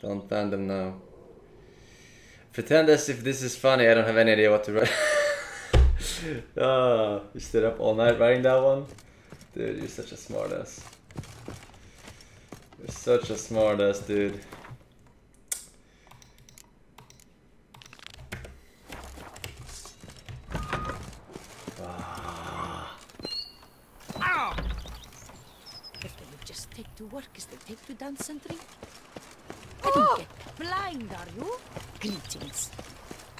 Don't ban them now. Pretend as if this is funny. I don't have any idea what to write. You stayed up all night writing that one? Dude, you're such a smartass. You're such a smartass, dude. If they would just take to work as they take to dance sentry. I don't get blind, are you? Greetings.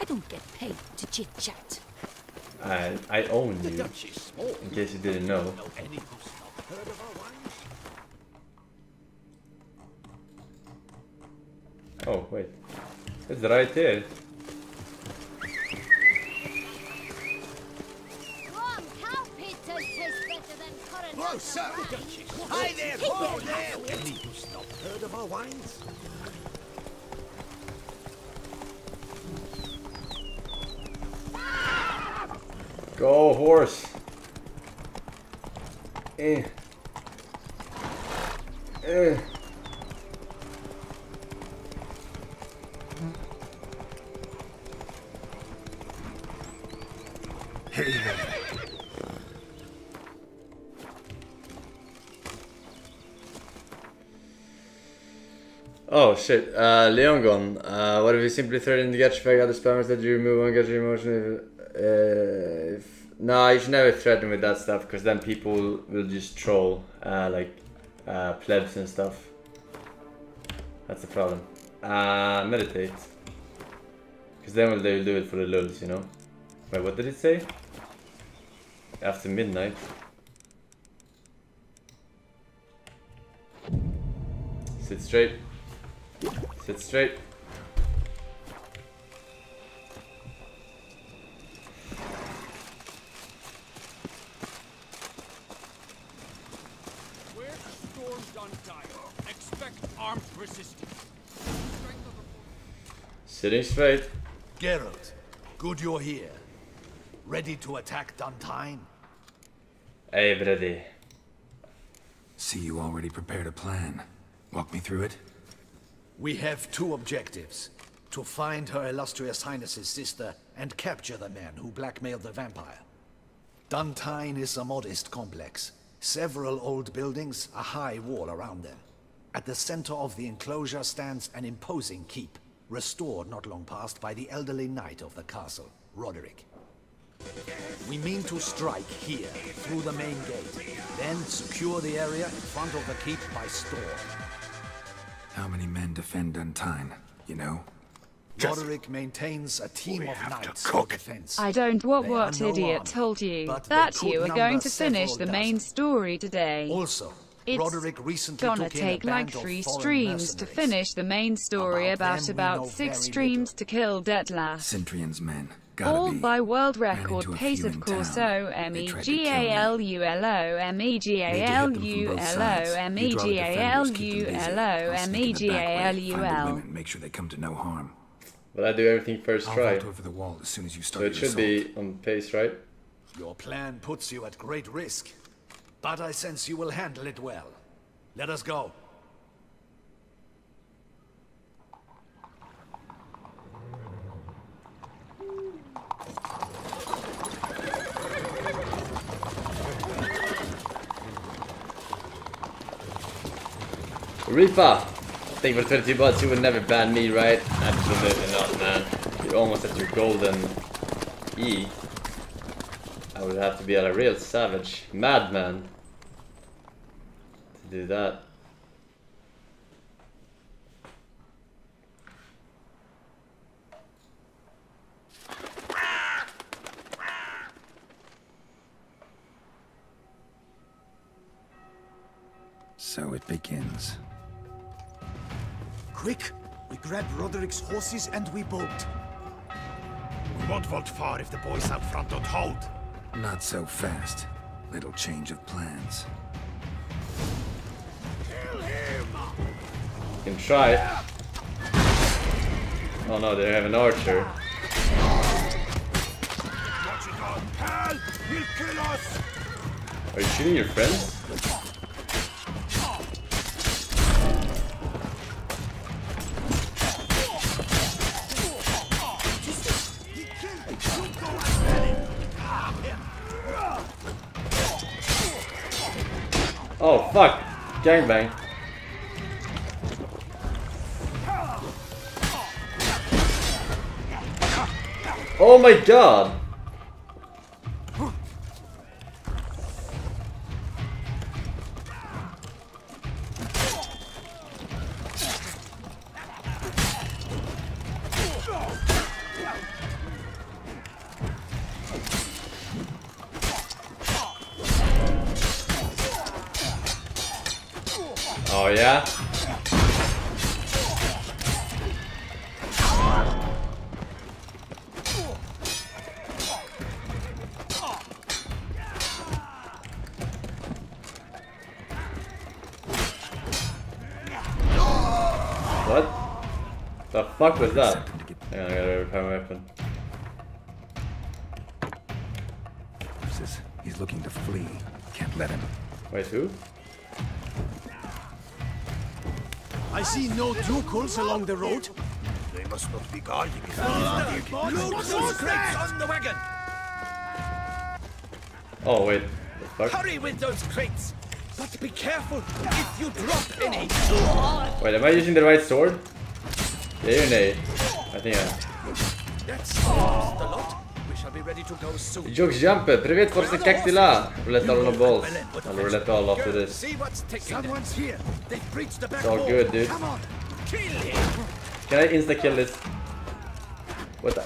I don't get paid to chit-chat. I own you, in case you didn't know. Oh, wait. It's right there. Whoa, sir! Hi there! Whoa there! Any who's not heard of our wines? Go, horse! Eh. Eh. Hey there. Oh shit, Leon gone. What if we simply throw it in the yokzjumper other spammers that you remove one get your emotion no, you should never threaten with that stuff, because then people will just troll, like plebs and stuff. That's the problem. Meditate. Because then they'll do it for the lulz, you know? Wait, what did it say? After midnight. Sit straight. Sit straight. Where storms Untitled, expect armed resistance. Sitting straight. Geralt, good you're here. Ready to attack Duntine? Hey, ready. See, you already prepared a plan. Walk me through it. We have two objectives. To find Her Illustrious Highness's sister and capture the man who blackmailed the vampire. Duntine is a modest complex. Several old buildings, a high wall around them. At the center of the enclosure stands an imposing keep, restored not long past by the elderly knight of the castle, Roderick. We mean to strike here, through the main gate, then secure the area in front of the keep by storm. How many men defend Duntine, you know? Roderick maintains a team of knights for defense. I don't what idiot told you that you were going to finish the main story today. Also, it's Roderick recently gonna took in take a like band of 3 foreign streams to mercenaries. finish the main story About them we know 6 very streams little. to kill Dettlaff. Centrion's men. Gotta All be. by world Ran record into a pace, few of in course. town. So They tried to kill me. MEGALULO. Make sure they come to no harm. But I do everything first I'll try. vault over the wall as soon as you So start it your should be on pace, right? Your plan puts you at great risk, but I sense you will handle it well. Let us go. Reaper! Think for 22 bucks you would never ban me, right? Absolutely not, man. You're almost at your golden E. I would have to be a real savage madman to do that. So it begins. Quick! We grab Roderick's horses and we bolt. We won't vault far if the boys up front don't hold. Not so fast. Little change of plans. Kill him! You can try. Oh no, they have an archer. Watch it on, pal! He'll kill us! Are you shooting your friends? fuck? Gangbang. Oh my god! Oh yeah? What? The fuck was that? Hang on, I gotta repair my weapon. He's looking to flee. Can't let him. Wait, who? I see no Ducals along the road. They must not be guarding it. Load those crates on the wagon! Oh wait, the fuck? Hurry with those crates! But be careful if you drop any! Wait, am I using the right sword? Yeah or nay? I think I am. That's the lot. We shall be ready to go soon. Yokzjumper, привет, Forsen, как дела? Roulette all on the balls. I'll roulette all after this. See what's taking them. Here. They've breached the back It's all wall. good, dude. Come on. Kill him! Can I insta-kill this? What the?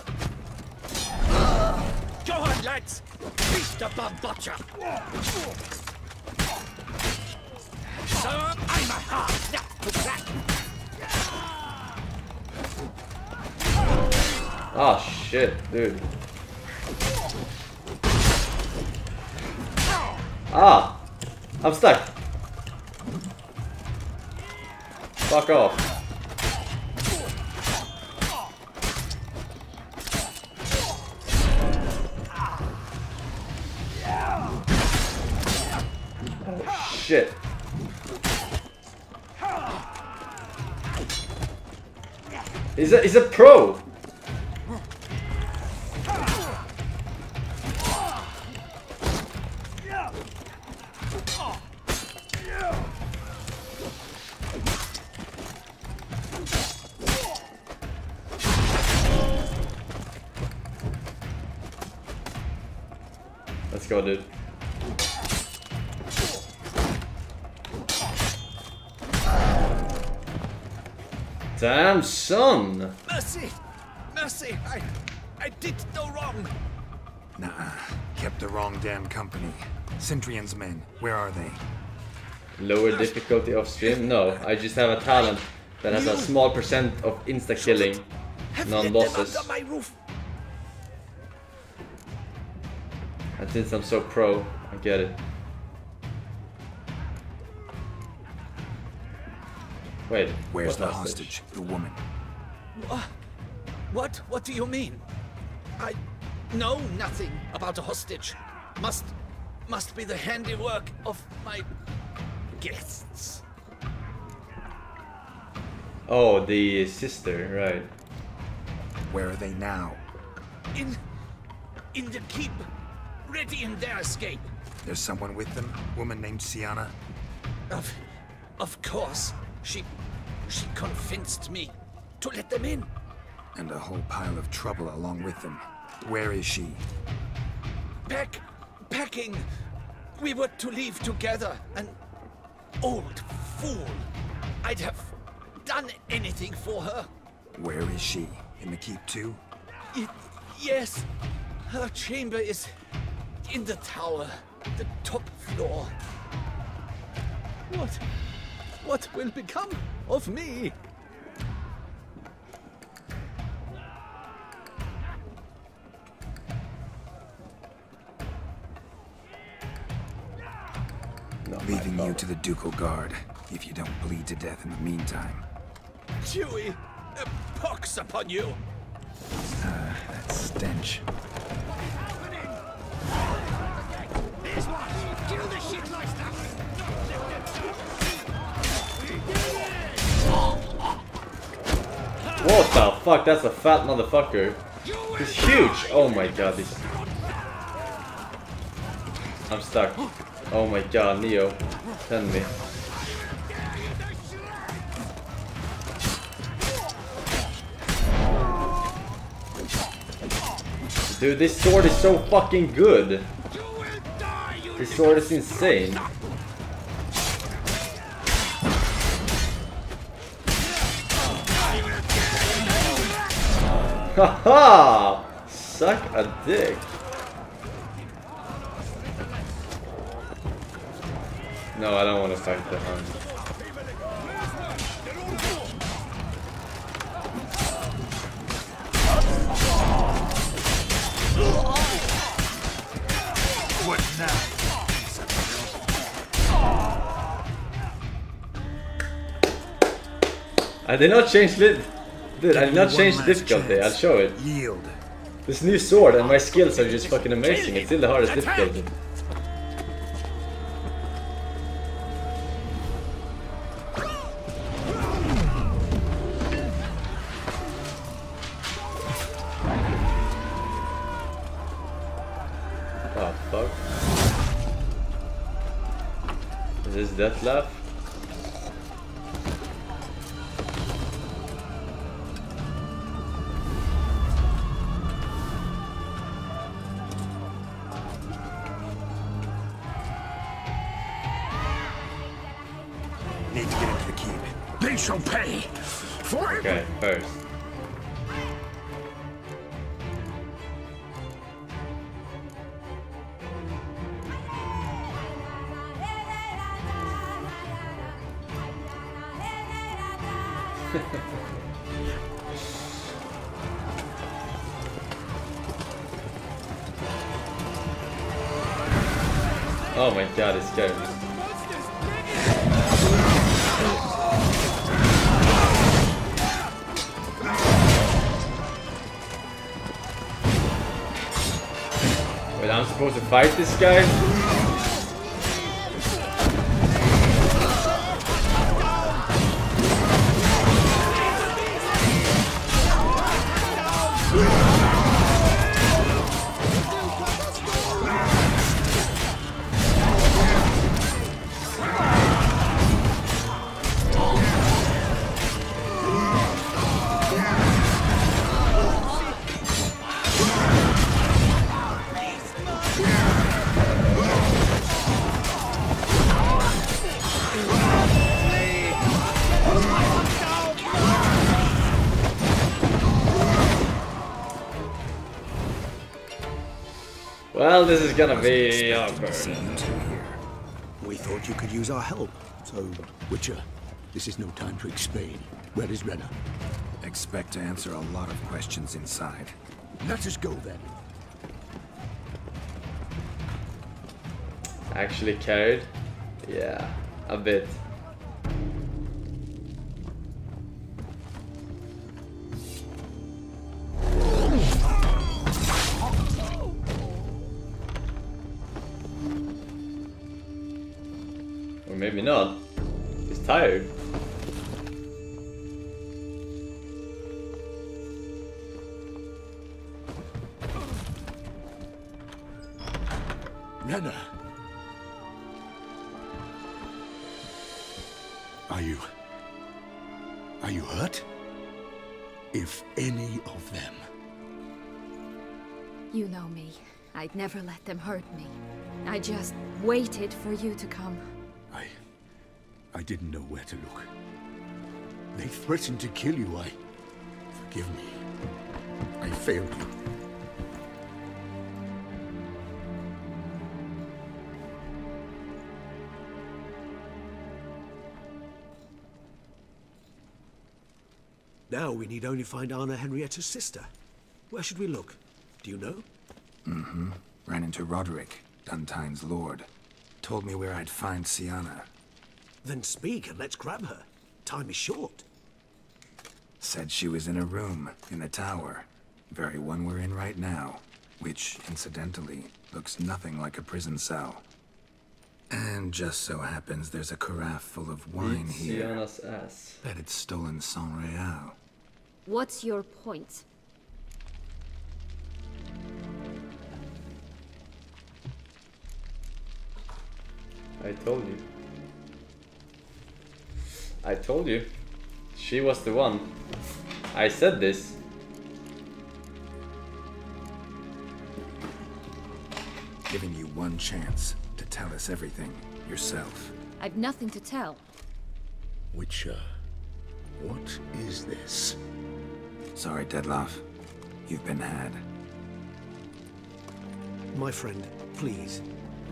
Go on, lads! Beat the butcher! So I'm a hard nut to crack! Oh shit, dude. Ah! I'm stuck! Fuck off. Oh shit. He's a pro! Let's go, dude. Damn, son! Mercy! Mercy! I did no wrong! Nah, kept the wrong damn company. Centrion's men, where are they? Lower difficulty of stream? No, I just have a talent that has a small percent of insta-killing non-bosses. Under my roof. And since I'm so pro, I get it. Wait, Where's the what hostage? The woman. What do you mean? I know nothing about a hostage. Must be the handiwork of my guests. Oh, the sister, right. Where are they now? In the keep, ready in their escape. There's someone with them? Woman named Sienna? Of course. She convinced me to let them in. And a whole pile of trouble along with them. Where is she? Packing. We were to leave together. An old fool. I'd have done anything for her. Where is she? In the keep too? Yes. Her chamber is in the tower. The top floor. What will become of me? Leaving you to the ducal guard, if you don't bleed to death in the meantime. Chewie, a pox upon you! That stench. What the fuck? That's a fat motherfucker. He's huge! Oh my god, I'm stuck. Oh my god, Neo. Send me. Dude, this sword is so fucking good. This sword is insane. Haha! Suck a dick. No, I don't want to fight the Hun. What now? I did not change Dude, I did not change the difficulty. I'll show it. Yield. This new sword and my skills are just fucking amazing. It's still the hardest difficulty. Oh fuck. Is this death laugh? Need to get into the keep. They shall pay for it. Okay, first. Oh my god, it's scary. Wait, I'm supposed to fight this guy? Well, this is gonna be awkward. We thought you could use our help. So, Witcher, this is no time to explain. Where is Renna? Expect to answer a lot of questions inside. Let us go then. Actually carried? Yeah, a bit. Or maybe not. He's tired. Renna! Are you hurt? If any of them. You know me. I'd never let them hurt me. I just waited for you to come. I didn't know where to look. They threatened to kill you. Forgive me. I failed you. Now we need only find Anna Henrietta's sister. Where should we look? Do you know? Mm-hmm. Ran into Roderick, Duntine's lord. Told me where I'd find Sienna. Then speak and let's grab her. Time is short. Said she was in a room in the tower. Very one we're in right now. Which, incidentally, looks nothing like a prison cell. And just so happens there's a carafe full of wine here. Sienna's ass. Bet it's stolen San Real. What's your point? I told you. I told you. She was the one. I said this. Giving you one chance to tell us everything yourself. I've nothing to tell. Witcher, what is this? Sorry, Dettlaff. You've been had. My friend, please.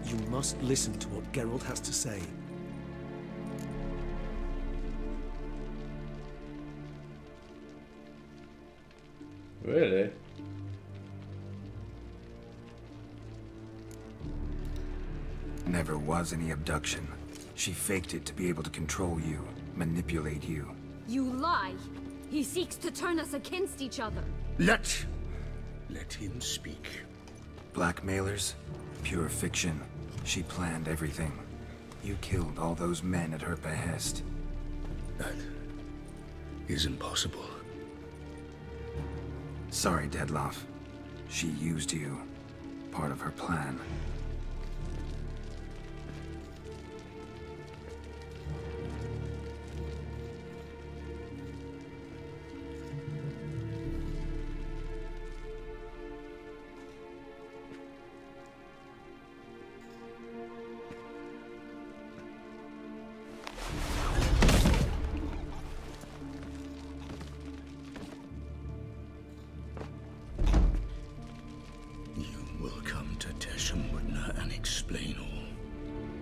You must listen to what Geralt has to say. Really? Never was any abduction. She faked it to be able to control you, manipulate you. You lie! He seeks to turn us against each other. Let him speak. Blackmailers? Pure fiction. She planned everything. You killed all those men at her behest. That is impossible. Sorry, Dettlaff. She used you. Part of her plan.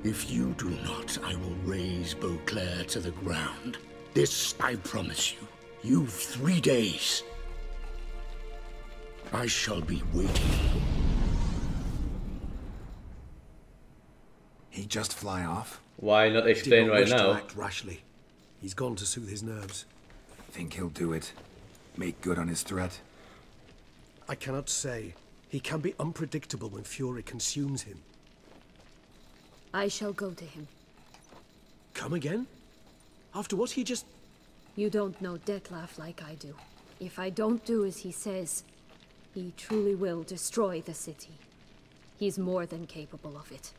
If you do not, I will raise Beauclair to the ground. This I promise you. You've 3 days. I shall be waiting. He just fly off? Why not explain right now? Act rashly. He's gone to soothe his nerves. Think he'll do it? Make good on his threat? I cannot say. He can be unpredictable when fury consumes him. I shall go to him. Come again? After what he just... You don't know Dettlaff like I do. If I don't do as he says, he truly will destroy the city. He's more than capable of it.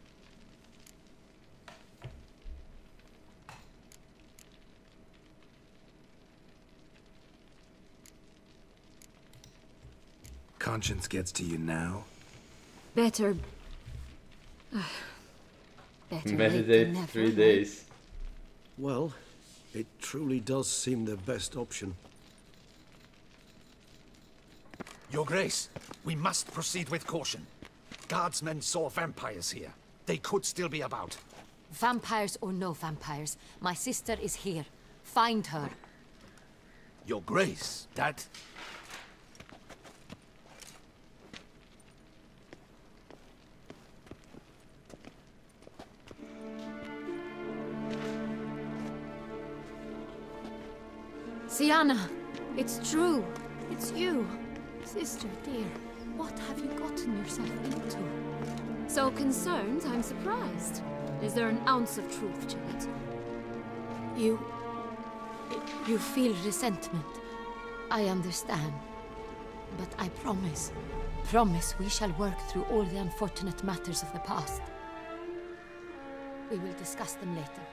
Conscience gets to you now? Better... better meditate never, 3 days. Well, it truly does seem the best option. Your Grace, we must proceed with caution. Guardsmen saw vampires here. They could still be about. Vampires or no vampires, my sister is here. Find her. Your Grace, that... Sienna, it's true. It's you. Sister, dear, what have you gotten yourself into? So concerned, I'm surprised. Is there an ounce of truth to it? You feel resentment. I understand. But I promise we shall work through all the unfortunate matters of the past. We will discuss them later.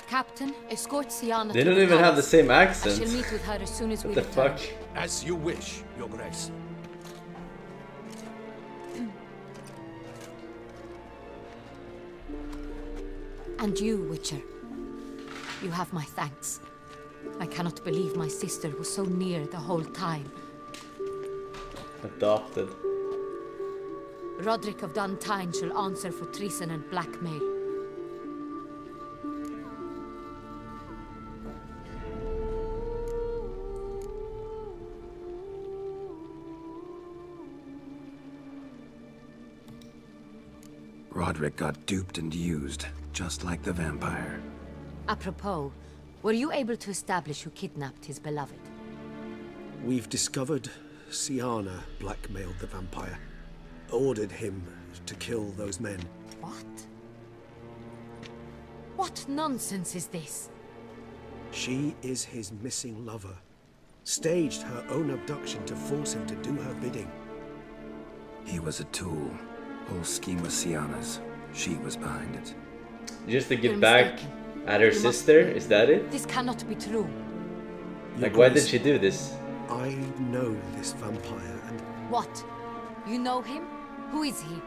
Captain, escort Sienna. They don't even have the same I accent. shall meet with her as soon as we What the return. fuck? As you wish, Your Grace. And you, Witcher. You have my thanks. I cannot believe my sister was so near the whole time. Adopted. Roderick of Duntine shall answer for treason and blackmail. Roderick got duped and used, just like the vampire. Apropos, were you able to establish who kidnapped his beloved? We've discovered Sienna blackmailed the vampire. Ordered him to kill those men. What? What nonsense is this? She is his missing lover. Staged her own abduction to force him to do her bidding. He was a tool. Whole scheme was Sienna's. She was behind it. Just to get You're back mistaken. at her You must sister? be. Is that it? This cannot be true. Like, Your why did Grace, she do this? I know this vampire, and What? You know him? Who is he?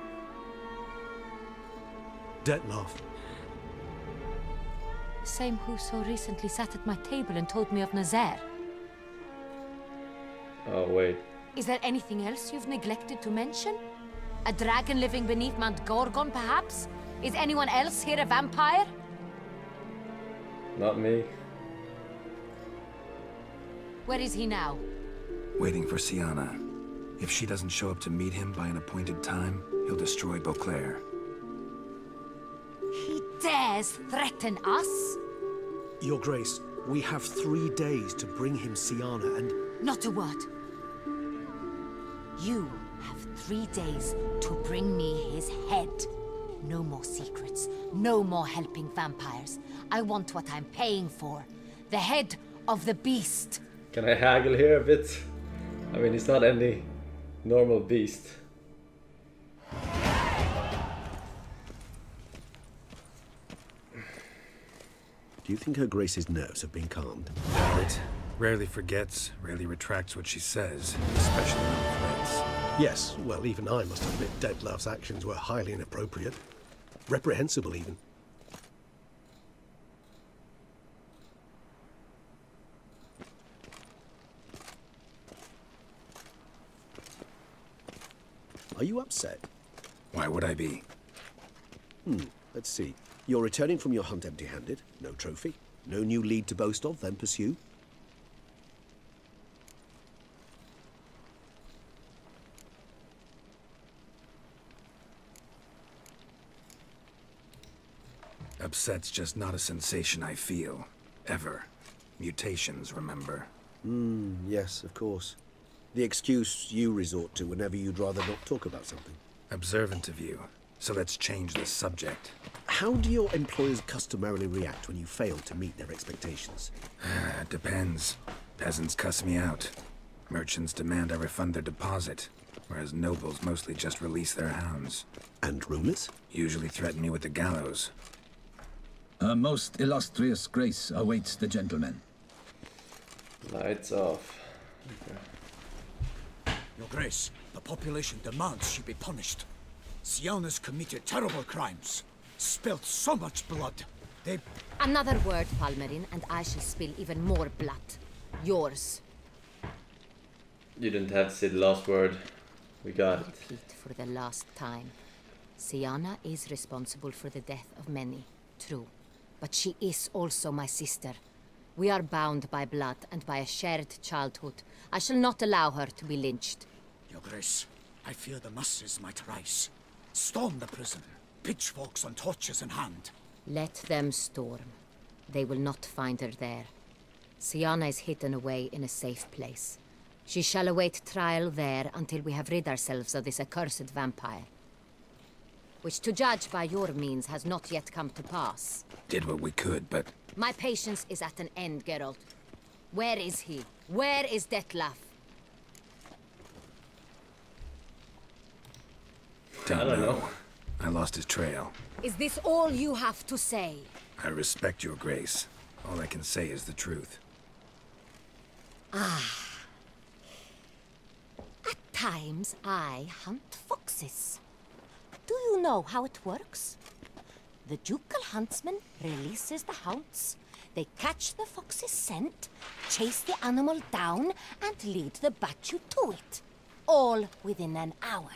Dettlaff. The same who so recently sat at my table and told me of Nazaire. Oh, wait. Is there anything else you've neglected to mention? A dragon living beneath Mount Gorgon, perhaps? Is anyone else here a vampire? Not me. Where is he now? Waiting for Sienna. If she doesn't show up to meet him by an appointed time, he'll destroy Beauclair. He dares threaten us? Your Grace, we have 3 days to bring him Sienna, and Not a word. You have 3 days to bring me his head. No more secrets. No more helping vampires. I want what I'm paying for. The head of the beast. Can I haggle here a bit? I mean, he's not any normal beast. do you think Her Grace's nerves have been calmed? It rarely forgets, rarely retracts what she says, especially when threats. Yes, well, even I must admit Dettlaff's actions were highly inappropriate. Reprehensible, even. Are you upset? Why would I be? Let's see. You're returning from your hunt empty-handed. No trophy. No new lead to boast of, then pursue. Upset's just not a sensation I feel. Ever. Mutations, remember? Yes, of course. The excuse you resort to whenever you'd rather not talk about something. Observant of you. So let's change the subject. How do your employers customarily react when you fail to meet their expectations? Depends. Peasants cuss me out. Merchants demand I refund their deposit, whereas nobles mostly just release their hounds. And rulers? Usually threaten me with the gallows. Her most illustrious grace awaits the gentleman. Lights off. Okay. Your Grace, the population demands she be punished. Sienna's committed terrible crimes. Spilt so much blood. They... Another word, Palmerin, and I shall spill even more blood. Yours. You didn't have to say the last word. We got it. Repeat for the last time. Sienna is responsible for the death of many, true. But she is also my sister. We are bound by blood and by a shared childhood. I shall not allow her to be lynched. Your Grace, I fear the masses might rise. Storm the prison, pitchforks and torches in hand. Let them storm. They will not find her there. Sienna is hidden away in a safe place. She shall await trial there until we have rid ourselves of this accursed vampire. Which, to judge by your means, has not yet come to pass. Did what we could, but... My patience is at an end, Geralt. Where is he? Where is Dettlaff? Don't know. I lost his trail. Is this all you have to say? I respect your grace. All I can say is the truth. At times, I hunt foxes. Do you know how it works? The ducal huntsman releases the hounds. They catch the fox's scent, chase the animal down, and lead the Bachu to it. All within an hour.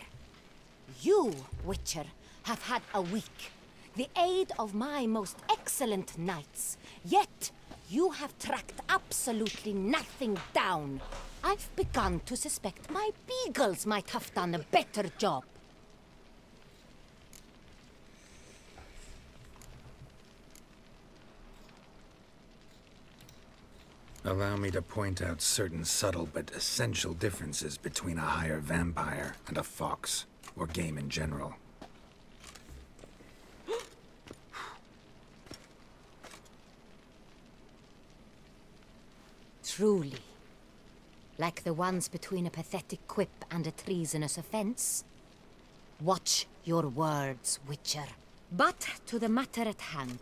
You, Witcher, have had a week. The aid of my most excellent knights. Yet, you have tracked absolutely nothing down. I've begun to suspect my beagles might have done a better job. Allow me to point out certain subtle but essential differences between a higher vampire and a fox, or game in general. Truly. Like the ones between a pathetic quip and a treasonous offense. Watch your words, Witcher. But to the matter at hand.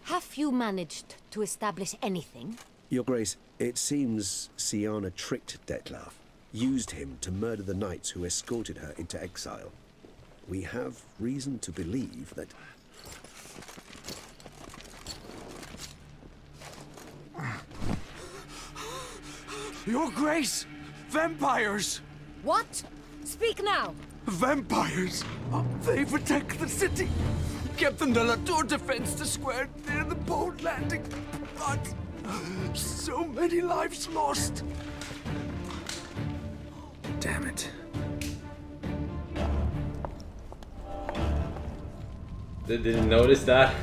Have you managed to establish anything? Your Grace, it seems Siana tricked Dettlaff, used him to murder the knights who escorted her into exile. We have reason to believe that... Your Grace! Vampires! What? Speak now! Vampires! They protect the city! Captain de la Tour defends the square near the boat landing, but so many lives lost! Damn it. They didn't notice that?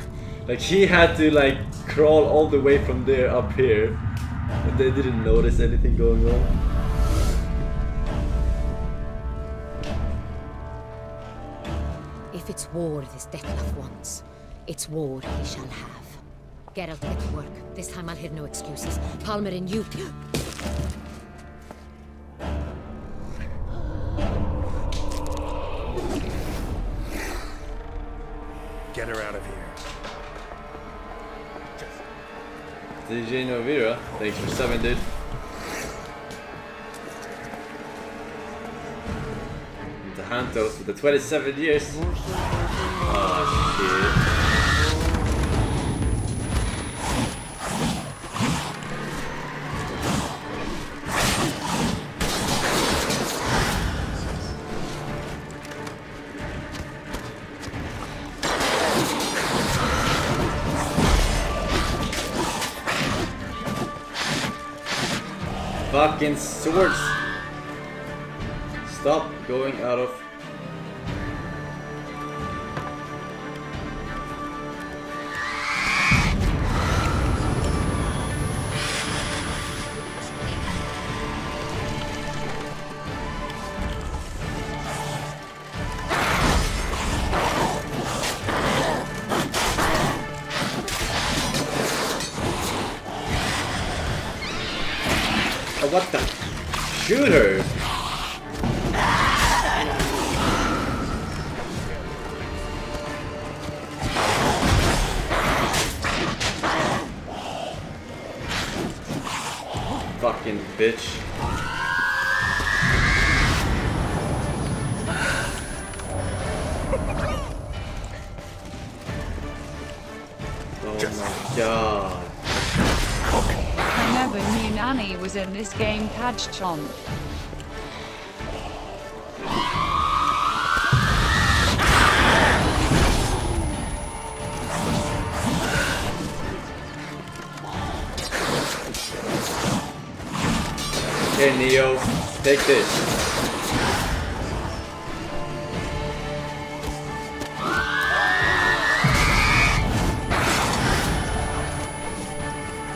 Like, he had to, like, crawl all the way from there up here. And they didn't notice anything going on. If it's war this Dettlaff wants, it's war he shall have. Geralt, get to work. This time I'll hear no excuses. Palmer and you... Get her out of here. DJ Novira, thanks for subbing, dude. Tahantos with the 27 years. Oh shit. Fucking swords! Stop going out of... Oh, what the? Shoot her! Fucking bitch. Oh my god. I never knew Nanny was in this game, Padge Chomp. Okay, Neo, take this.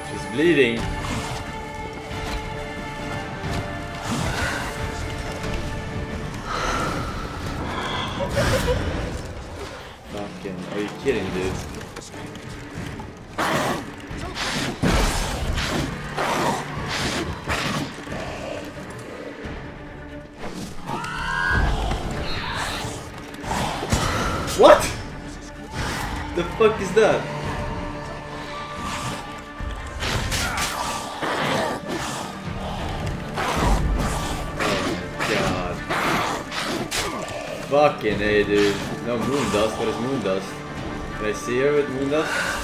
She's bleeding. Fucking, are you kidding, dude? What? The fuck is that? Fucking A, dude. No moon dust. What is moon dust? Can I see her with moon dust?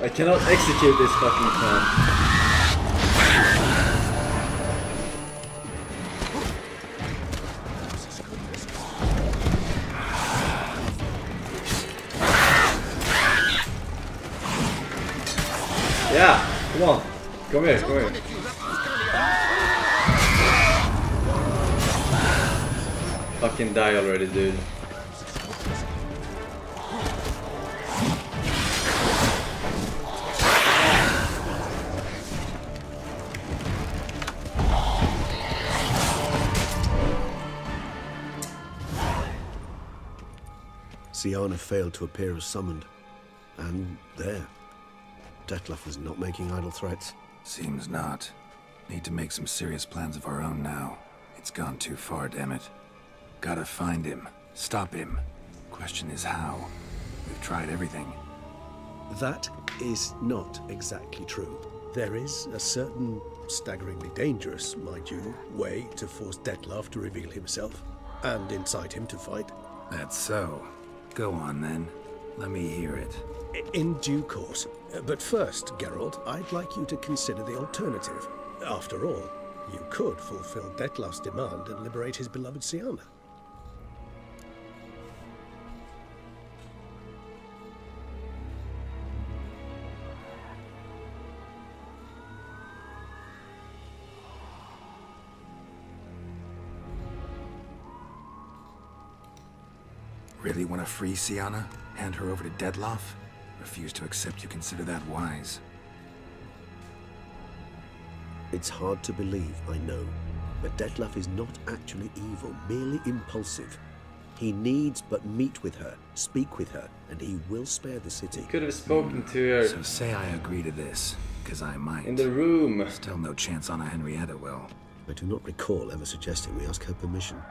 I cannot execute this fucking plan. Yeah, come on. Come here, come here. Fucking die already, dude. Syanna failed to appear as summoned. And there. Dettlaff was not making idle threats. Seems not. Need to make some serious plans of our own now. It's gone too far, damn it. Gotta find him. Stop him. Question is how. We've tried everything. That is not exactly true. There is a certain, staggeringly dangerous, mind you, way to force Dettlaff to reveal himself, and incite him to fight. That's so. Go on, then. Let me hear it. In due course. But first, Geralt, I'd like you to consider the alternative. After all, you could fulfill Dettlaff's demand and liberate his beloved Syanna. Really want to free Syanna? Hand her over to Dettlaff? Refuse to accept you consider that wise. It's hard to believe, I know, but Dettlaff is not actually evil, merely impulsive. He needs but meet with her, speak with her, and he will spare the city. He could have spoken to her. So say I agree to this, because I might. In the room. Still no chance Anna Henrietta will. I do not recall ever suggesting we ask her permission.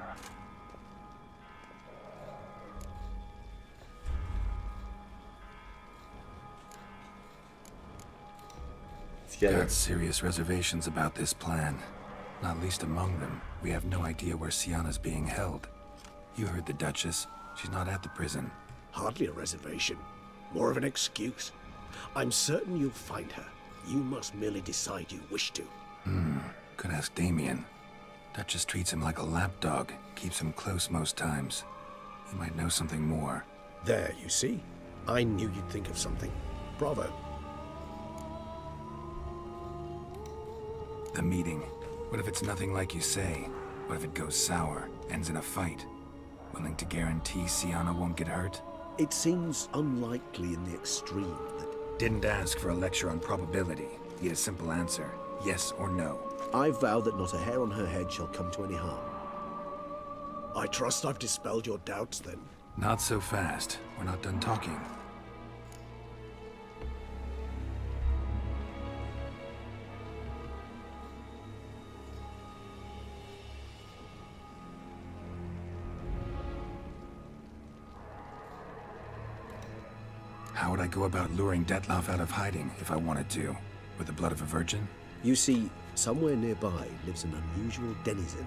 Got serious reservations about this plan. Not least among them, we have no idea where Syanna's being held. You heard the Duchess. She's not at the prison. Hardly a reservation. More of an excuse. I'm certain you'll find her. You must merely decide you wish to. Could ask Damien. Duchess treats him like a lapdog. Keeps him close most times. He might know something more. There, you see? I knew you'd think of something. Bravo. The meeting. What if it's nothing like you say? What if it goes sour, ends in a fight? Willing to guarantee Syanna won't get hurt? It seems unlikely in the extreme that... Didn't ask for a lecture on probability. Need a simple answer. Yes or no. I vow that not a hair on her head shall come to any harm. I trust I've dispelled your doubts, then. Not so fast. We're not done talking. How would I go about luring Dettlaff out of hiding if I wanted to? With the blood of a virgin? You see, somewhere nearby lives an unusual denizen,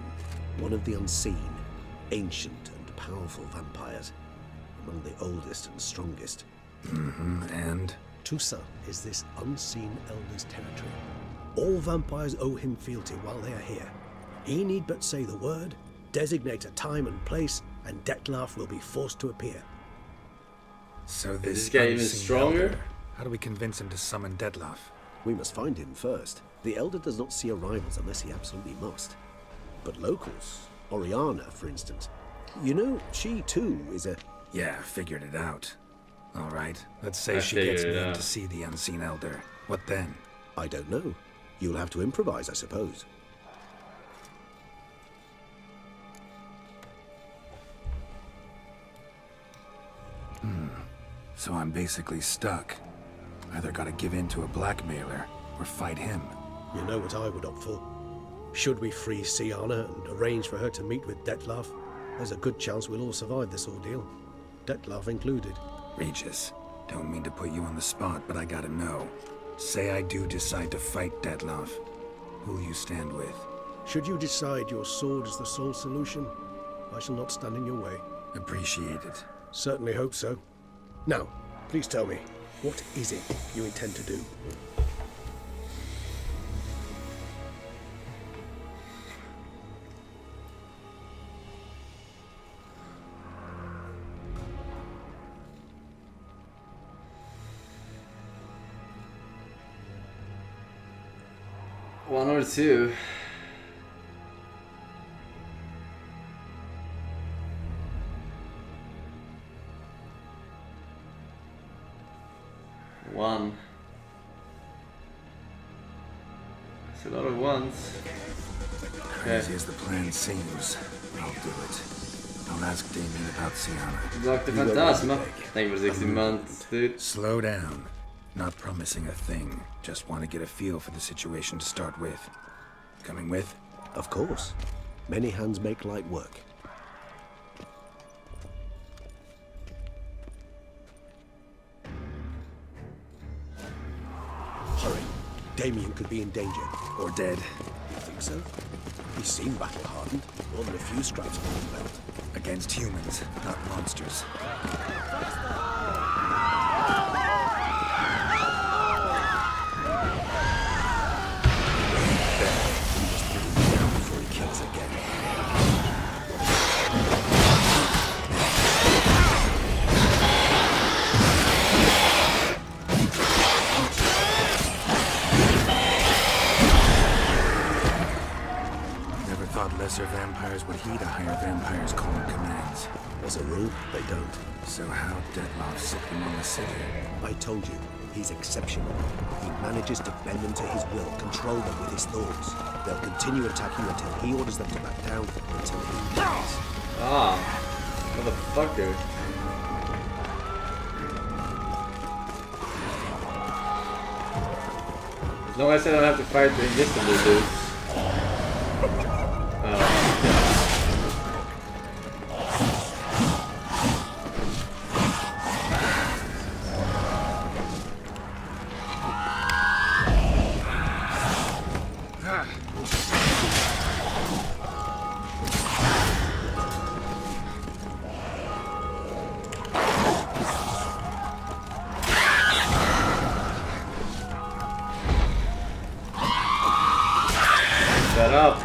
one of the unseen, ancient and powerful vampires, among the oldest and strongest. And? Toussaint is this unseen elder's territory. All vampires owe him fealty while they are here. He need but say the word, designate a time and place, and Dettlaff will be forced to appear. So this guy even stronger? Elder, how do we convince him to summon Dettlaff? We must find him first. The Elder does not see arrivals unless he absolutely must. But locals, Oriana, for instance, you know, she too is a... Yeah, figured it out. All right, let's say she gets me in to see the unseen Elder. What then? I don't know. You'll have to improvise, I suppose. So I'm basically stuck. Either gotta give in to a blackmailer, or fight him. You know what I would opt for. Should we free Syanna and arrange for her to meet with Dettlaff, there's a good chance we'll all survive this ordeal. Dettlaff included. Regis, don't mean to put you on the spot, but I gotta know. Say I do decide to fight Dettlaff. Who'll you stand with? Should you decide your sword is the sole solution, I shall not stand in your way. Appreciate it. Certainly hope so. Now, please tell me, what is it you intend to do? One or two. One. It's a lot of ones. Crazy as the plan seems, I'll do it. I'll ask Damien about Sienna. Drphantasma. Thank you for 60 months, dude. Slow down. Not promising a thing. Just want to get a feel for the situation to start with. Coming with? Of course. Many hands make light work. Hurry. Damien could be in danger. Or dead. You think so? He seemed battle-hardened. More than a few scraps on his belt. Against humans, not monsters. Lesser vampires would heed a higher vampire's call and commands. As a rule, they don't. So how Dettlaff sick them on the city? I told you, he's exceptional. He manages to bend them to his will, control them with his thoughts. They'll continue attacking until he orders them to back down, until he dies. Ah, motherfucker. As long as I don't have to fight the invisible dudes. Shut up.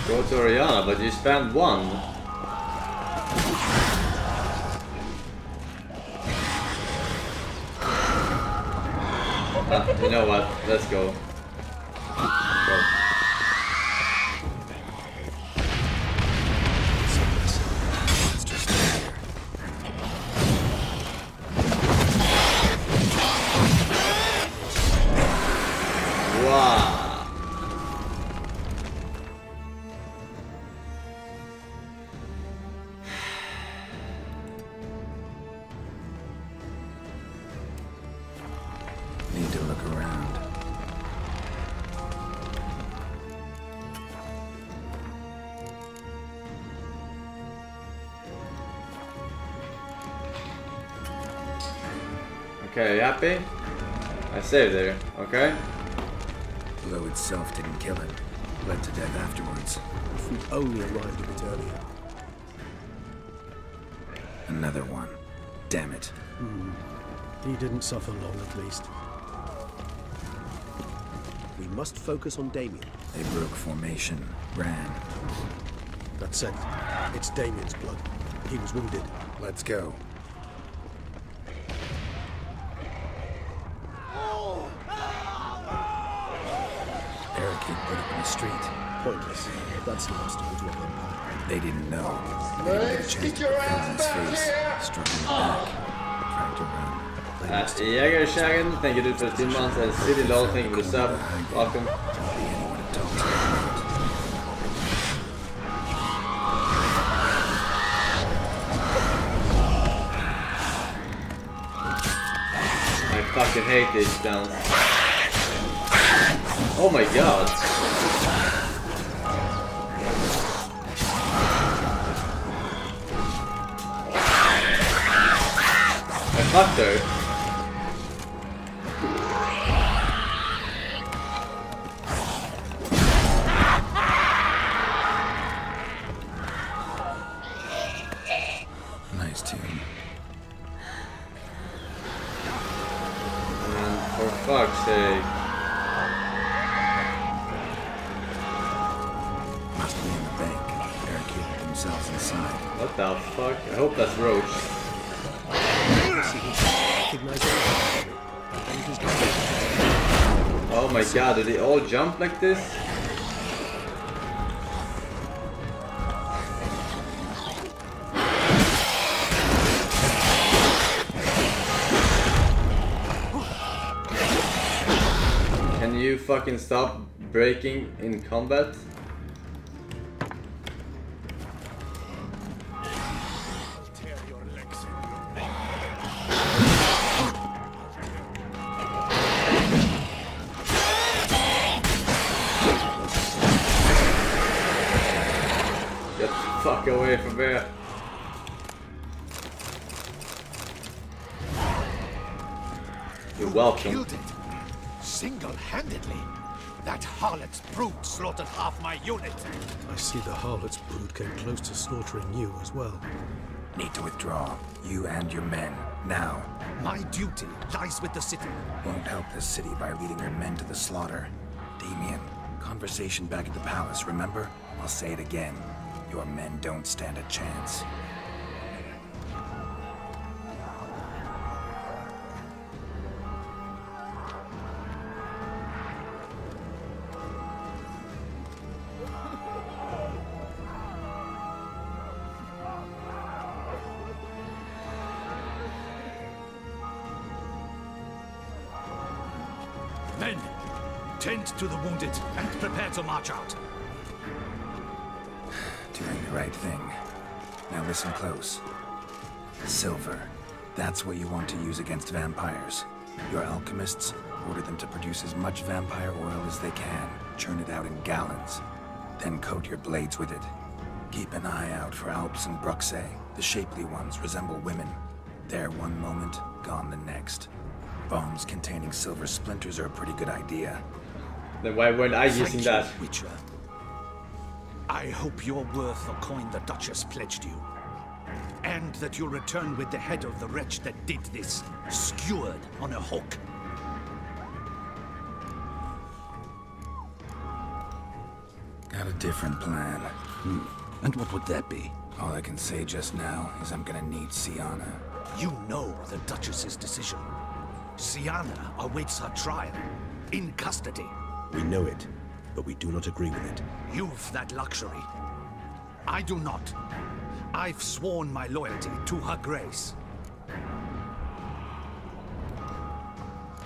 Go to Oriana, but you spent one. You know what? Let's go. Go. Need to look around. Okay, happy? I saved there, okay? Blow itself didn't kill him. Bled to death afterwards. If we'd only arrived a bit earlier. Another one. Damn it. He didn't suffer long, at least. We must focus on Damien. They broke formation. Ran. That's it. It's Damien's blood. He was wounded. Let's go. Barricade put up in the street. Pointless. That's the obstacle to a vampire. They didn't know. They didn't get a chance to put film in his face. Struck in the back. Tried to run. Jaegershagen, thank you dude for 2 months, and City Lol, thank you for the sub. Welcome. I fucking hate these downs. Oh my god. I fucked her. Nice tune. For fuck's sake. Must be in the bank. Barricaded themselves inside. What the fuck? I hope that's Roach. Oh my god, do they all jump like this? fucking stop breaking in combat? Get the fuck away from there. You're welcome. Killed it. Single-handedly. That harlot's brood slaughtered half my unit. I see the harlot's brood came close to slaughtering you as well. Need to withdraw. You and your men. Now. My duty lies with the city. Won't help the city by leading your men to the slaughter. Damien, conversation back at the palace, remember? I'll say it again. Your men don't stand a chance. Men, tend to the wounded and prepare to march out. Doing the right thing. Now listen close. Silver. That's what you want to use against vampires. Your alchemists, order them to produce as much vampire oil as they can. Churn it out in gallons. Then coat your blades with it. Keep an eye out for Alps and Bruxae. The shapely ones resemble women. There one moment, gone the next. Bombs containing silver splinters are a pretty good idea. Then why weren't I using that? Witcher. I hope you're worth the coin the Duchess pledged you. And that you'll return with the head of the wretch that did this, skewered on a hook. Got a different plan. And what would that be? All I can say just now is I'm gonna need Sienna. You know the Duchess's decision. Sienna awaits her trial, in custody. We know it, but we do not agree with it. You've that luxury. I do not. I've sworn my loyalty to her grace.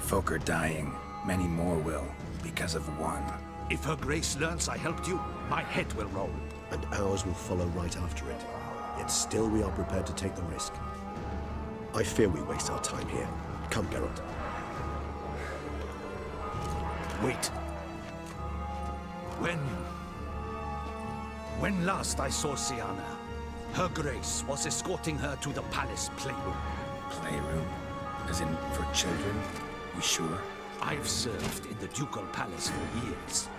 Folk are dying. Many more will, because of one. If her grace learns I helped you, my head will roll. And ours will follow right after it. Yet still we are prepared to take the risk. I fear we waste our time here. Come, Geralt. Wait. When last I saw Sienna, her grace was escorting her to the palace playroom. Playroom? As in, for children? You sure? I've served in the ducal palace for years.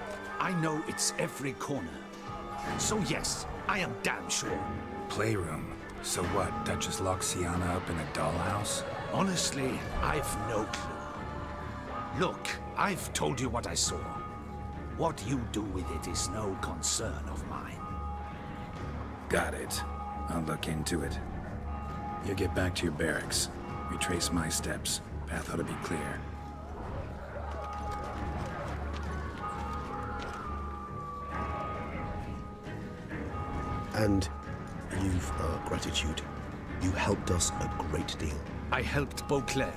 I know its every corner. So yes, I am damn sure. Playroom? So what, Duchess locked Sienna up in a dollhouse? Honestly, I've no clue. Look, I've told you what I saw. What you do with it is no concern of mine. Got it. I'll look into it. You get back to your barracks. Retrace my steps. Path ought to be clear. And you've our gratitude. You helped us a great deal. I helped Beauclair.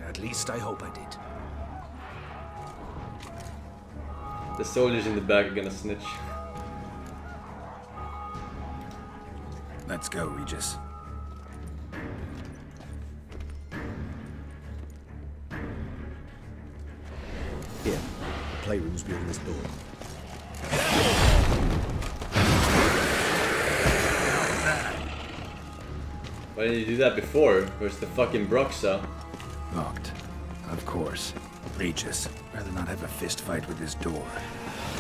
At least I hope I did. The soldiers in the back are gonna snitch. Let's go, Regis. Here, the playroom's beyond this door. Why didn't you do that before? Where's the fucking Bruxa? Locked. Of course. Regis, rather not have a fist fight with this door.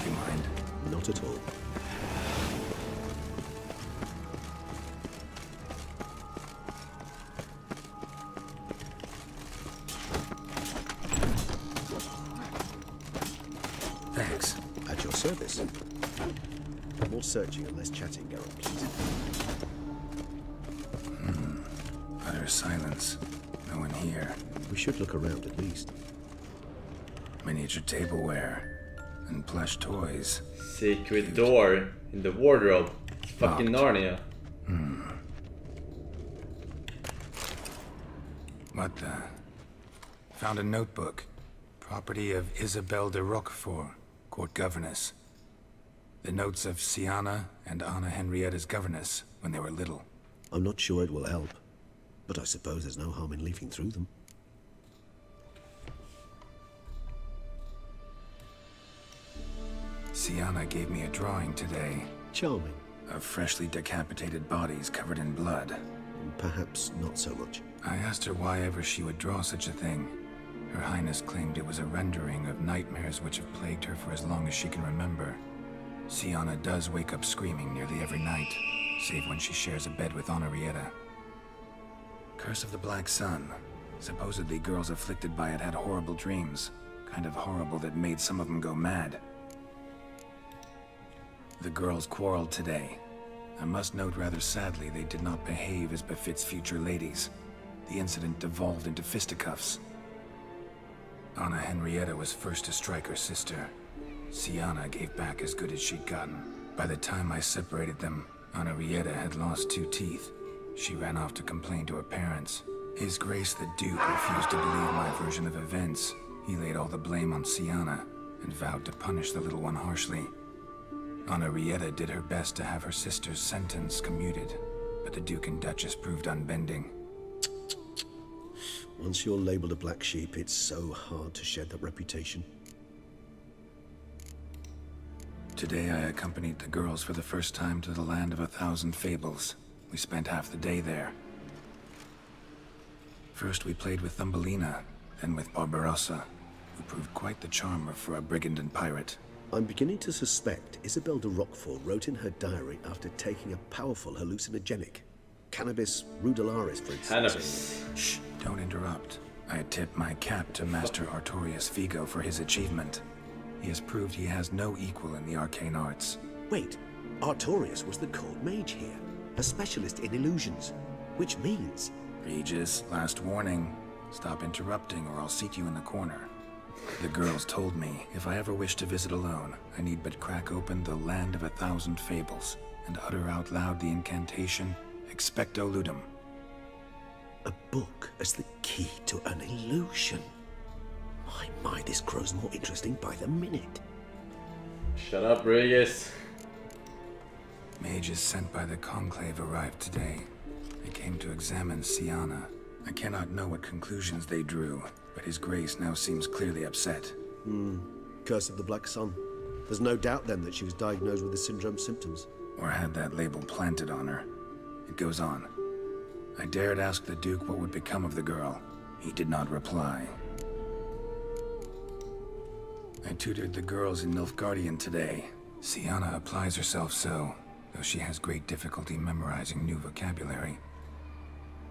Do you mind? Not at all. Thanks. At your service. More searching and less chatting, Geralt, please. Utter silence. No one here. We should look around at least. Miniature tableware. And plush toys. Secret door in the wardrobe. Fucking Narnia. What the? Found a notebook. Property of Isabelle de Roquefort, court governess. The notes of Sienna and Anna Henrietta's governess when they were little. I'm not sure it will help, but I suppose there's no harm in leafing through them. Sienna gave me a drawing today. Charming. Of freshly decapitated bodies covered in blood. Perhaps not so much. I asked her why ever she would draw such a thing. Her Highness claimed it was a rendering of nightmares which have plagued her for as long as she can remember. Sienna does wake up screaming nearly every night, save when she shares a bed with Henrietta. Curse of the Black Sun. Supposedly girls afflicted by it had horrible dreams. Kind of horrible that made some of them go mad. The girls quarreled today. I must note rather sadly they did not behave as befits future ladies. The incident devolved into fisticuffs. Anna Henrietta was first to strike her sister. Sienna gave back as good as she'd gotten. By the time I separated them, Henrietta had lost 2 teeth. She ran off to complain to her parents. His Grace the Duke refused to believe my version of events. He laid all the blame on Sienna and vowed to punish the little one harshly. Henrietta did her best to have her sister's sentence commuted, but the Duke and Duchess proved unbending. Once you're labeled a black sheep, it's so hard to shed that reputation. Today I accompanied the girls for the first time to the land of 1,000 fables. We spent half the day there. First we played with Thumbelina, then with Barbarossa, who proved quite the charmer for a brigand and pirate. I'm beginning to suspect Isabelle de Roquefort wrote in her diary after taking a powerful hallucinogenic. Cannabis rudularis, for instance. Cannabis. Shh, don't interrupt. I tip my cap to Master Artorius Vigo for his achievement. He has proved he has no equal in the arcane arts. Wait, Artorius was the court mage here, a specialist in illusions, which means... Regis, last warning. Stop interrupting or I'll seat you in the corner. The girls told me if I ever wish to visit alone, I need but crack open the land of 1,000 fables and utter out loud the incantation, Expecto Ludum. A book as the key to an illusion. My, this grows more interesting by the minute. Shut up, Regis. Mages sent by the Conclave arrived today. They came to examine Sienna. I cannot know what conclusions they drew, but His Grace now seems clearly upset. Curse of the Black Sun. There's no doubt then that she was diagnosed with the syndrome symptoms. Or had that label planted on her. It goes on. I dared ask the Duke what would become of the girl. He did not reply. I tutored the girls in Nilfgaardian today. Sienna applies herself so, though she has great difficulty memorizing new vocabulary.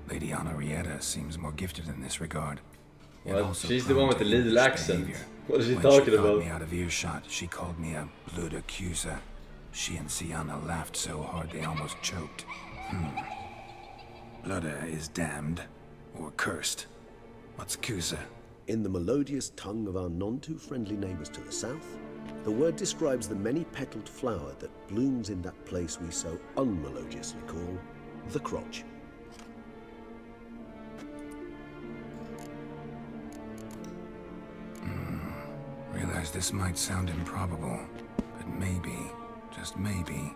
Lady Henrietta seems more gifted in this regard. Well, she's the one with the little accent. What is she talking about? When she got me out of earshot, she called me a blood accuser. She and Sienna laughed so hard they almost choked. Blooda is damned, or cursed. What's accuser? In the melodious tongue of our none-too-friendly neighbors to the south, the word describes the many-petaled flower that blooms in that place we so unmelodiously call the crotch. Realize this might sound improbable, but maybe, just maybe,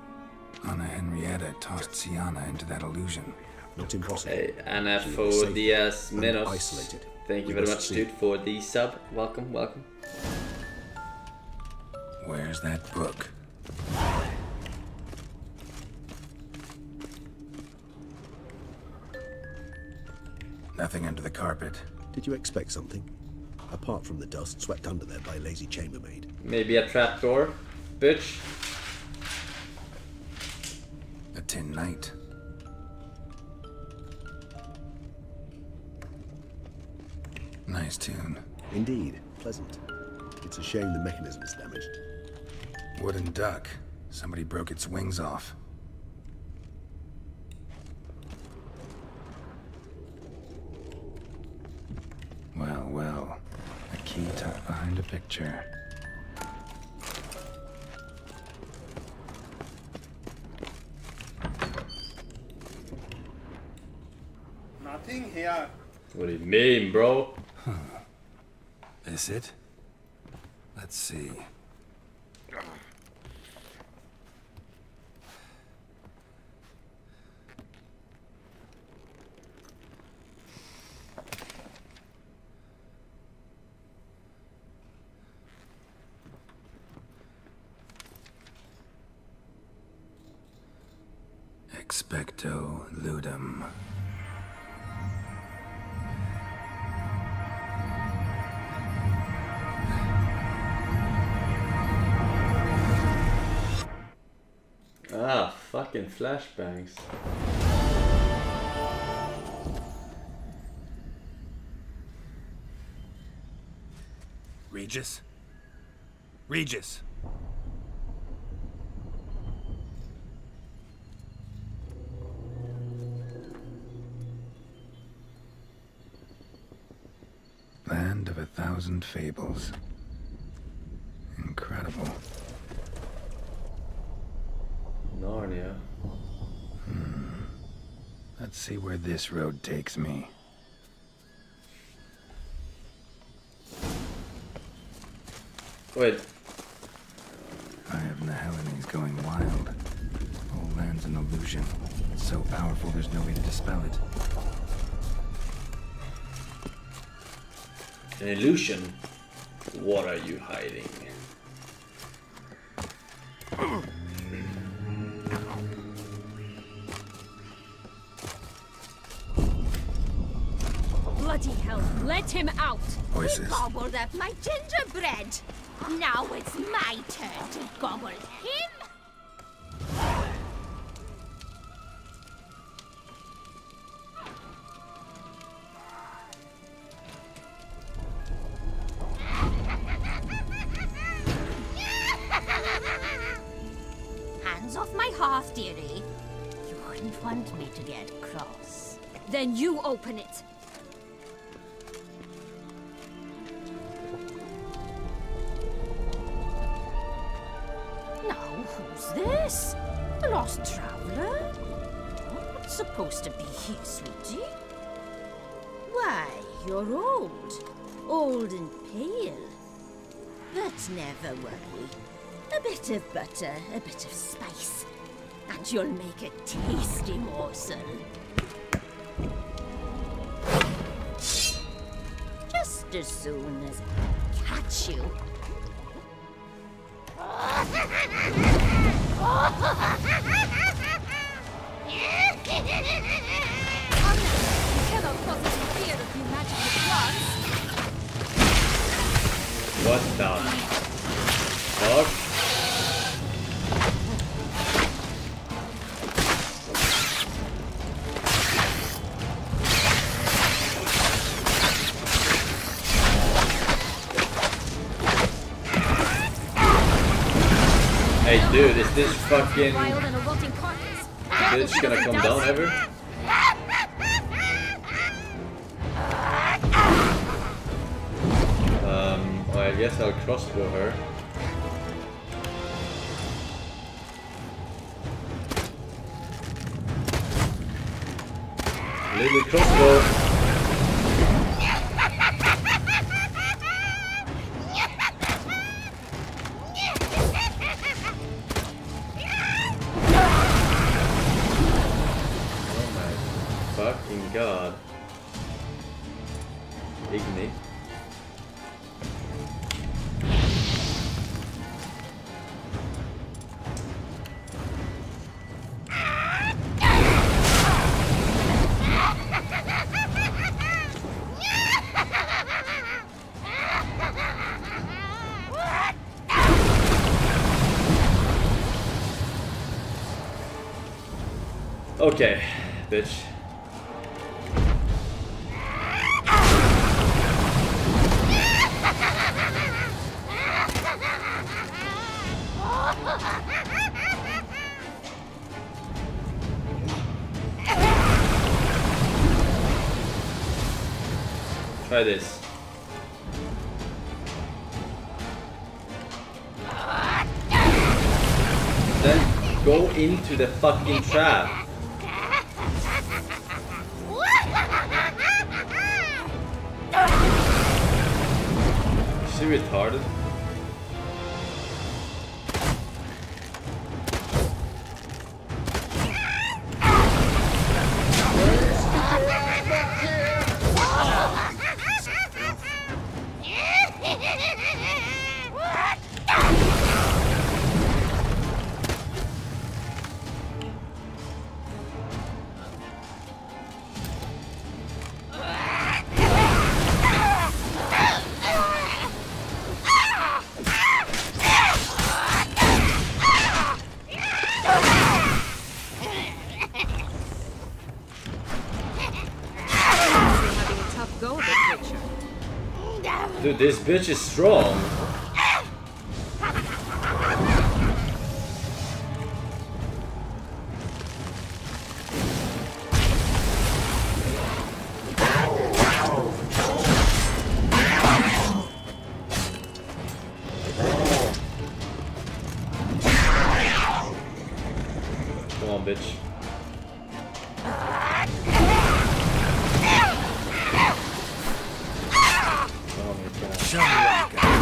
Anna Henrietta tossed Sienna into that illusion. Not impossible. Hey, Anna for Diaz Menos. Isolated. Thank you very much, dude, for the sub. Welcome, welcome. Where's that book? Nothing under the carpet. Did you expect something? Apart from the dust swept under there by a lazy chambermaid. Maybe a trapdoor, bitch. A tin knight. Nice tune. Indeed, pleasant. It's a shame the mechanism is damaged. Wooden duck. Somebody broke its wings off. Well, well. A key tucked behind a picture. Nothing here. What do you mean, bro? This it? Let's see. Expecto ludum. Ah, fucking flashbangs. Regis? Regis! Land of 1,000 fables. Incredible. Narnia. Let's see where this road takes me. Wait. Eye of Nahelen is going wild. Whole land's an illusion. It's so powerful there's no way to dispel it. An illusion? What are you hiding? Bloody hell, let him out! Voices. He gobbled up my gingerbread! Now it's my turn to gobble him! Hands off my hearth, dearie. You wouldn't want me to get cross. Then you open it. Now, who's this? A lost traveler? Not supposed to be here, sweetie. Why, you're old. Old and pale. But never worry. A bit of butter, a bit of spice, and you'll make a tasty morsel. Just as soon as I catch you. What the fuck? Hey dude, is this fucking bitch gonna come down ever? I guess I'll crossbow her. Little crossbow. Oh my fucking god. Igni. Okay, bitch. Try this. Then go into the fucking trap. Is she retarded? Dude, this bitch is strong. Come on, bitch. Show me what you got.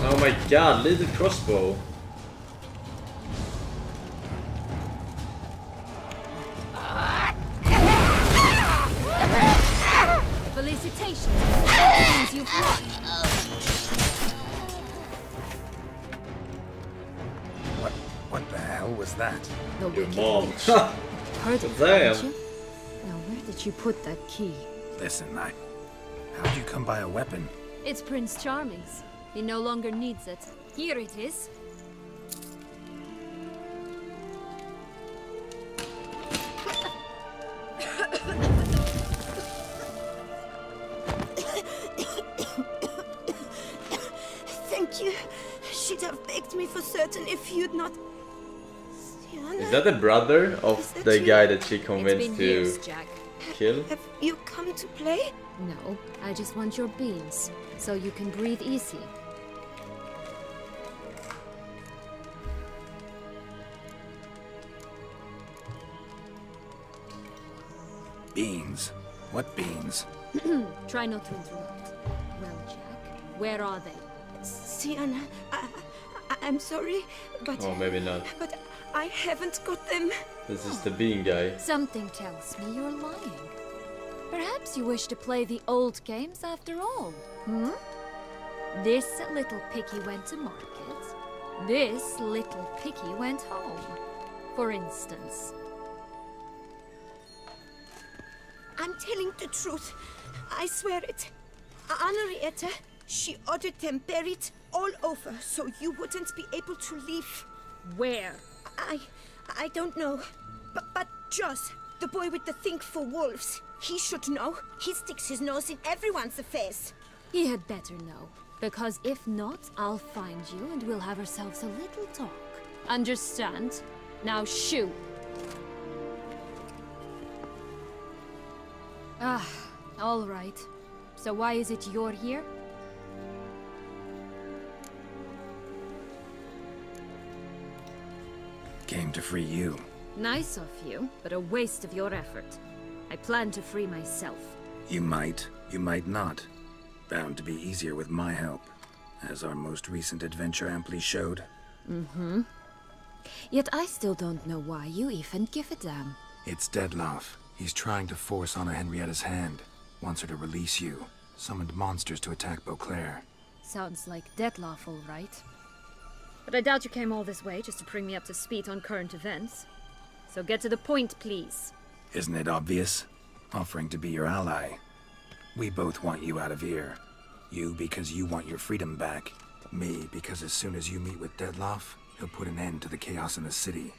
Oh my god, little crossbow. Felicitations. That means you've won. What the hell was that? The Your wicked mom. witch. Heard it, Damn. haven't you? Now where did you put that key? Listen, how'd you come by a weapon? It's Prince Charming's. He no longer needs it. Here it is. Thank you. She'd have begged me for certain if you'd not... Is that the brother of the guy that she convinced to years, Jack. kill? Have you come to play? No, I just want your beans, so you can breathe easy. Beans? What beans? Try not to interrupt. Well, Jack, where are they? Sienna, I'm sorry, but... Oh, maybe not. But I haven't got them. This is the bean guy. Something tells me you're lying. Perhaps you wish to play the old games after all, hmm? This little picky went to market. This little picky went home, for instance. I'm telling the truth. I swear it. Henrietta, she ordered them buried all over, so you wouldn't be able to leave. Where? I don't know. But Joss, the boy with the thing for wolves, he should know. He sticks his nose in everyone's affairs. He had better know, because if not, I'll find you and we'll have ourselves a little talk. Understand? Now shoo! Ah, all right. So why is it you're here? Came to free you. Nice of you, but a waste of your effort. I plan to free myself. You might not. Bound to be easier with my help, as our most recent adventure amply showed. Mm-hmm. Yet I still don't know why you even give a damn. It's Dettlaff. He's trying to force Anna Henrietta's hand. Wants her to release you. Summoned monsters to attack Beauclair. Sounds like Dettlaff, all right. But I doubt you came all this way just to bring me up to speed on current events. So get to the point, please. Isn't it obvious? Offering to be your ally. We both want you out of here. You because you want your freedom back. Me because as soon as you meet with Dettlaff, he'll put an end to the chaos in the city.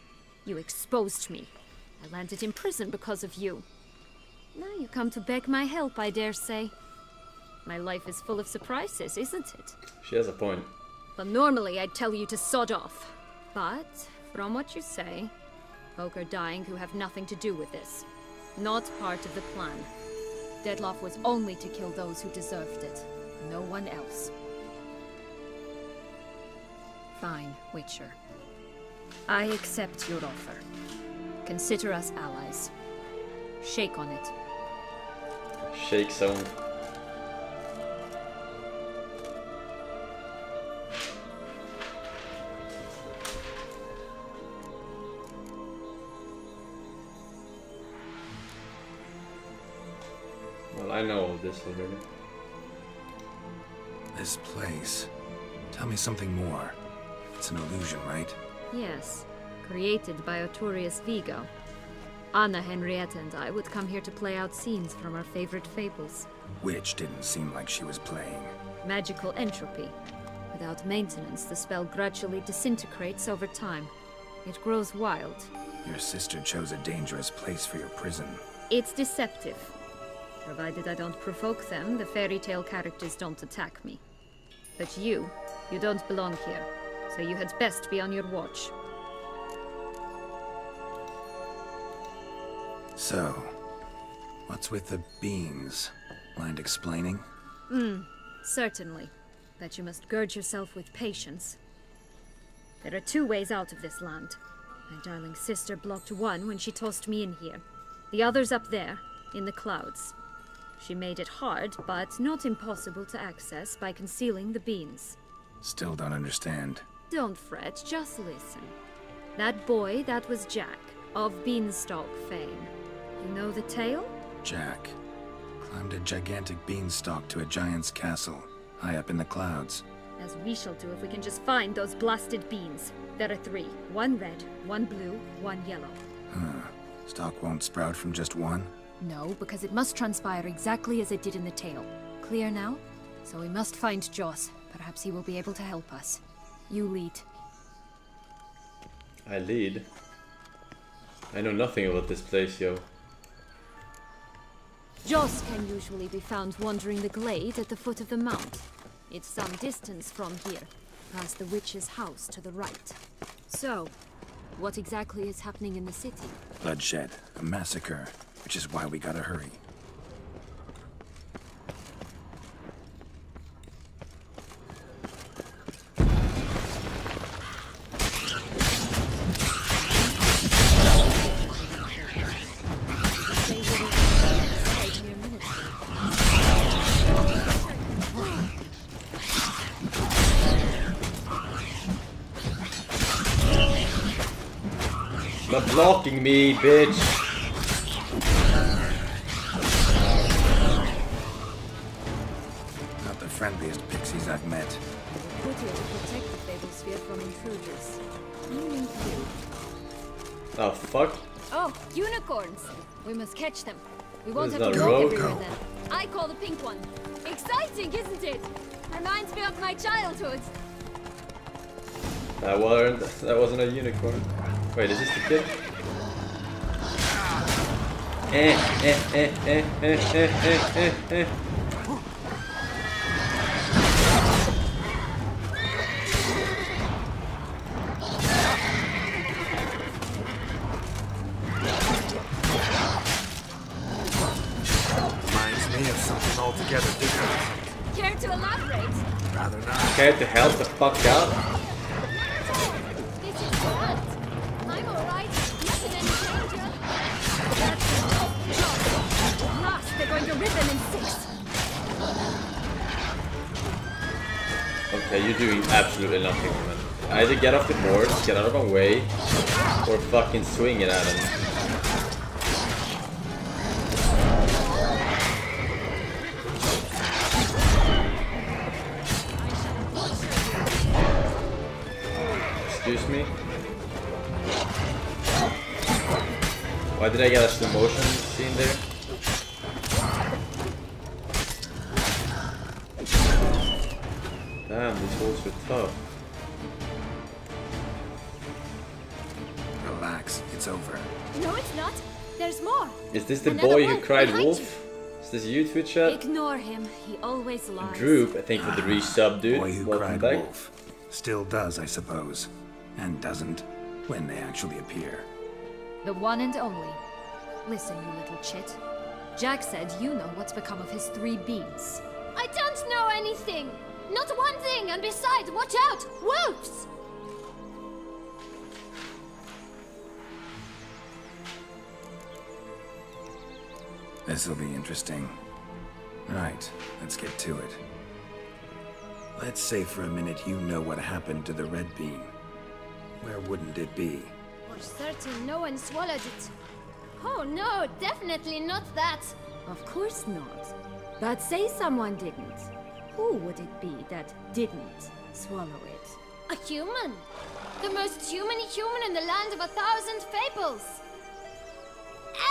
You exposed me. I landed in prison because of you. Now you come to beg my help, I dare say. My life is full of surprises, isn't it? She has a point. Well, normally I'd tell you to sod off. But, from what you say, folk are dying who have nothing to do with this. Not part of the plan. Dettlaff was only to kill those who deserved it. No one else. Fine, Witcher. I accept your offer. Consider us allies. Shake on it. Shake zone. Well, I know all this already. This place. Tell me something more. It's an illusion, right? Yes, created by Arturius Vigo. Anna, Henrietta, and I would come here to play out scenes from our favorite fables. Which didn't seem like she was playing. Magical entropy. Without maintenance, the spell gradually disintegrates over time. It grows wild. Your sister chose a dangerous place for your prison. It's deceptive. Provided I don't provoke them, the fairy tale characters don't attack me. But you don't belong here, so you had best be on your watch. So, what's with the beans? Mind explaining? Certainly. But you must gird yourself with patience. There are 2 ways out of this land. My darling sister blocked one when she tossed me in here. The other's up there, in the clouds. She made it hard, but not impossible to access by concealing the beans. Still don't understand. Don't fret, just listen. That boy, that was Jack, of Beanstalk fame. You know the tale? Jack climbed a gigantic beanstalk to a giant's castle, high up in the clouds. As we shall do if we can just find those blasted beans. There are 3. 1 red, 1 blue, 1 yellow. Stalk won't sprout from just one? No, because it must transpire exactly as it did in the tale. Clear now? So we must find Joss. Perhaps he will be able to help us. You lead. I lead? I know nothing about this place, yo. Joss can usually be found wandering the glade at the foot of the mount. It's some distance from here, past the witch's house to the right. So, what exactly is happening in the city? Bloodshed, a massacre, which is why we gotta hurry. Stop blocking me, bitch! Not the friendliest pixies I've met. Put here to protect the Fable Sphere from intruders. Meaning you. Oh, fuck. Oh, unicorns! We must catch them. We won't Is have to that walk rogue? everywhere then. I call the pink one. Exciting, isn't it? Reminds me of my childhood. That wasn't a unicorn. Wait, is this the kid? Reminds me of something altogether different. Care to elaborate? Rather not. Care to help the fuck out? This is good. I'm alright. Not in any danger. That's it. At last, they're going to rip them in 6. Okay, you're doing absolutely nothing, man. Either get off the board, get out of my way, or fucking swing it at him. Excuse me? Why did I get a slow motion scene there? Damn, these holes were tough. Relax, it's over. No, it's not. There's more. Is this the Another boy who one cried behind wolf? you. Is this you, Twitch chat? Ignore him. He always lies. Droop, I think for the resub, dude. Boy who Welcome cried back. wolf. Still does, I suppose. And doesn't, when they actually appear. The one and only. Listen, you little chit. Jack said you know what's become of his 3 beans. I don't know anything! Not one thing, and besides, watch out! Wolves! This'll be interesting. Right, let's get to it. Let's say for a minute you know what happened to the red bean. Where wouldn't it be? For certain, no one swallowed it. Oh no, definitely not that. Of course not. But say someone didn't. Who would it be that didn't swallow it? A human. The most human in the land of 1,000 fables.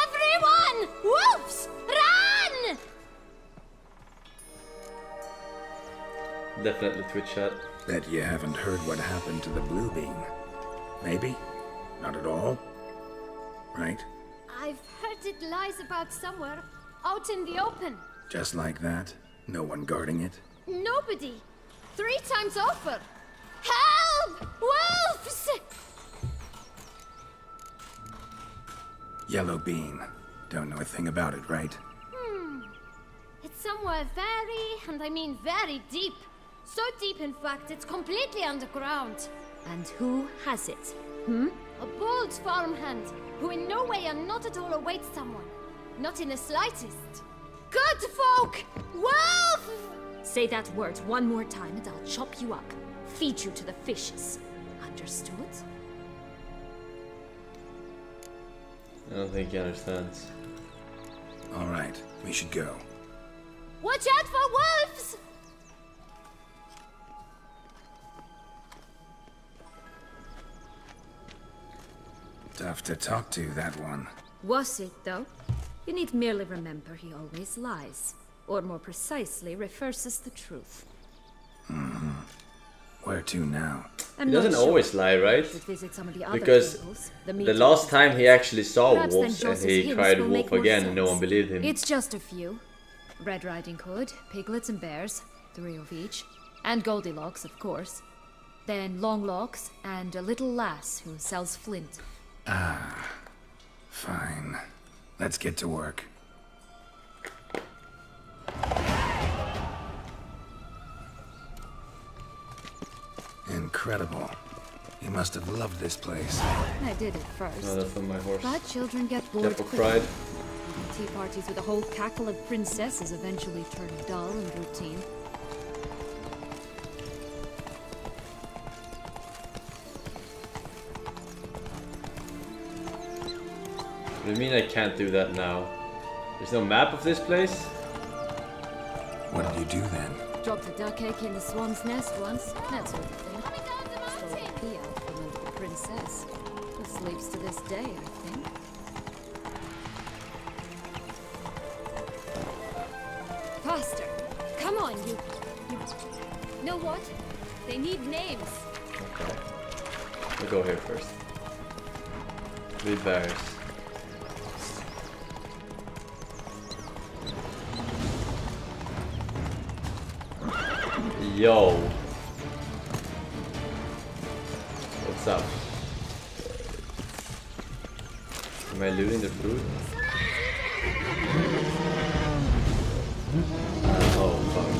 Everyone! Wolves! Run! Definitely Twitch chat. Bet you haven't heard what happened to the blue bean. Maybe? Not at all? Right? I've heard it lies about somewhere, out in the open. Just like that? No one guarding it? Nobody. 3 times over. Help! Wolves! Yellow bean. Don't know a thing about it, right? It's somewhere very, and I mean very deep. So deep, in fact, it's completely underground. And who has it? A bold farmhand, who in no way and not at all awaits someone. Not in the slightest. Good folk! Wolf! Say that word one more time and I'll chop you up. Feed you to the fishes. Understood? I don't think he understands. Alright, we should go. Watch out for wolves! Tough to talk to, that one. Was it, though? You need merely remember he always lies. Or more precisely, reverses the truth. Where to now? He doesn't always lie, right? Visit some of the other Because tables, the last time he actually saw Perhaps wolves then and Joss's he hints cried will wolf make more again and no sense. one believed him. It's just a few. Red Riding Hood, piglets and bears, 3 of each. And Goldilocks, of course. Then Longlocks and a little lass who sells flint. Ah, fine. Let's get to work. Incredible. You must have loved this place. I did at first. No, that's not my horse. But children get bored Jeppo quickly. cried. Tea parties with a whole cackle of princesses eventually turn dull and routine. What do you mean I can't do that now? There's no map of this place? What did you do then? Dropped a duck egg in the swan's nest once, that sort of thing. Stole a pea out from under the princess, who sleeps to this day, I think. Faster! Come on, you... Know what? They need names. Okay. We'll go here first. 3 bears. Yo. What's up? Am I looting the food? Oh fuck.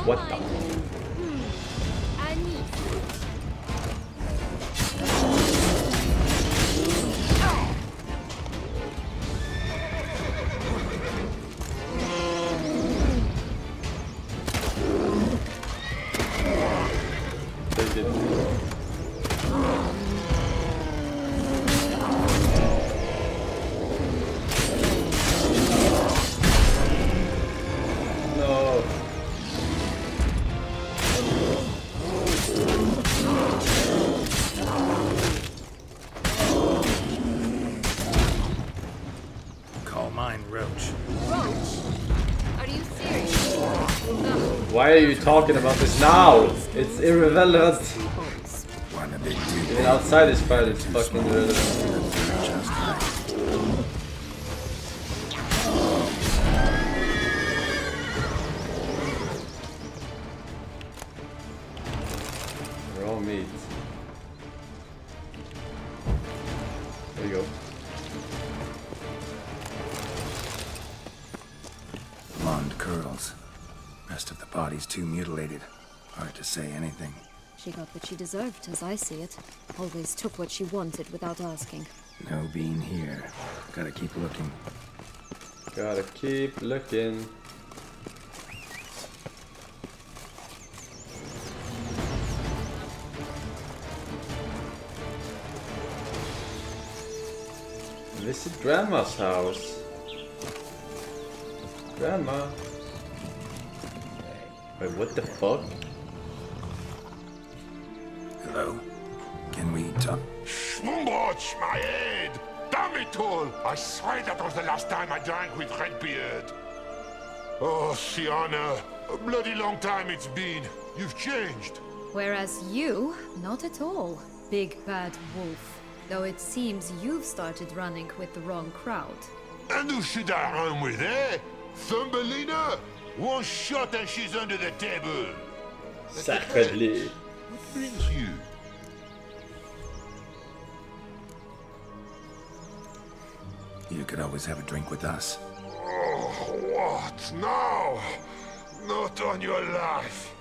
What the? I need food. They did. No. Call mine Roach. Roach? Are you serious? Ugh. Why are you talking about this now? It's irrelevant. One a bit too Even outside this file, it's fucking irrelevant. just right. Raw meat. There you go. Blonde curls. Rest of the body's too mutilated. Hard to say anything. She got what she deserved, as I see it. Always took what she wanted without asking. No bean here. Gotta keep looking. Gotta keep looking. Visit Grandma's house. Grandma. Wait, what the fuck? Hello? Can we talk? Schmumbroch, my head! Damn it all! I swear that was the last time I drank with Redbeard. Oh, Sienna, a bloody long time it's been. You've changed. Whereas you, not at all, big bad wolf. Though it seems you've started running with the wrong crowd. And who should I run with, eh? Thumbelina? One shot and she's under the table. Sacredly. What brings you? You could always have a drink with us. Oh, what now? Not on your life.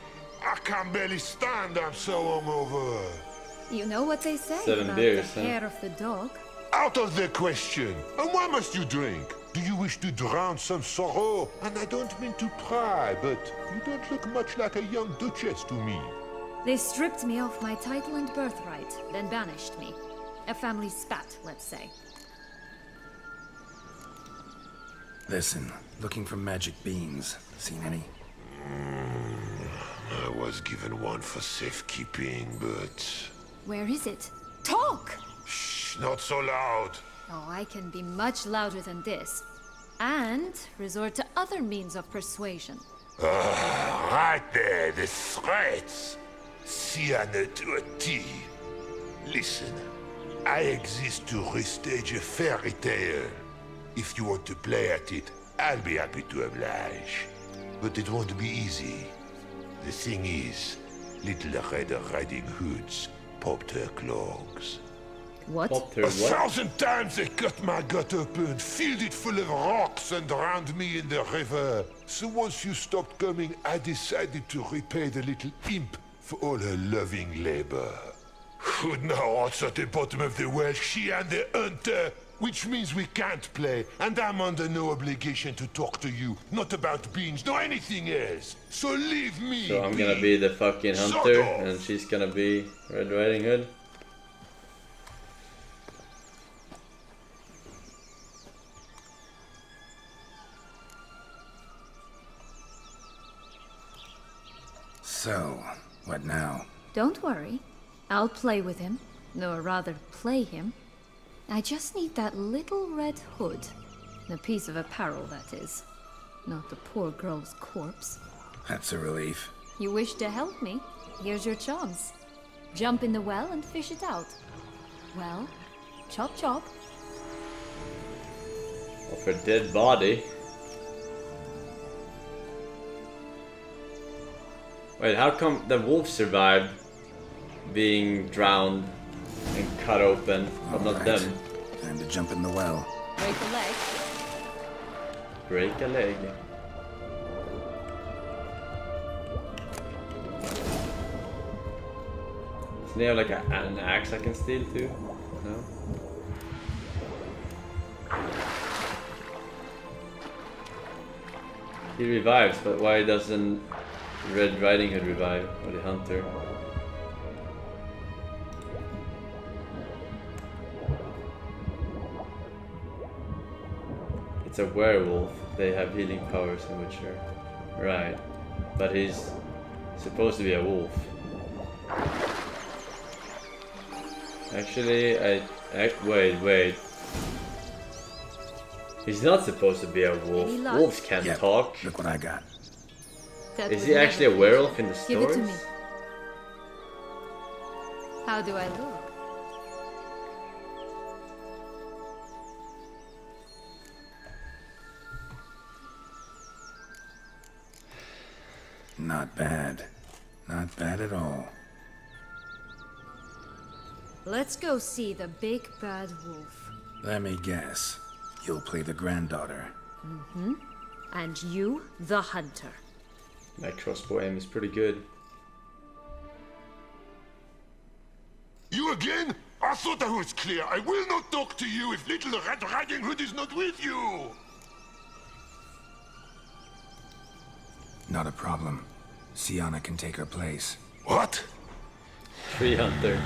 I can barely stand, I'm so hungover. You know what they say 7 about beers, the hair of the dog? Out of the question. And why must you drink? Do you wish to drown some sorrow? And I don't mean to pry, but you don't look much like a young duchess to me. They stripped me of my title and birthright, then banished me. A family spat, let's say. Listen, looking for magic beans. Seen any? I was given one for safekeeping, but... Where is it? Talk! Shh, not so loud. Oh, I can be much louder than this. And resort to other means of persuasion. Right there, the threats. Sienna to a T. Listen, I exist to restage a fairy tale. If you want to play at it, I'll be happy to oblige. But it won't be easy. The thing is, Little Red Riding Hoods popped her clogs. What? Popped her A what? 1,000 times they cut my gut open, filled it full of rocks and drowned me in the river. So once you stopped coming, I decided to repay the little imp for all her loving labor. Who now what's at the bottom of the well, she and the hunter, which means we can't play, and I'm under no obligation to talk to you, not about beans, nor anything else. So leave me. So I'm gonna be the fucking hunter, and she's gonna be Red Riding Hood. So, what now? Don't worry. I'll play with him. Or rather, play him. I just need that little red hood. A piece of apparel, that is. Not the poor girl's corpse. That's a relief. You wish to help me? Here's your chance. Jump in the well and fish it out. Well, chop chop. Of her dead body. Wait, how come the wolf survived being drowned and cut open, but not them? Time to jump in the well. Break a leg. Break a leg. Doesn't he have like an axe I can steal too? No? He revives, but why doesn't Red Riding Hood revive? Or the hunter? It's a werewolf. They have healing powers in Witcher. Right. But he's supposed to be a wolf. Actually, wait. He's not supposed to be a wolf. Wolves can't talk. Look what I got. Is he actually a werewolf in the Give it to stories? me. How do I look? Not bad. Not bad at all. Let's go see the big bad wolf. Let me guess. You'll play the granddaughter. Mm-hmm. And you, the hunter. My crossbow aim is pretty good. again? I thought I was clear. I will not talk to you if little Red Riding Hood is not with you. Not a problem. Sienna can take her place. What? Tree hunter.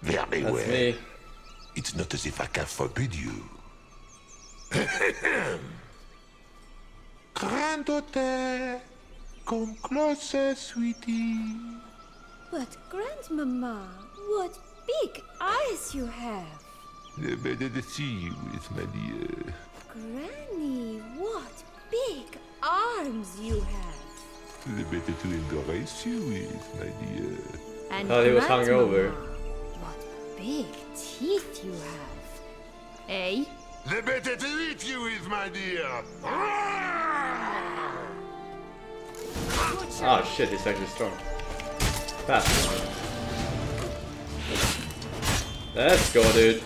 Very well. That's me. It's not as if I can forbid you. Granddaughter, come closer, sweetie. But Grandmama, what big eyes you have. The better to see you is, my dear. Granny, what big arms you have. The better to embrace you is, my dear. And Thought he was hungover. What big teeth you have. Eh? The better to eat you is, my dear. Oh shit, he's actually strong. Fast. Let's go, dude.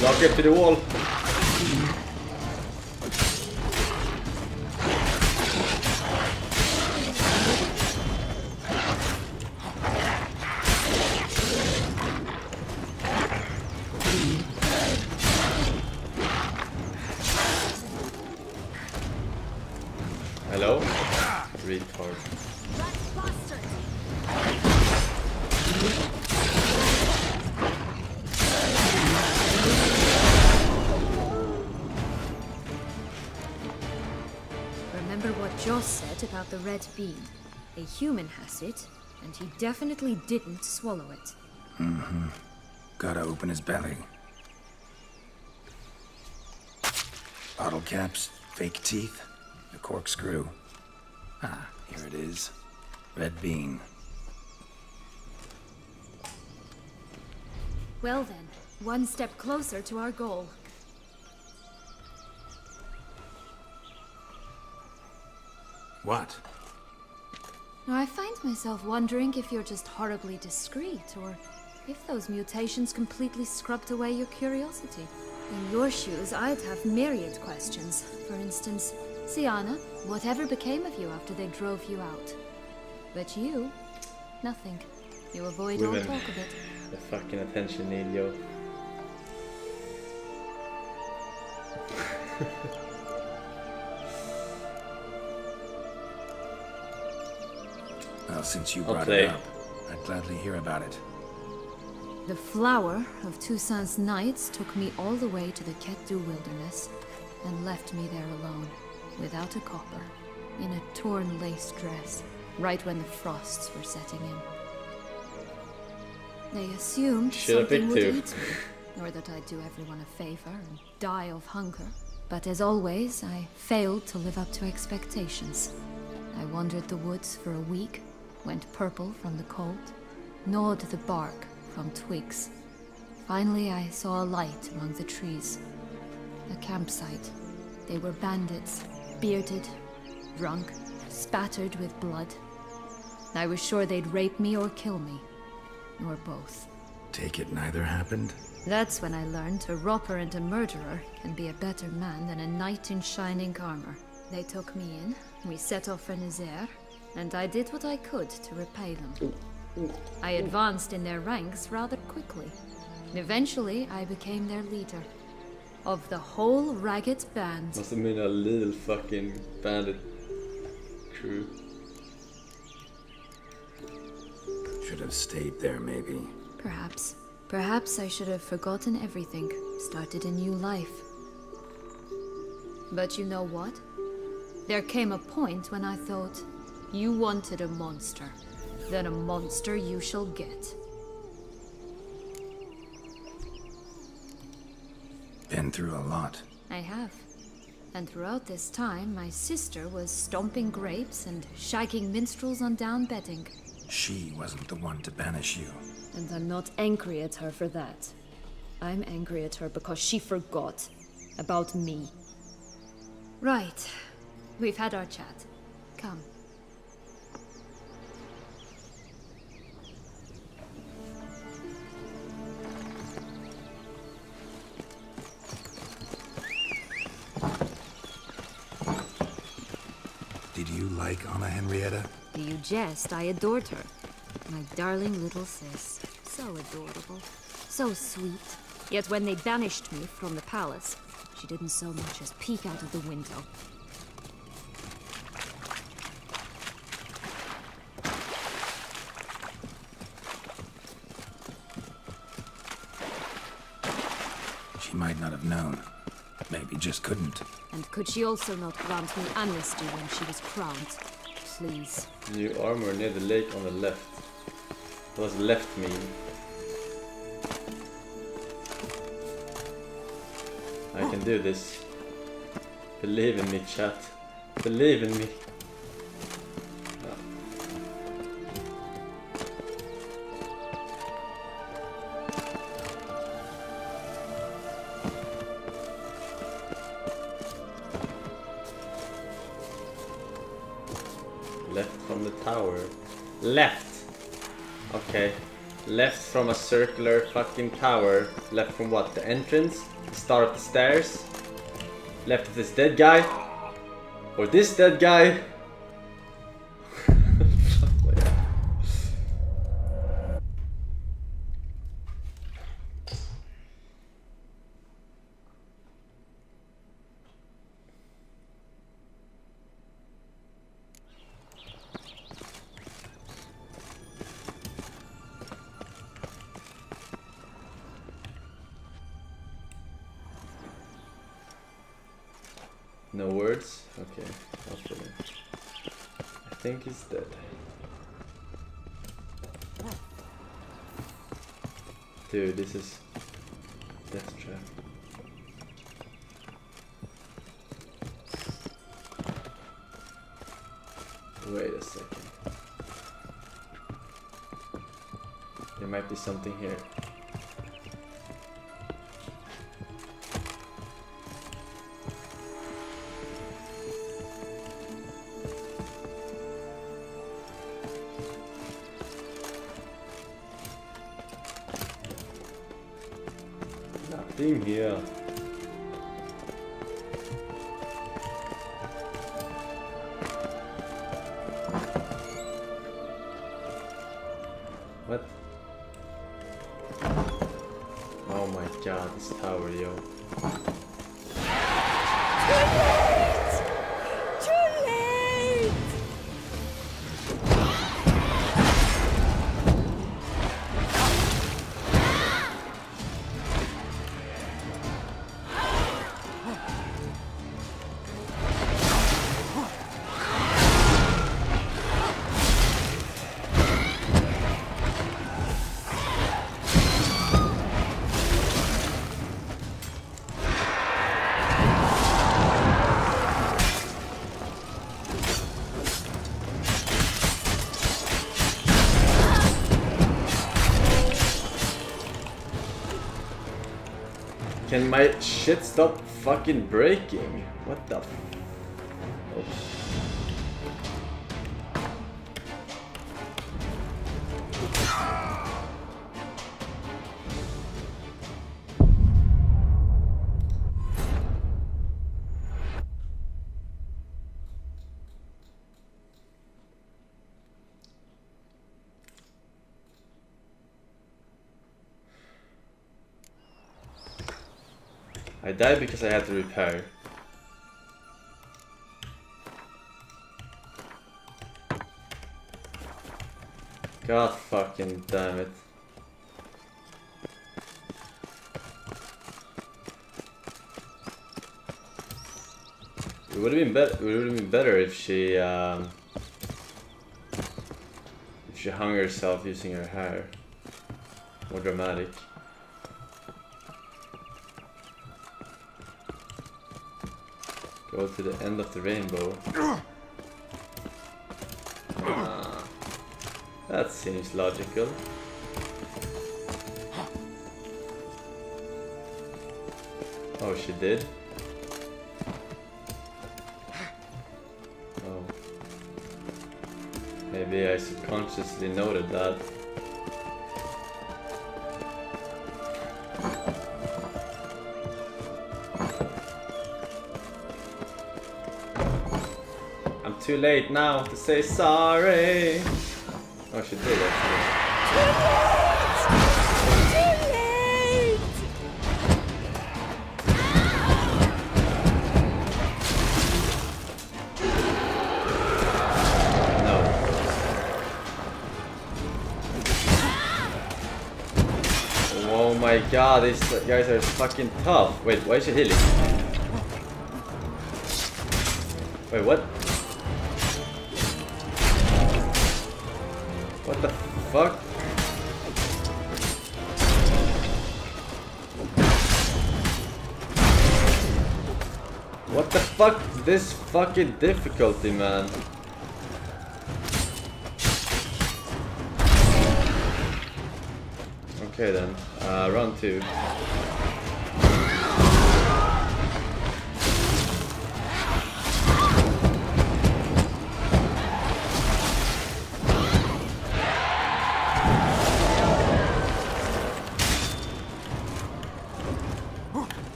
Lock it to the wall. Hello? Retard. Remember what Joss said about the red bean. A human has it, and he definitely didn't swallow it. Mm-hmm. Gotta open his belly. Bottle caps, fake teeth, a corkscrew. Ah, here it is. Red bean. Well then, one step closer to our goal. What? Now, I find myself wondering if you're just horribly discreet, or if those mutations completely scrubbed away your curiosity. In your shoes, I'd have myriad questions. For instance, Sienna, whatever became of you after they drove you out? But you, nothing. You avoid all talk of it. The fucking attention need, yo. Well, since you brought it up, I'd gladly hear about it. The flower of Toussaint's Knights took me all the way to the Ketdu wilderness and left me there alone, without a copper, in a torn lace dress, right when the frosts were setting in. They assumed something would eat me, or that I'd do everyone a favor and die of hunger. But as always, I failed to live up to expectations. I wandered the woods for a week, went purple from the cold, gnawed the bark from twigs. Finally, I saw a light among the trees. A campsite. They were bandits, bearded, drunk, spattered with blood. I was sure they'd rape me or kill me. Or both. Take it neither happened? That's when I learned a robber and a murderer can be a better man than a knight in shining armor. They took me in, we set off for Nazaire, and I did what I could to repay them. I advanced in their ranks rather quickly. Eventually, I became their leader. Of the whole ragged band. Must have been a little fucking bandit crew. Should have stayed there, maybe. Perhaps. Perhaps I should have forgotten everything, started a new life. But you know what? There came a point when I thought, you wanted a monster. Then a monster you shall get. Been through a lot. I have. And throughout this time, my sister was stomping grapes and shagging minstrels on down bedding. She wasn't the one to banish you. And I'm not angry at her for that. I'm angry at her because she forgot about me. Right. We've had our chat. Come. Did you like Anna Henrietta? Do you jest? I adored her. My darling little sis. So adorable. So sweet. Yet when they banished me from the palace, she didn't so much as peek out of the window. She might not have known. Maybe just couldn't. And could she also not grant me amnesty when she was crowned? Please. New armor near the lake on the left. What does left mean? I can do this. Believe in me, chat. Believe in me. Left from the tower. Left! Okay. Left from a circular fucking tower. Left from what? The entrance? The start of the stairs? Left of this dead guy? Or this dead guy? No words? Okay, that's brilliant. I think he's dead. Dude, this is death trap. Wait a second. There might be something here. Nothing here. What? Oh my god, this tower, yo. Can my shit stop fucking breaking? What the f... Oops. I died because I had to repair. God fucking damn it. It would have been better. It would have been better if she hung herself using her hair. More dramatic. Go to the end of the rainbow. That seems logical. Oh, she did? Oh. Maybe I subconsciously noted that. too late now to say sorry. Oh, she did actually. Oh my god, these guys are fucking tough. Wait, why is she healing? Wait, what? What the fuck? What the fuck? This fucking difficulty, man. Okay then, round 2.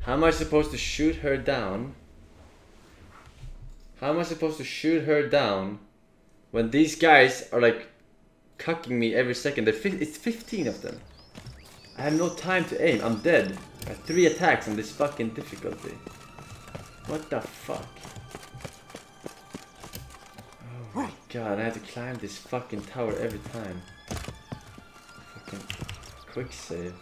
How am I supposed to shoot her down? How am I supposed to shoot her down when these guys are like cucking me every second? It's 15 of them. I have no time to aim. I'm dead. I have 3 attacks on this fucking difficulty. What the fuck? Oh my god, I have to climb this fucking tower every time. Fucking quick save.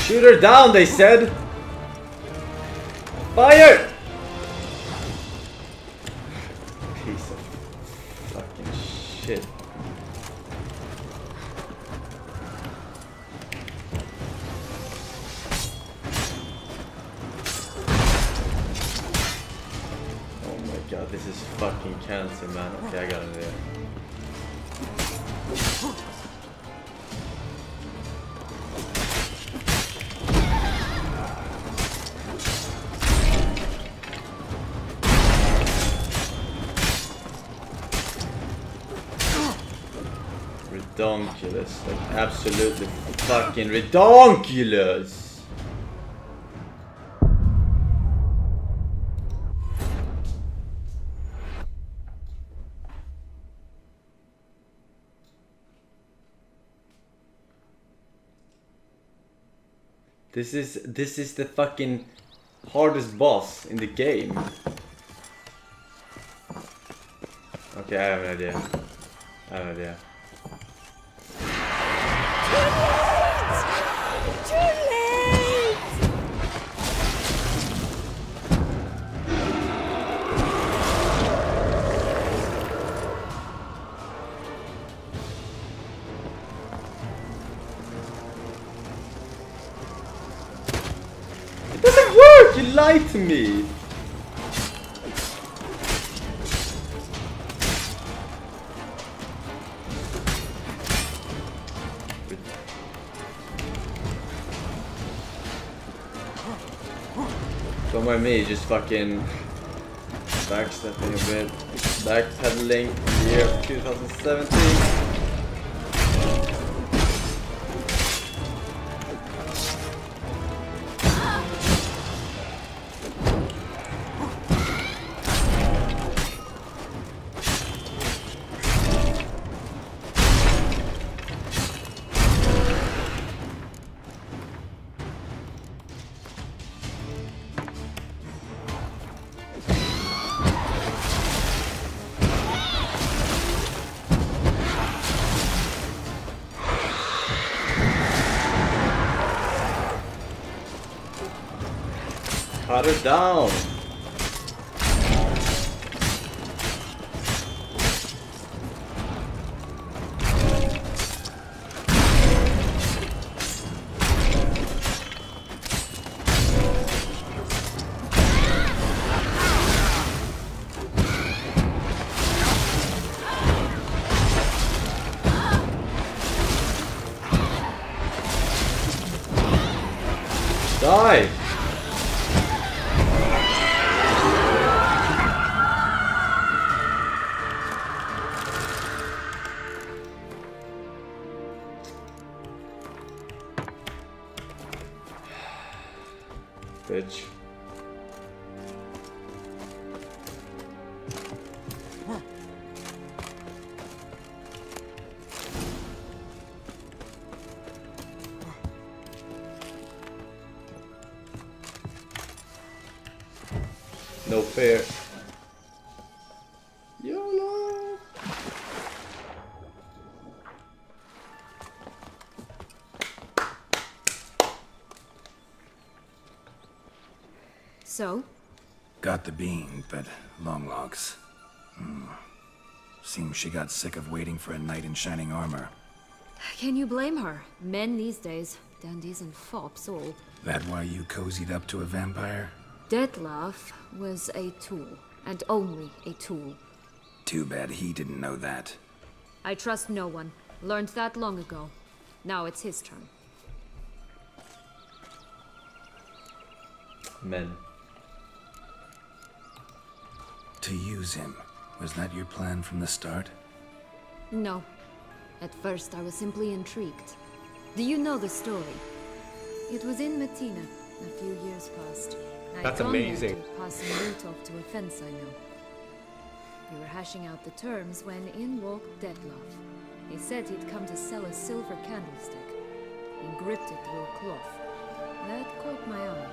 Shoot her down, they said! Fire! Piece of fucking shit. Oh my god, this is fucking cancer, man. Okay, I got it there. Redonkulous, like absolutely fucking redonkulous. This is the fucking hardest boss in the game. Okay, I have an idea. I have an idea. It doesn't work! You lied to me! Don't mind me, just fucking backstepping a bit, backpedaling in the year of 2017. Cut her down. Die! Bitch. No fair. YOLO! So? Got the bean, but long logs. Seems she got sick of waiting for a knight in shining armor. Can you blame her? Men these days, dandies and fops all. That why you cozied up to a vampire? Detlef was a tool, and only a tool. Too bad he didn't know that. I trust no one. Learned that long ago. Now it's his turn. Men. To use him. Was that your plan from the start? No. At first I was simply intrigued. Do you know the story? It was in Matina, a few years past. That's amazing. Passing loot off to a fence I know. We were hashing out the terms when in walked Detlef. He said he'd come to sell a silver candlestick. He gripped it through a cloth. That caught my eye.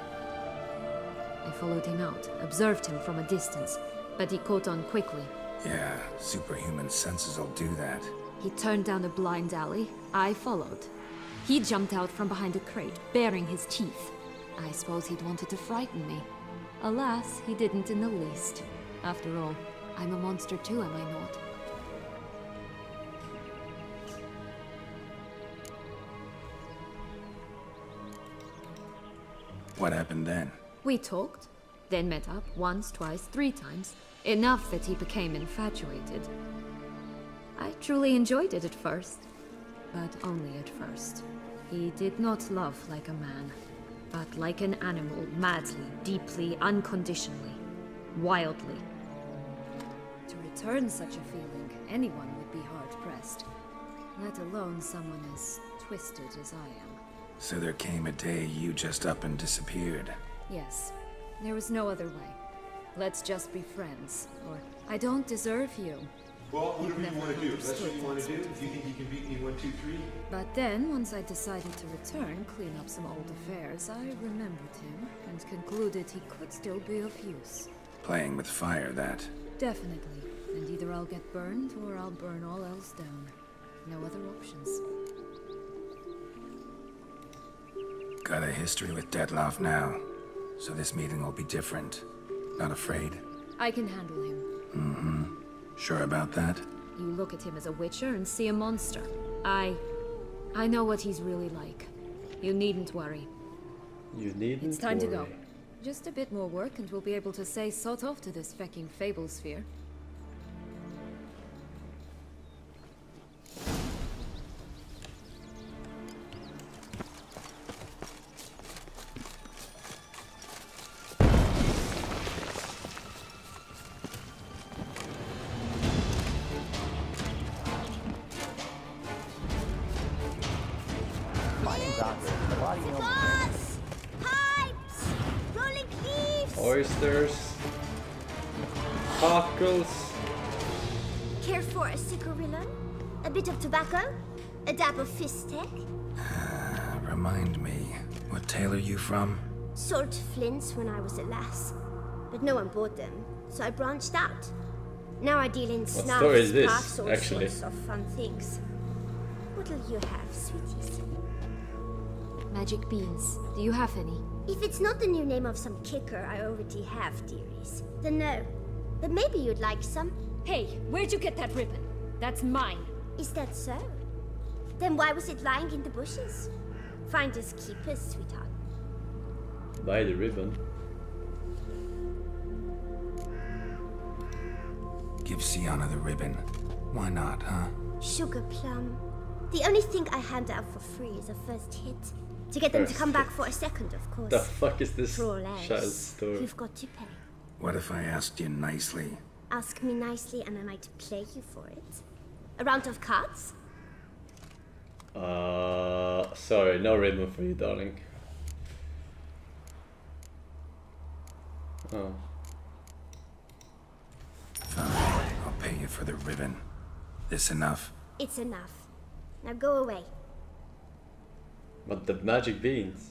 I followed him out, observed him from a distance, but he caught on quickly. Yeah, superhuman senses will do that. He turned down a blind alley. I followed. He jumped out from behind a crate, baring his teeth. I suppose he'd wanted to frighten me. Alas, he didn't in the least. After all, I'm a monster too, am I not? What happened then? We talked, then met up once, twice, 3 times. Enough that he became infatuated. I truly enjoyed it at first, but only at first. He did not love like a man, but like an animal, madly, deeply, unconditionally, wildly. To return such a feeling, anyone would be hard-pressed, let alone someone as twisted as I am. So there came a day you just up and disappeared. Yes, there was no other way. Let's just be friends, or I don't deserve you. Well, whatever you want to do. That's what you want to do. If you think you can beat me 1, 2, 3. But then, once I decided to return, clean up some old affairs, I remembered him and concluded he could still be of use. Playing with fire, that. Definitely. And either I'll get burned, or I'll burn all else down. No other options. Got a history with Detlef now, so this meeting will be different. Not afraid? I can handle him. Mm-hmm. Sure about that? You look at him as a witcher and see a monster. I know what he's really like. You needn't worry. You needn't It's time worry. to go. Just a bit more work and we'll be able to say sod off to this fecking fable sphere. Boss! Pipes! Rolling leaves! Oysters. Cockles. Care for a cigarillo? A bit of tobacco? A dab of fistek? Remind me, what tale are you from? Sold flints when I was a lass. But no one bought them, so I branched out. Now I deal in story snuffs, is this, puffs, all actually? sorts of fun things. What'll you have, sweeties? Magic beans. Do you have any? If it's not the new name of some kicker I already have, dearies, then no. But maybe you'd like some. Hey, where'd you get that ribbon? That's mine. Is that so? Then why was it lying in the bushes? Finders keepers, sweetheart. Buy the ribbon. Give Sienna the ribbon. Why not, huh? Sugar plum. The only thing I hand out for free is a first hit. To get them to come back for a second, of course. The fuck is this For all else, child's story? you've got to pay. What if I asked you nicely? Ask me nicely and I might play you for it. A round of cards? Sorry, no ribbon for you, darling. Oh. Fine, I'll pay you for the ribbon. This enough? It's enough. Now go away. But the magic beans.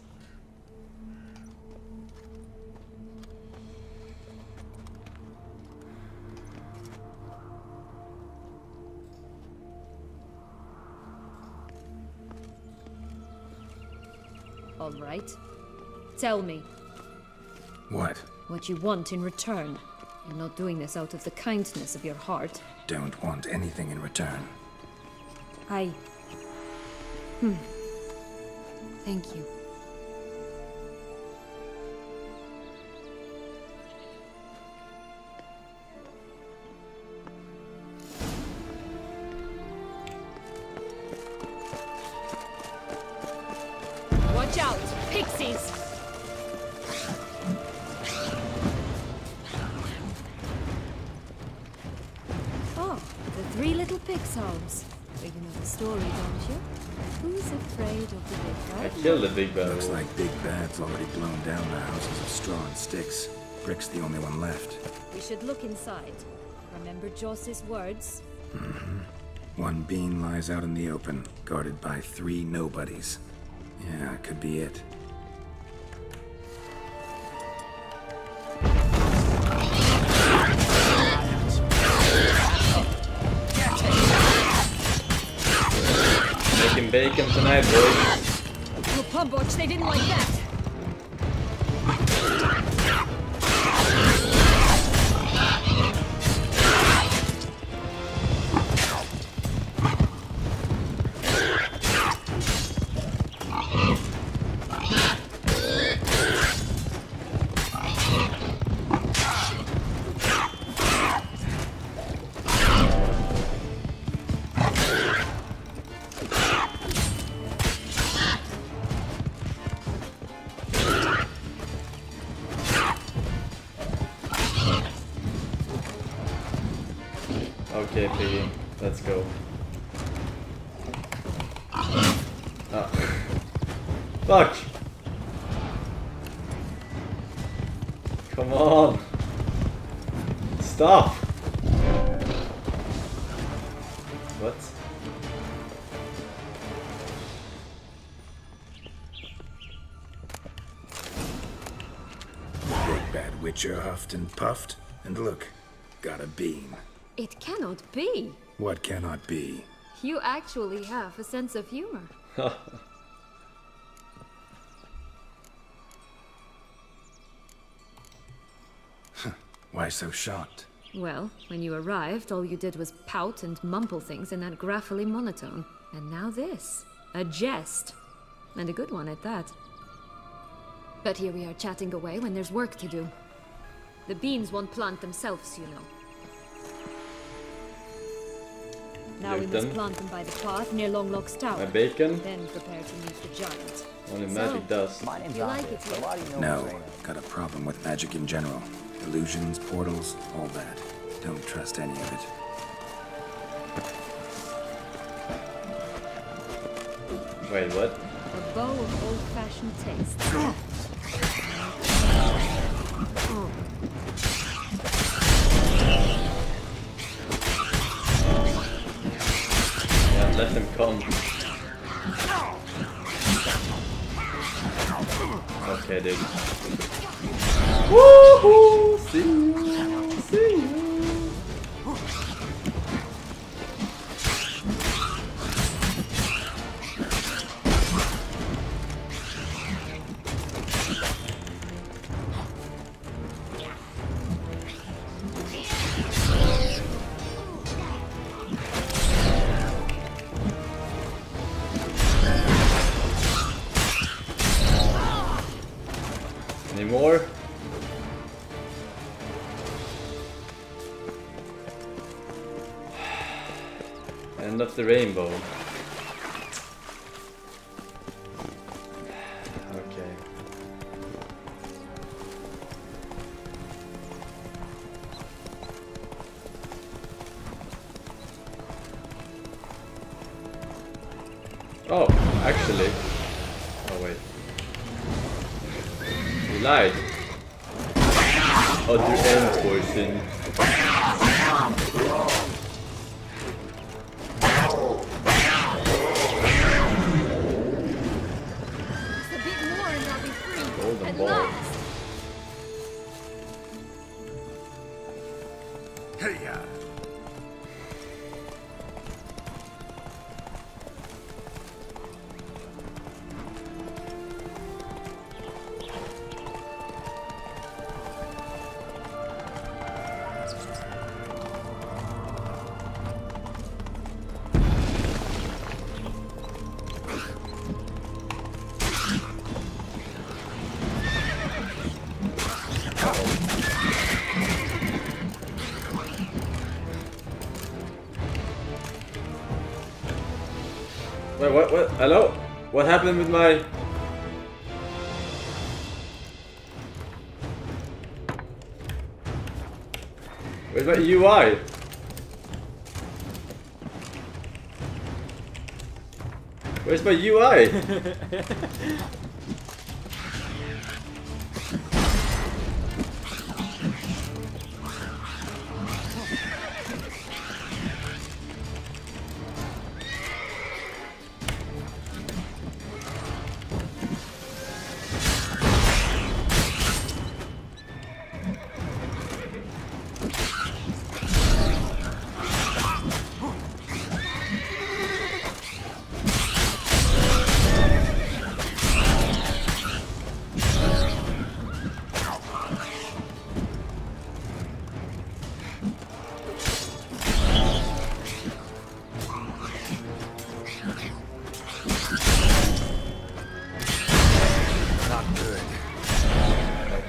All right. Tell me. What? What you want in return. You're not doing this out of the kindness of your heart. Don't want anything in return. Thank you. Watch out! Pixies! Oh, the three little pix homes. Well, you know the story, don't you? Who's afraid of the big I bad? killed the big bad. Looks like Big Bad's already blown down the houses of straw and sticks. Brick's the only one left. We should look inside. Remember Joss's words? One bean lies out in the open, guarded by 3 nobodies. Yeah, could be it. Making bacon tonight, boys. Oh, Pumboch, they didn't like that. Okay, Piggy, let's go. Ah. Fuck! Come on! Stop! What? Big Bad Witcher huffed and puffed, and look, got a bean. It cannot be. What cannot be? You actually have a sense of humor. Why so shocked? Well, when you arrived, all you did was pout and mumble things in that graphily monotone. And now this. A jest. And a good one at that. But here we are chatting away when there's work to do. The beans won't plant themselves, you know. Now we must plant them by the path near Longlock's tower. My bacon? Then prepare to meet the giant. Only magic does. My name's You like it here? No, got a problem with magic in general. Illusions, portals, all that. Don't trust any of it. Wait, what? A bow of old-fashioned taste. Yeah, let them come. Okay, dude. Woohoo! See you! See you! Any more? End of the rainbow. Okay. Oh, actually. Oh wait. You lied. Other end Forsen. Golden ball. Hey-ya. Wait, what? Hello? What happened with my... Where's my UI? Where's my UI?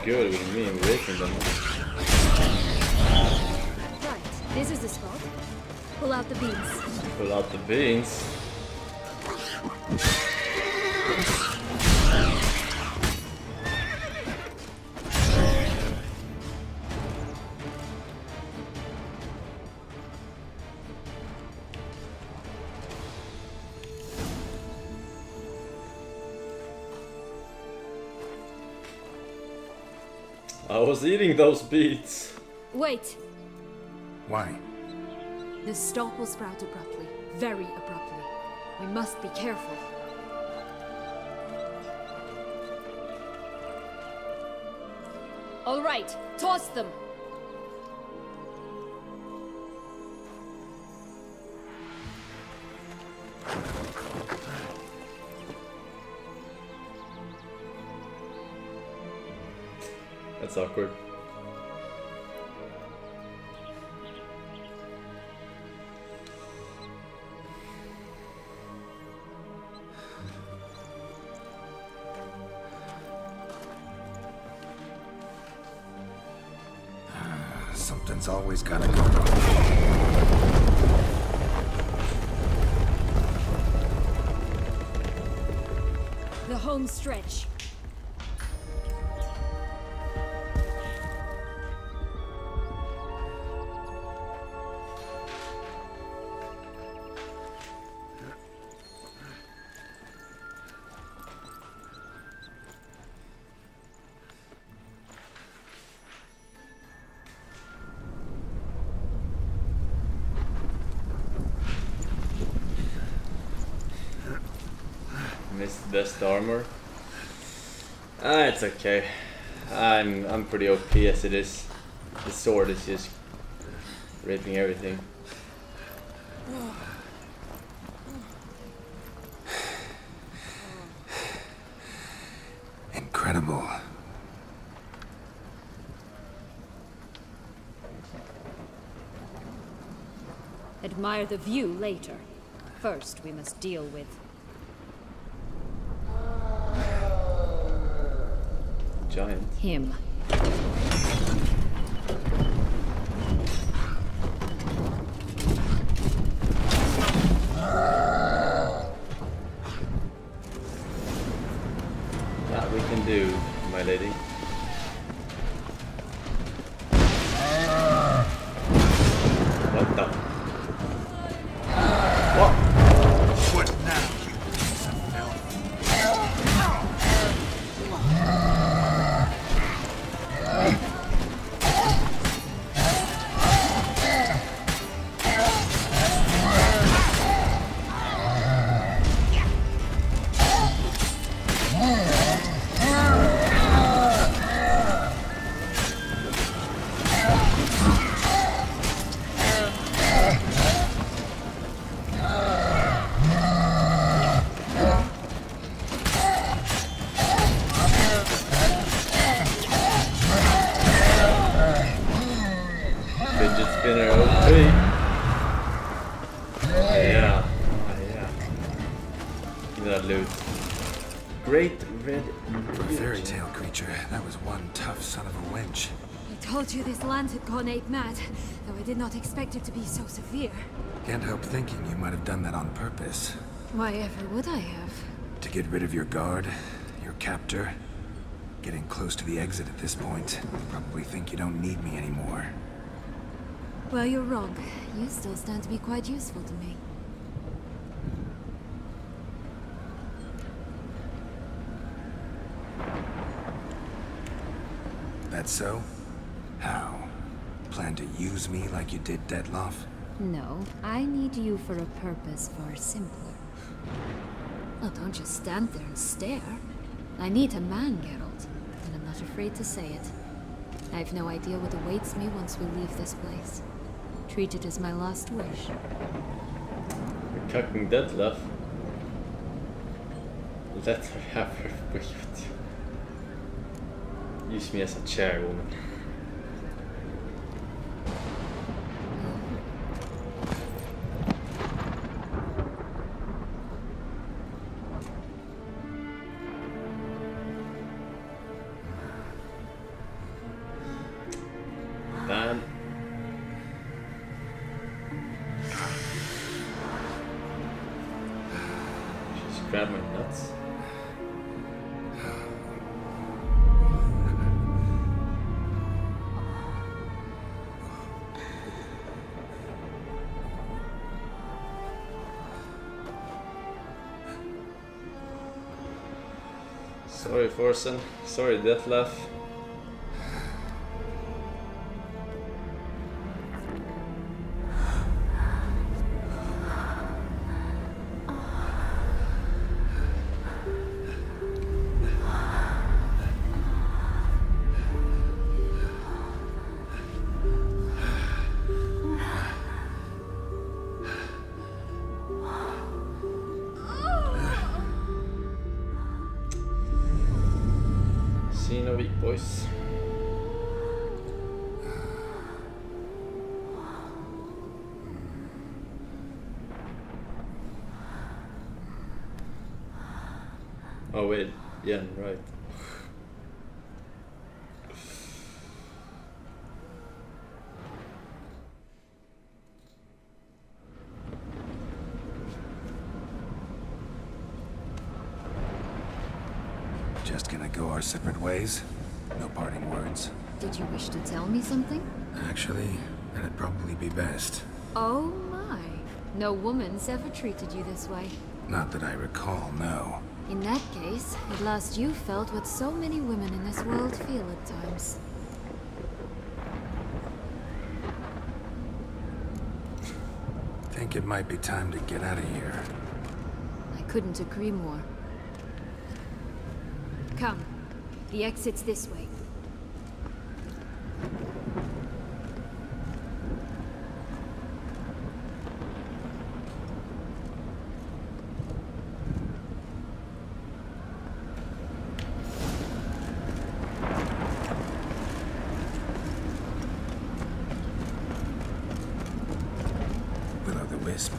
Good, what do you mean? We're raping them. Right, this is the spot. Pull out the beans. Pull out the beans. I was eating those beets. Wait. Why? The stalk will sprout abruptly. Very abruptly. We must be careful. All right, toss them. That's awkward. Something's always gotta go wrong. The home stretch. Missed best armor. Ah, it's okay. I'm pretty OP as it is. The sword is just raping everything. Incredible. Admire the view later. First, we must deal with... giant. Him. That we can do, my lady. What the? What? What now, you piece of filth? Great red For a fairy tale creature, that was one tough son of a wench. I told you this land had gone ape mad, though I did not expect it to be so severe. Can't help thinking you might have done that on purpose. Why ever would I have? To get rid of your guard, your captor. Getting close to the exit at this point. You probably think you don't need me anymore. Well, you're wrong. You still stand to be quite useful to me. That's so? How? Plan to use me like you did Detloff? No, I need you for a purpose far simpler. Well, don't just stand there and stare. I need a man, Geralt, and I'm not afraid to say it. I have no idea what awaits me once we leave this place. Treat it as my last wish. You're cucking Detloff. Let her have her wish. Use me as a chairwoman. Damn. Just grab my nuts. Sorry, Forsen. Sorry, Detloff. See no weak boys. Oh wait, yeah, right. Just gonna go our separate ways? No parting words? Did you wish to tell me something? Actually, that'd probably be best. Oh my. No woman's ever treated you this way. Not that I recall, no. In that case, at last you felt what so many women in this world feel at times. Think it might be time to get out of here. I couldn't agree more. Come. The exit's this way. Will-o'-the-wisp.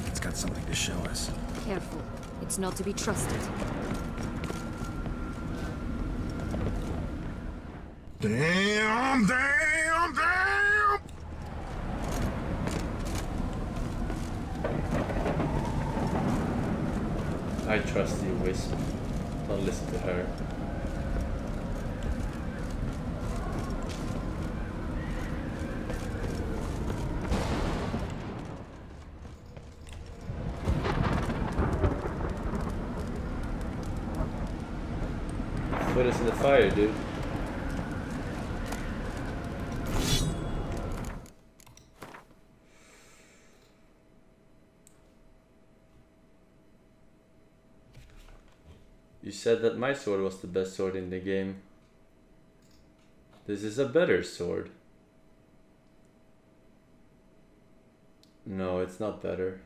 It's got something to show us. Careful. It's not to be trusted. Damn! I trust you, Wisp. Don't listen to her. Foot us in the fire, dude. You said that my sword was the best sword in the game. This is a better sword. No, it's not better.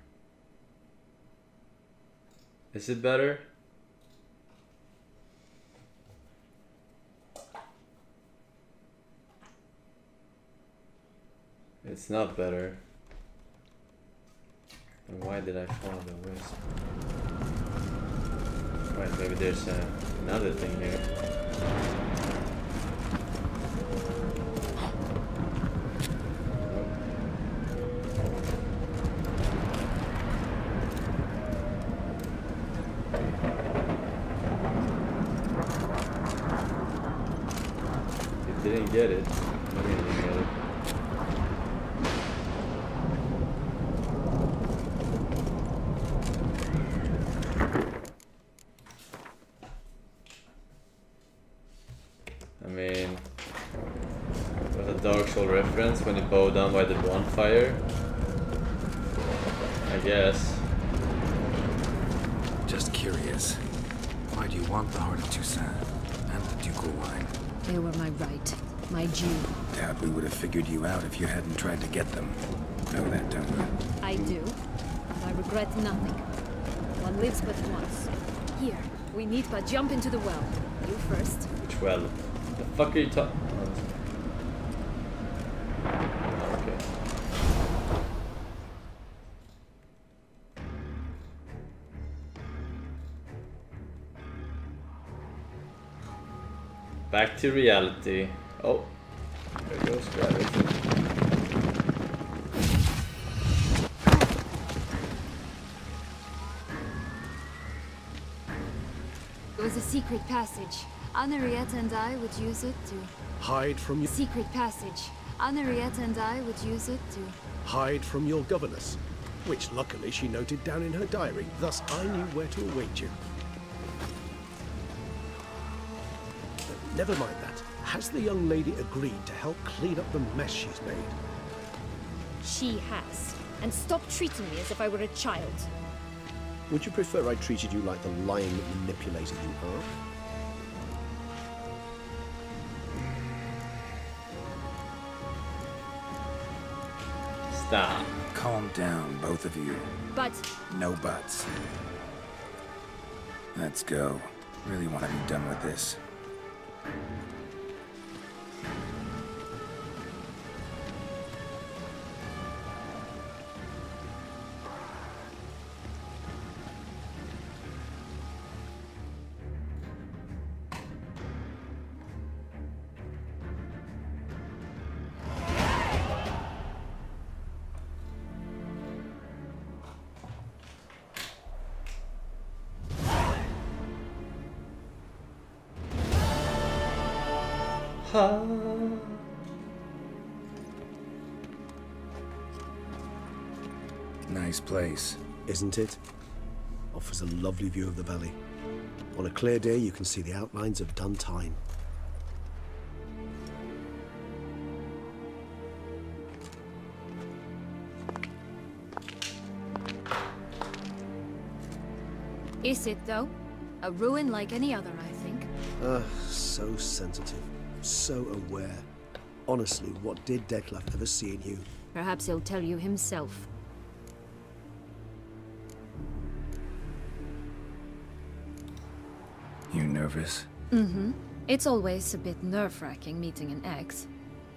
Is it better? It's not better. Then why did I follow the wisp? Right, maybe there's another thing here. It didn't get it. I didn't get it. Reference when you bow down by the bonfire, I guess. Just curious, why do you want the Heart of Toussaint and the ducal wine? They were my right, my due. Doubt we would have figured you out if you hadn't tried to get them. Know that, don't you? I do, and I regret nothing. One lives but once. Here, we need but jump into the well. You first. Which well? The fuck are you talking? Back to reality. Oh, there goes gravity. It was a secret passage. Anarietta and I would use it to... Hide from your... Secret passage. Anarietta and I would use it to... Hide from your governess, which luckily she noted down in her diary. Thus I knew where to await you. Never mind that. Has the young lady agreed to help clean up the mess she's made? She has. And stop treating me as if I were a child. Would you prefer I treated you like the lying manipulator you are? Stop. Calm down, both of you. But... No buts. Let's go. Really want to be done with this. Nice place. Isn't it? Offers a lovely view of the valley. On a clear day, you can see the outlines of Duntine. Is it, though? A ruin like any other, I think. So sensitive. So aware. Honestly, what did Detlef ever see in you? Perhaps he'll tell you himself. You nervous? Mm-hmm. It's always a bit nerve-wracking meeting an ex.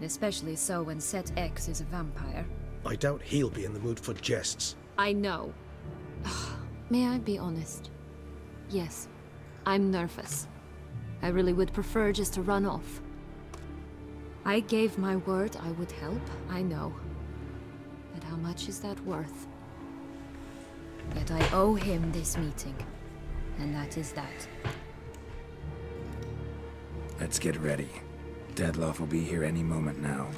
Especially so when said ex is a vampire. I doubt he'll be in the mood for jests. I know. May I be honest? Yes, I'm nervous. I really would prefer just to run off. I gave my word I would help, I know. But how much is that worth? Yet I owe him this meeting. And that is that. Let's get ready. Dettlaff will be here any moment now.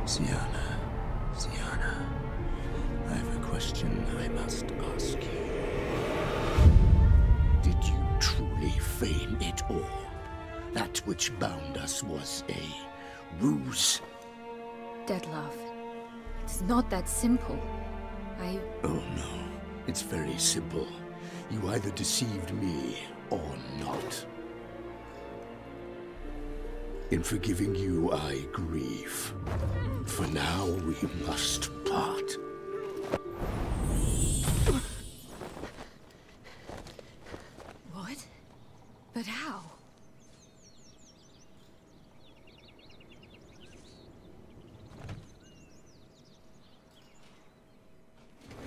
Sienna, I have a question I must ask you. Did you truly feign it all? That which bound us was a ruse? Dettlaff, it's not that simple. Oh no, it's very simple. You either deceived me or not. In forgiving you, I grieve. For now, we must part. What? But how?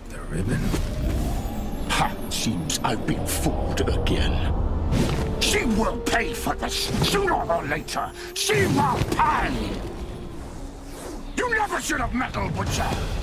The ribbon? Ha! Seems I've been fooled again. She will pay for this, sooner or later. She will pay! You never should have meddled with her!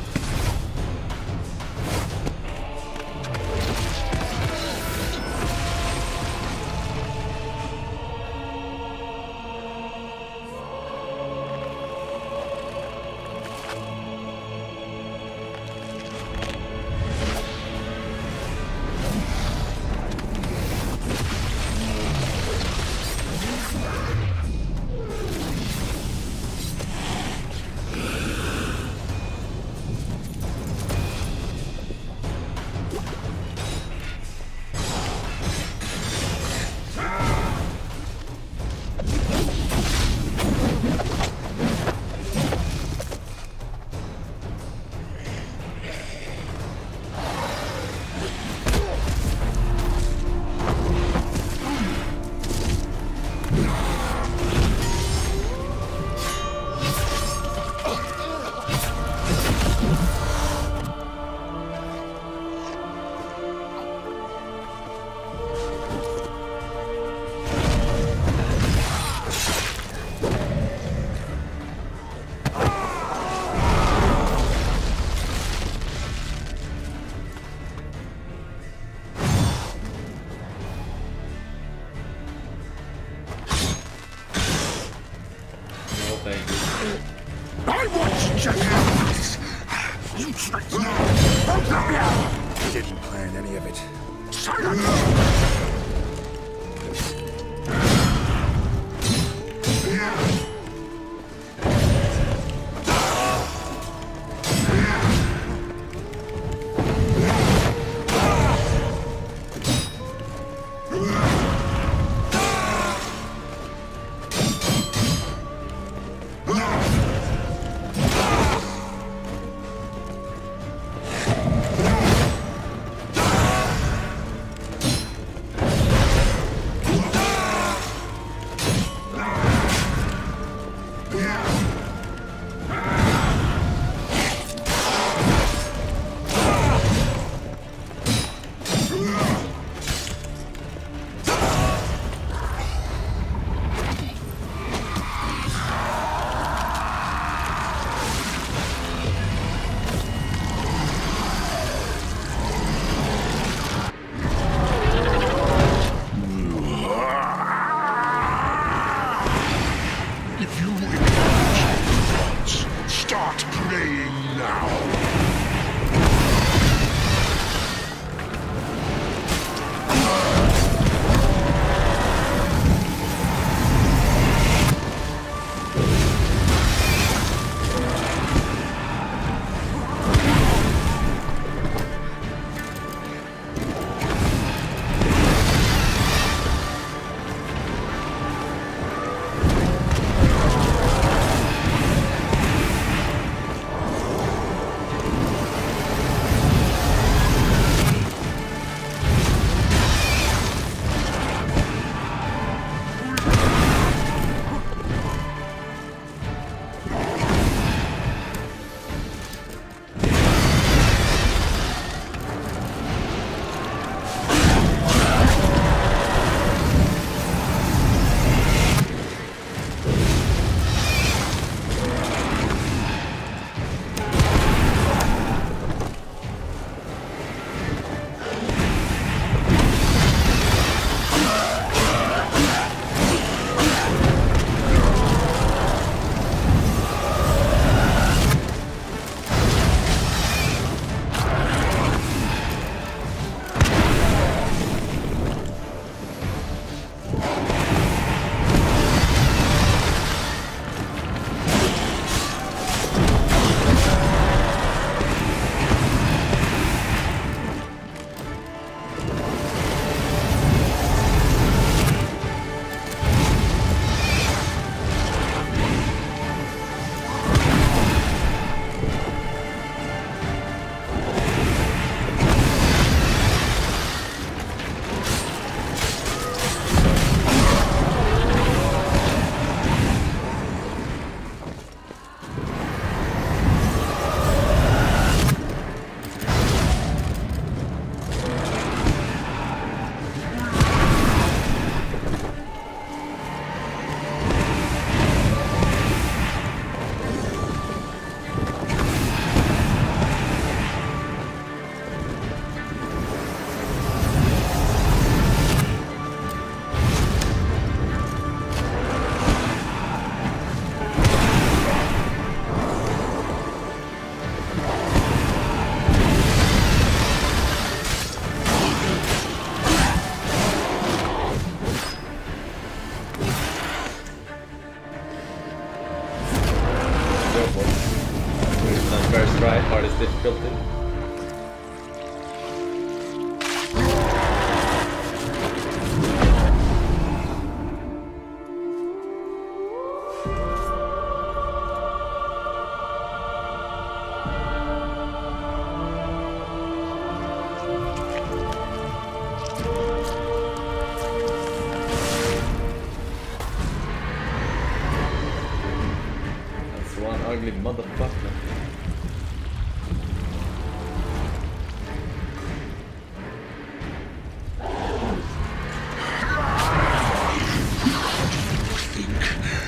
ugly motherfucker.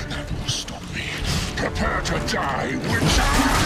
That will stop me. Prepare to die, witcher!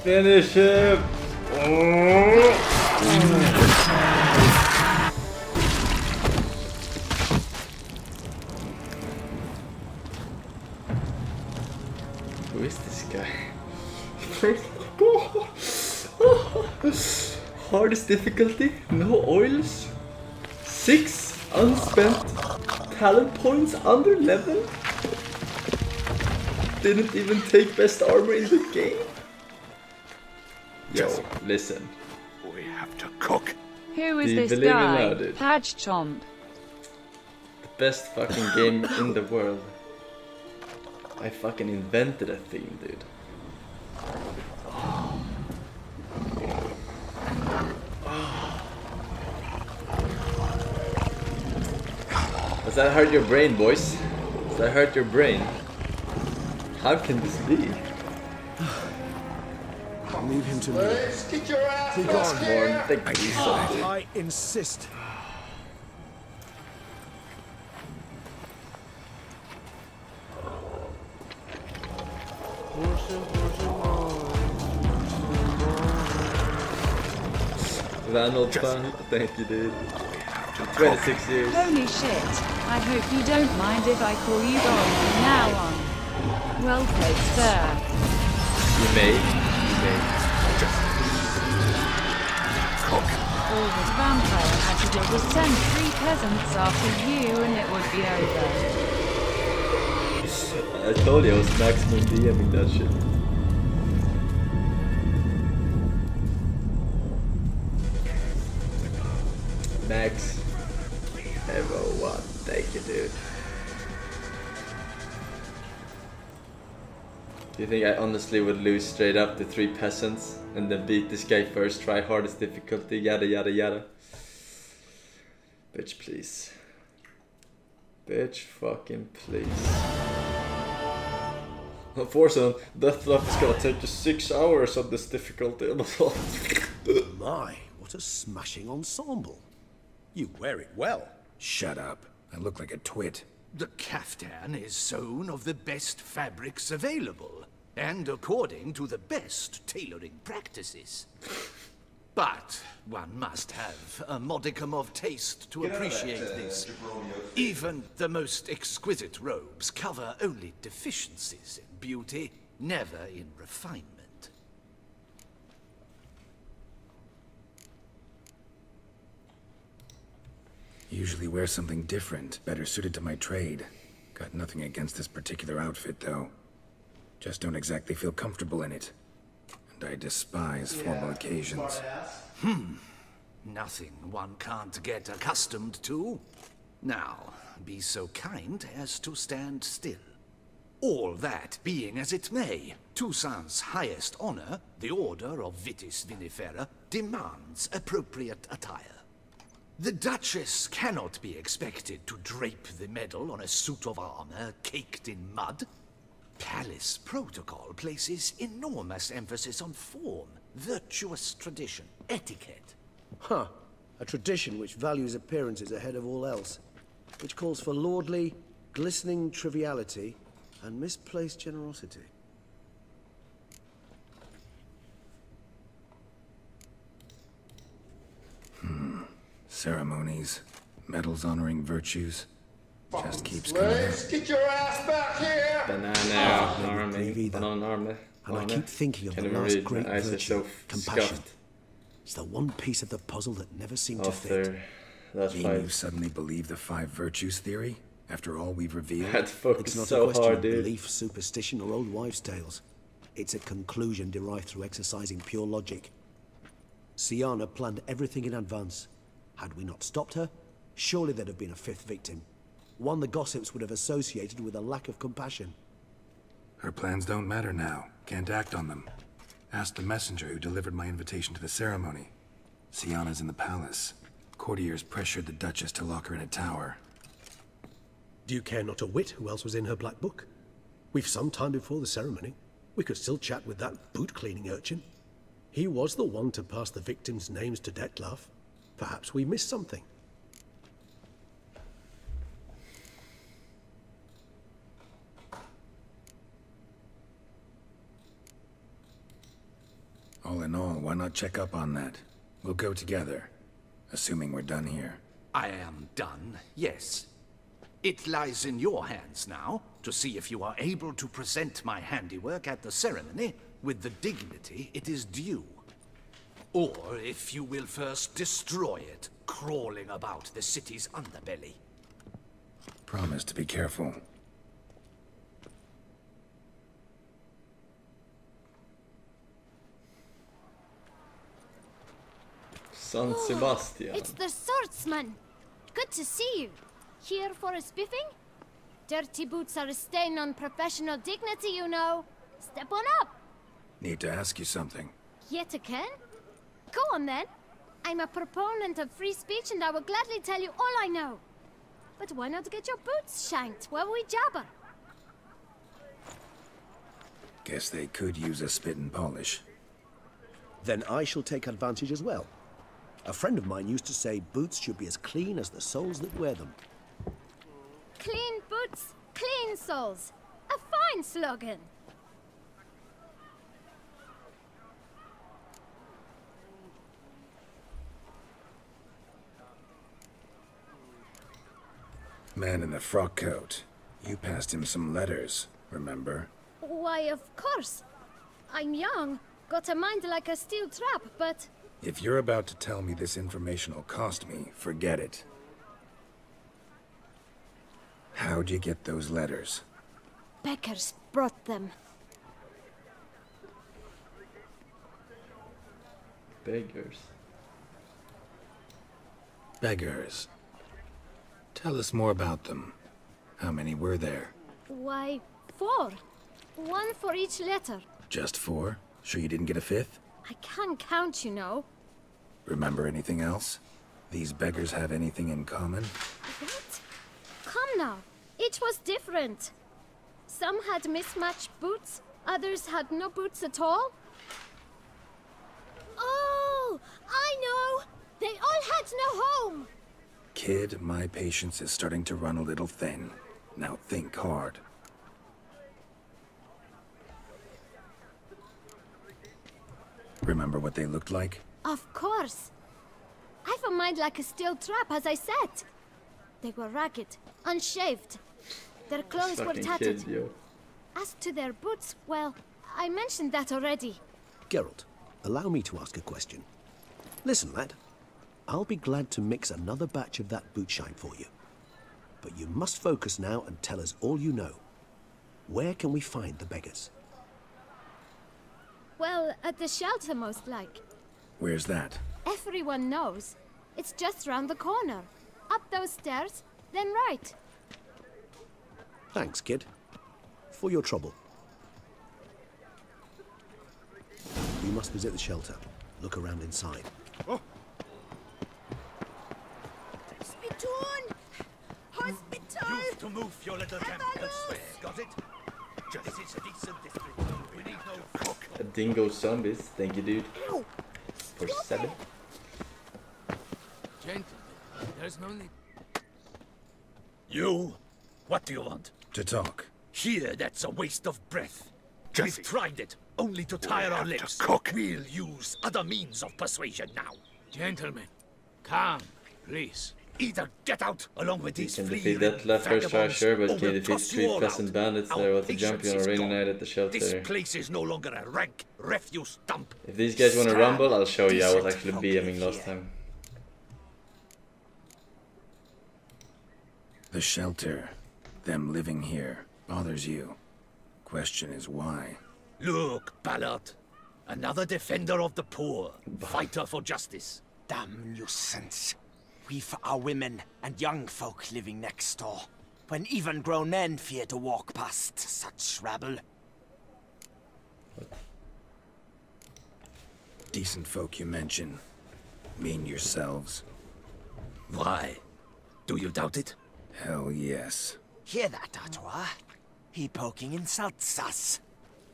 Finish him! Who is this guy? Hardest difficulty, no oils, 6 unspent talent points under level. Didn't even take best armor in the game. Yo, listen. We have to cook. Who is this guy? Patch Chomp. The best fucking game in the world. I fucking invented a theme, dude. Does that hurt your brain, boys? Does that hurt your brain? How can this be? Leave him to me. Get your ass Take back on, here. I insist. Ronald fan, thank you, dude. 26 years. Holy shit. I hope you don't mind if I call you Don from now on. Well played, sir. You may. All this vampire had to do was send 3 peasants after you and it would be over. I told you I was maximum DMing that shit. Max. Evo 1. Thank you, dude. Do you think I honestly would lose straight up to 3 peasants and then beat this guy first try, hardest difficulty, yada yada yada? Bitch, please. Bitch, fucking please. Forsen, Deathlock is gonna take you 6 hours on this difficulty. My, what a smashing ensemble. You wear it well. Shut up. I look like a twit. The caftan is sewn of the best fabrics available, and according to the best tailoring practices. But one must have a modicum of taste to appreciate this. Even the most exquisite robes cover only deficiencies in beauty, never in refinement. Usually wear something different, better suited to my trade. Got nothing against this particular outfit, though. Just don't exactly feel comfortable in it. And I despise formal occasions. Nothing one can't get accustomed to. Now, be so kind as to stand still. All that being as it may, Toussaint's highest honor, the Order of Vitis Vinifera, demands appropriate attire. The Duchess cannot be expected to drape the medal on a suit of armor caked in mud. Palace protocol places enormous emphasis on form, virtuous tradition, etiquette. Huh. A tradition which values appearances ahead of all else. Which calls for lordly, glistening triviality and misplaced generosity. Ceremonies, medals honoring virtues. Just keeps Slaves, get your ass back here! Banana army. And I keep thinking of the last great virtue, compassion. It's the one piece of the puzzle that never seemed to fit. You suddenly believe the 5 virtues theory? After all we've revealed? It's not a question of belief, superstition, or old wives' tales. It's a conclusion derived through exercising pure logic. Syanna planned everything in advance. Had we not stopped her, surely there'd have been a 5th victim. One the gossips would have associated with a lack of compassion. Her plans don't matter now. Can't act on them. Ask the messenger who delivered my invitation to the ceremony. Syanna's in the palace. Courtiers pressured the Duchess to lock her in a tower. Do you care not a whit who else was in her black book? We've some time before the ceremony. We could still chat with that boot-cleaning urchin. He was the one to pass the victims' names to Dettlaff. Perhaps we missed something. All in all, why not check up on that? We'll go together, assuming we're done here. I am done, yes. It lies in your hands now to see if you are able to present my handiwork at the ceremony with the dignity it is due. Or if you will first destroy it, crawling about the city's underbelly. Promise to be careful. San Sebastian. It's the swordsman. Good to see you. Here for a spiffing? Dirty boots are a stain on professional dignity, you know. Step on up. Need to ask you something. Yet again? Go on then. I'm a proponent of free speech and I will gladly tell you all I know. But why not get your boots shanked while we jabber? Guess they could use a spit and polish. Then I shall take advantage as well. A friend of mine used to say boots should be as clean as the soles that wear them. Clean boots, clean soles. A fine slogan. Man in the frock coat. You passed him some letters, remember? Why, of course. I'm young, got a mind like a steel trap, but... If you're about to tell me this information will cost me, forget it. How'd you get those letters? Beggars brought them. Beggars. Beggars. Tell us more about them. How many were there? Why, 4. 1 for each letter. Just 4? Sure you didn't get a 5th? I can't count, you know. Remember anything else? These beggars have anything in common? What? Come now. Each was different. Some had mismatched boots, others had no boots at all. Oh, I know! They all had no home! Kid, my patience is starting to run a little thin. Now think hard. Remember what they looked like? Of course. I've a mind like a steel trap, as I said. They were ragged, unshaved. Their clothes were tattered. As to their boots, well, I mentioned that already. Geralt, allow me to ask a question. Listen, lad. I'll be glad to mix another batch of that boot shine for you. But you must focus now and tell us all you know. Where can we find the beggars? Well, at the shelter, most like. Where's that? Everyone knows. It's just round the corner. Up those stairs, then right. Thanks, kid. For your trouble. We must visit the shelter. Look around inside. Oh. Spittoon! Hospital! You've to move your little camp elsewhere, got it? Just it's a decent district. We need no cook. A dingo zombies, thank you, dude. For 7. Gentlemen, there's no need. You? What do you want? To talk. Here, that's a waste of breath. We've tried it, only to tire our lips. We'll use other means of persuasion now. Gentlemen, calm, please. Either get out along with these Can fleeing defeat that left first try, vagabonds, sure, but or can we'll defeat toss 3 you all peasant out. bandits Our there with the patience jumping on a is rainy gone. night at the This shelter. place is no longer a rank refuse dump. If these guys want to rumble, I'll show you. I was Decent actually folk BMing live last here. time. The shelter. Them living here. Bothers you. Question is why? Look, Ballard. Another defender of the poor. Fighter for justice. Damn nuisance. We've our women and young folk living next door, when even grown men fear to walk past such rabble. Decent folk you mention. Mean yourselves. Why? Do you doubt it? Hell yes. Hear that, Artois? He poking insults us.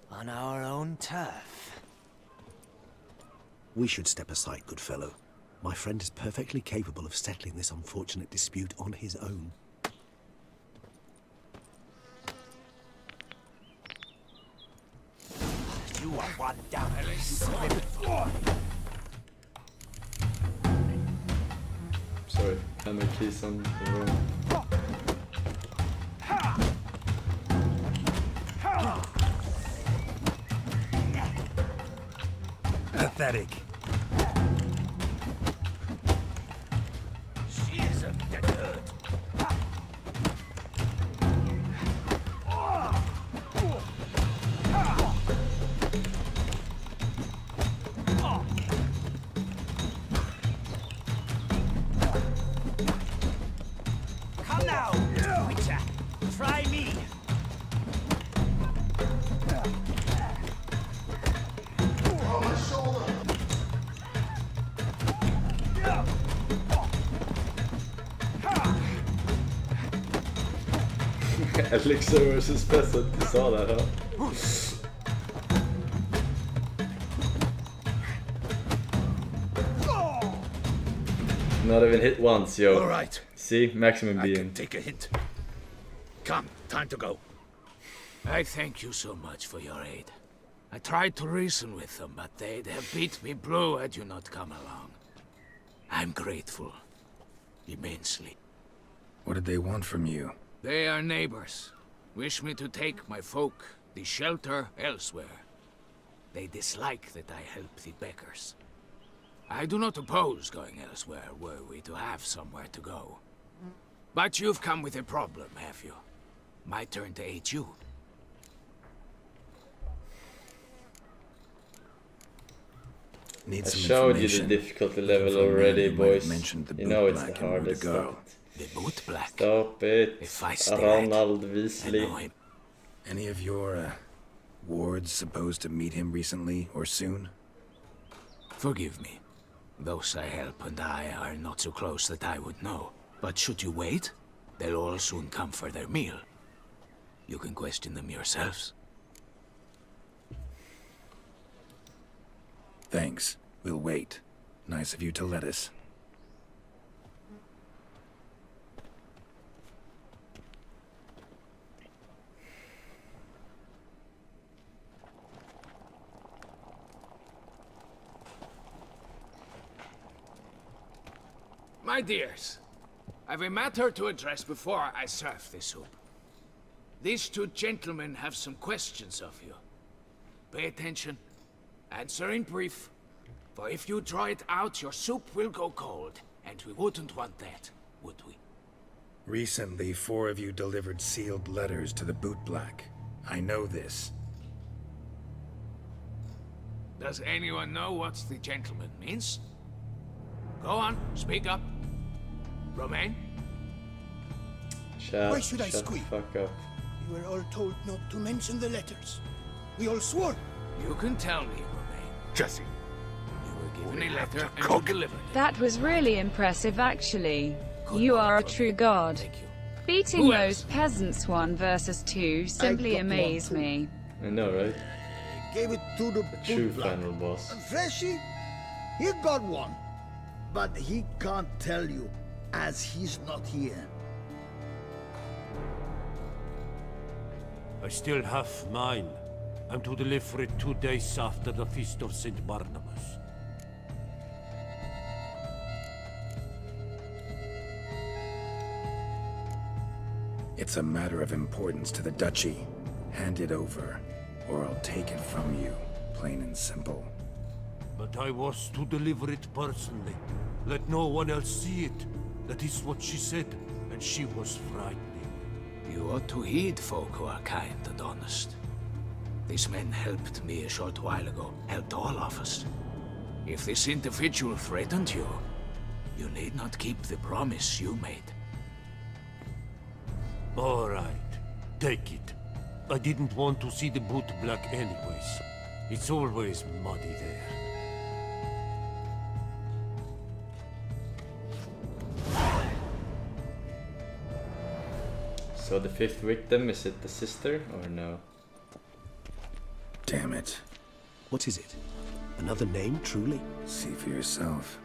On our own turf. We should step aside, good fellow. My friend is perfectly capable of settling this unfortunate dispute on his own. You are one down. Sorry, I have my keys on the room. Pathetic. She is a dead herd. Come now, Witcher. Try me. Elixir versus peasant, you saw that, huh? Not even hit once, yo. All right. See? Maximum I being. can take a hint. Come, time to go. I thank you so much for your aid. I tried to reason with them, but they'd have beat me blue had you not come along. I'm grateful. Immensely. What did they want from you? They are neighbors. Wish me to take my folk, the shelter, elsewhere. They dislike that I help the beggars. I do not oppose going elsewhere were we to have somewhere to go. But you've come with a problem, have you? My turn to aid you. Need I some showed you the information. difficulty level already, boys. You know it's the hardest. The boot black. Stop it, If I Ronald Weasley. Any of your wards supposed to meet him recently or soon? Forgive me. Those I help and I are not so close that I would know. But should you wait, they'll all soon come for their meal. You can question them yourselves. Thanks. We'll wait. Nice of you to let us. My dears, I've a matter to address before I serve the soup. These two gentlemen have some questions of you. Pay attention. Answer in brief. For if you draw it out, your soup will go cold. And we wouldn't want that, would we? Recently, 4 of you delivered sealed letters to the bootblack. I know this. Does anyone know what the gentleman means? Go on, speak up. Romain? Why should I shut the squeak? fuck up. We were all told not to mention the letters. We all swore. You can tell me, Romain. Jesse. You were given a letter and you delivered it. That was really impressive, actually. You are a true god. Beating Who those peasants 1 versus 2 simply got one amazed too. me. I know, right? Gave it to the True bootblack. final boss. And Freshie, he got one. But he can't tell you, as he's not here. I still have mine. I'm to deliver it 2 days after the Feast of St. Barnabas. It's a matter of importance to the Duchy. Hand it over, or I'll take it from you, plain and simple. But I was to deliver it personally. Let no one else see it. That is what she said, and she was frightening. You ought to heed folk who are kind and honest. These men helped me a short while ago, helped all of us. If this individual threatened you, you need not keep the promise you made. All right, take it. I didn't want to see the boot black anyways. It's always muddy there. So the 5th victim, is it the sister or no? Damn it. What is it? Another name, truly? See for yourself.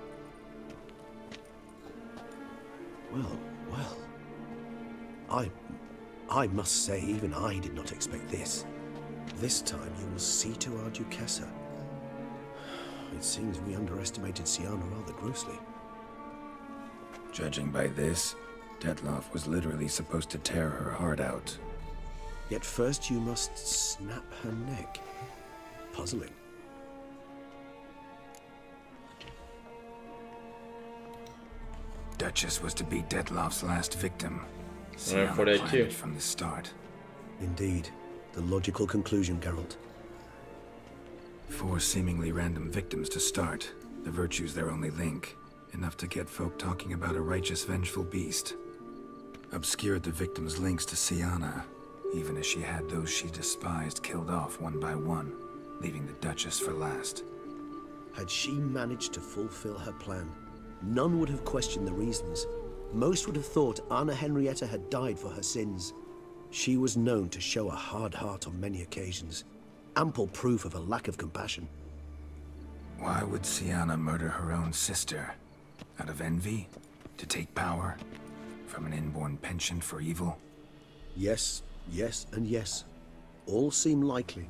Well, well. I must say, even I did not expect this. This time you will see to our Duchessa. It seems we underestimated Sienna rather grossly. Judging by this, Detloff was literally supposed to tear her heart out. Yet first you must snap her neck. Puzzling. Duchess was to be Detloff's last victim. Yeah, for Sienna that planned too. it from the start. Indeed. The logical conclusion, Geralt. 4 seemingly random victims to start. The virtue's their only link. Enough to get folk talking about a righteous, vengeful beast. Obscured the victims' links to Sienna, even as she had those she despised killed off 1 by 1, leaving the Duchess for last. Had she managed to fulfill her plan, none would have questioned the reasons. Most would have thought Anna Henrietta had died for her sins. She was known to show a hard heart on many occasions. Ample proof of a lack of compassion. Why would Sienna murder her own sister? Out of envy? To take power? From an inborn penchant for evil? Yes, yes, and yes. All seem likely,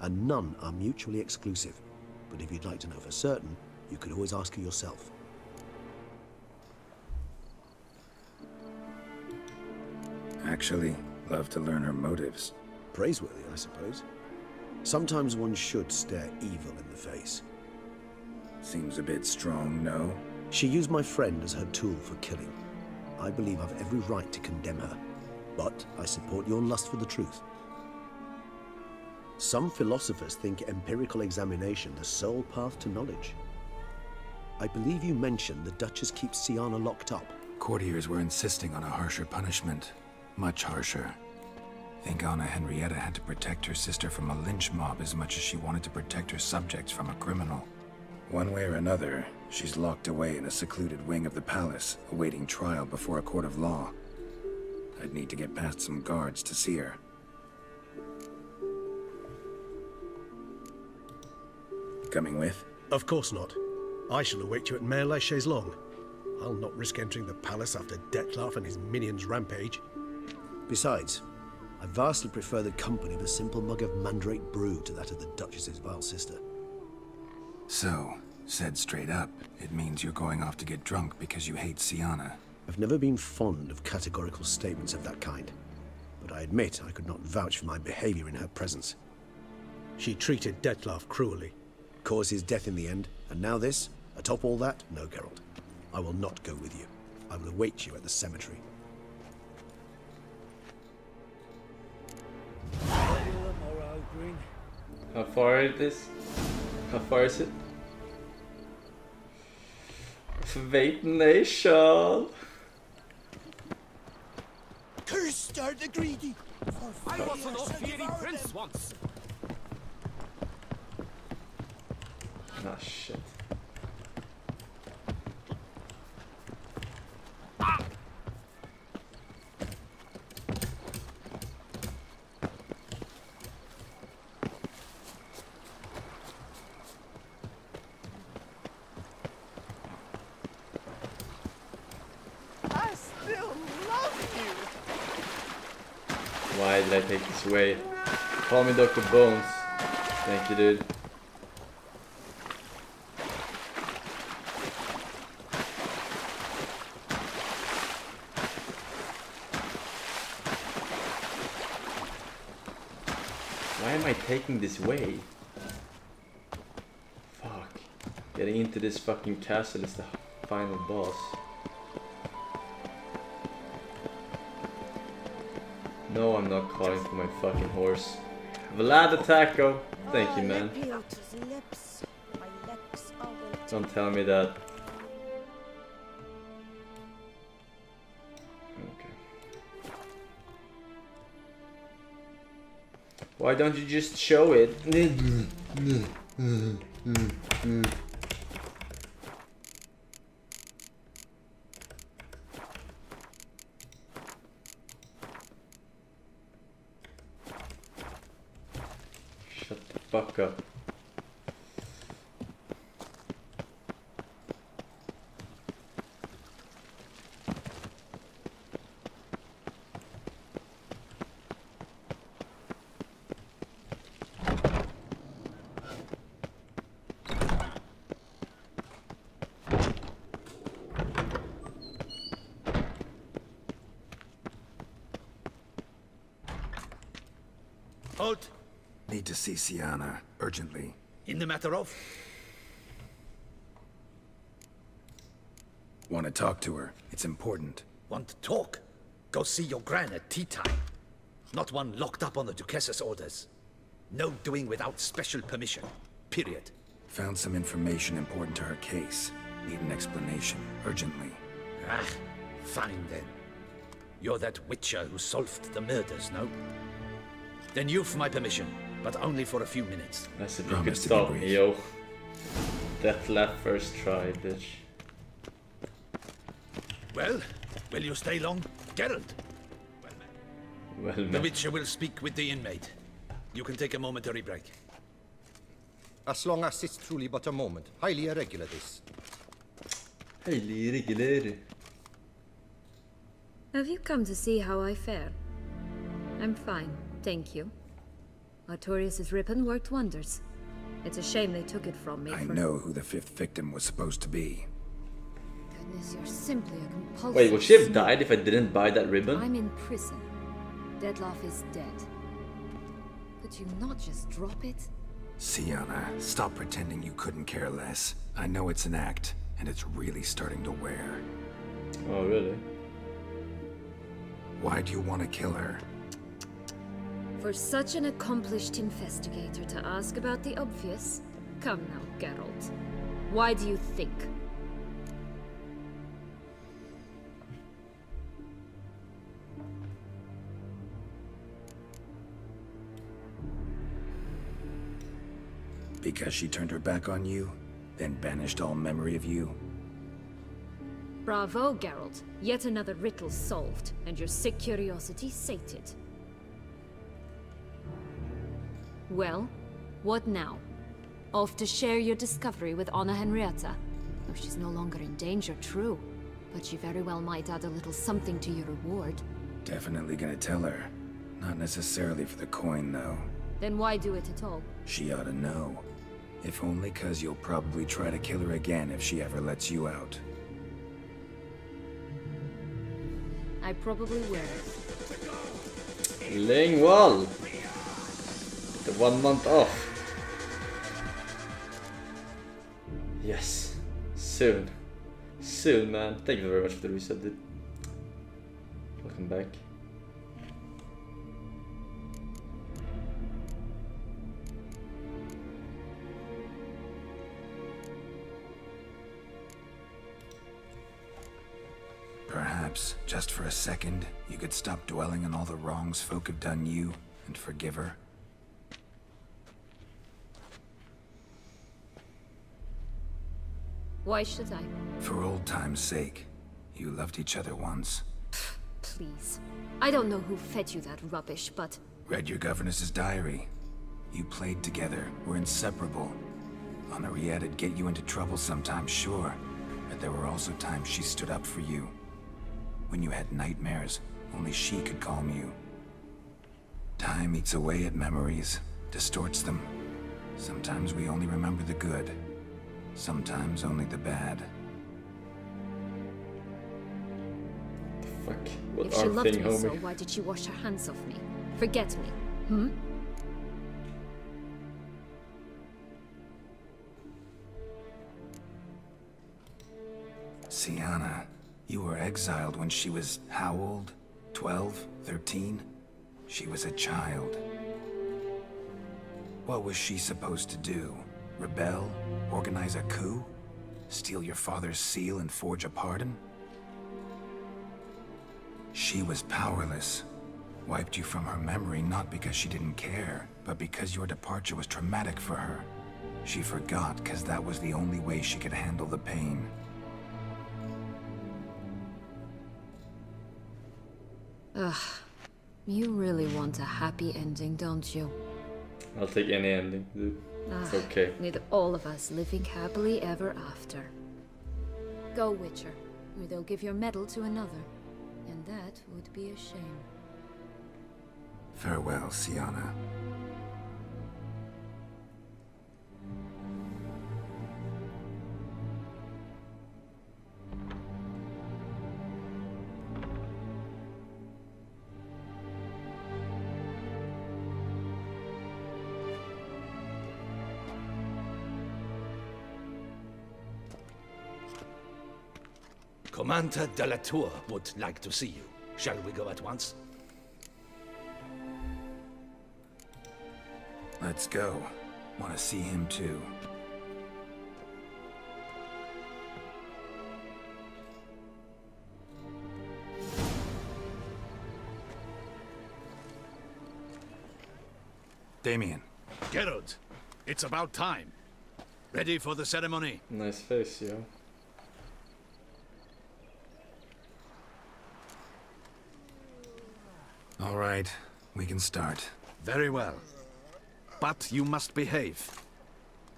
and none are mutually exclusive. But if you'd like to know for certain, you could always ask her yourself. Actually, love to learn her motives. Praiseworthy, I suppose. Sometimes one should stare evil in the face. Seems a bit strong, no? She used my friend as her tool for killing. I believe I've every right to condemn her. But I support your lust for the truth. Some philosophers think empirical examination the sole path to knowledge. I believe you mentioned the Duchess keeps Sienna locked up. Courtiers were insisting on a harsher punishment. Much harsher. I think Anna Henrietta had to protect her sister from a lynch mob as much as she wanted to protect her subjects from a criminal. One way or another, she's locked away in a secluded wing of the palace, awaiting trial before a court of law. I'd need to get past some guards to see her. Coming with? Of course not. I shall await you at Mare la Chaise-Longue. I'll not risk entering the palace after Dettlaff and his minions rampage. Besides, I vastly prefer the company of a simple mug of mandrake brew to that of the Duchess's vile sister. So, said straight up, it means you're going off to get drunk because you hate Sienna. I've never been fond of categorical statements of that kind, but I admit I could not vouch for my behavior in her presence. She treated Dettlaff cruelly, caused his death in the end, and now this? Atop all that? No, Geralt. I will not go with you. I will await you at the cemetery. How far is this? How far is it? Wait nation! Cursed are the greedy! I was an off-feeding prince once! Ah, shit. I still love you! Why did I take this away? Call me Dr. Bones. Thank you, dude. Why am I taking this way? Fuck. Getting into this fucking castle is the final boss. No, I'm not calling for my fucking horse. Vlad Taco. Thank you, man. Don't tell me that. Why don't you just show it? Shut the fuck up. Halt! Need to see Sienna, urgently. In the matter of? Want to talk to her. It's important. Want to talk? Go see your gran at tea time. Not one locked up on the Duchess's orders. No doing without special permission. Period. Found some information important to her case. Need an explanation, urgently. Ah, fine then. You're that witcher who solved the murders, no? Then you've my permission, but only for a few minutes. I said you could stop me, yo. Death left first try, bitch. Well, will you stay long? Geralt? Well, the witcher will speak with the inmate. You can take a momentary break. As long as it's truly but a moment. Highly irregular, this. Highly irregular. Have you come to see how I fare? I'm fine, thank you. Artorius' ribbon worked wonders. It's a shame they took it from me. I know who the 5th victim was supposed to be. Goodness, you're simply a compulsive... Wait, would she have died if I didn't buy that ribbon? I'm in prison. Dettlaff is dead. Could you not just drop it? Sienna, stop pretending you couldn't care less. I know it's an act, and it's really starting to wear. Oh, really? Why do you want to kill her? For such an accomplished investigator to ask about the obvious? Come now, Geralt. Why do you think? Because she turned her back on you, then banished all memory of you? Bravo, Geralt. Yet another riddle solved, and your sick curiosity sated. Well, what now? Off to share your discovery with Anna Henrietta? Oh, she's no longer in danger, true. But she very well might add a little something to your reward. Definitely gonna tell her. Not necessarily for the coin, though. Then why do it at all? She ought to know. If only 'cause you'll probably try to kill her again if she ever lets you out. I probably will. Lingwall! The 1 month off. Yes. Soon. Soon, man. Thank you very much for the reset, dude. Welcome back. Perhaps, just for a second, you could stop dwelling on all the wrongs folk have done you, and forgive her. Why should I? For old time's sake. You loved each other once. Please. I don't know who fed you that rubbish, but... Read your governess's diary. You played together, were inseparable. Henriette'd get you into trouble sometimes, sure. But there were also times she stood up for you. When you had nightmares, only she could calm you. Time eats away at memories, distorts them. Sometimes we only remember the good. Sometimes only the bad. Fuck. What if she loved me so, why did she wash her hands off me? Forget me, hmm? Sienna, you were exiled when she was how old? 12? 13? She was a child. What was she supposed to do? Rebel? Organize a coup? Steal your father's seal and forge a pardon? She was powerless. Wiped you from her memory not because she didn't care, but because your departure was traumatic for her. She forgot because that was the only way she could handle the pain. Ugh. You really want a happy ending, don't you? I'll take any ending, dude. It's okay. With all of us living happily ever after. Go, Witcher, or they'll give your medal to another. And that would be a shame. Farewell, Sienna. Commander de la Tour would like to see you. Shall we go at once? Let's go. Want to see him too. Damien. Geralt, it's about time. Ready for the ceremony? Nice face, yo. All right, we can start. Very well. But you must behave.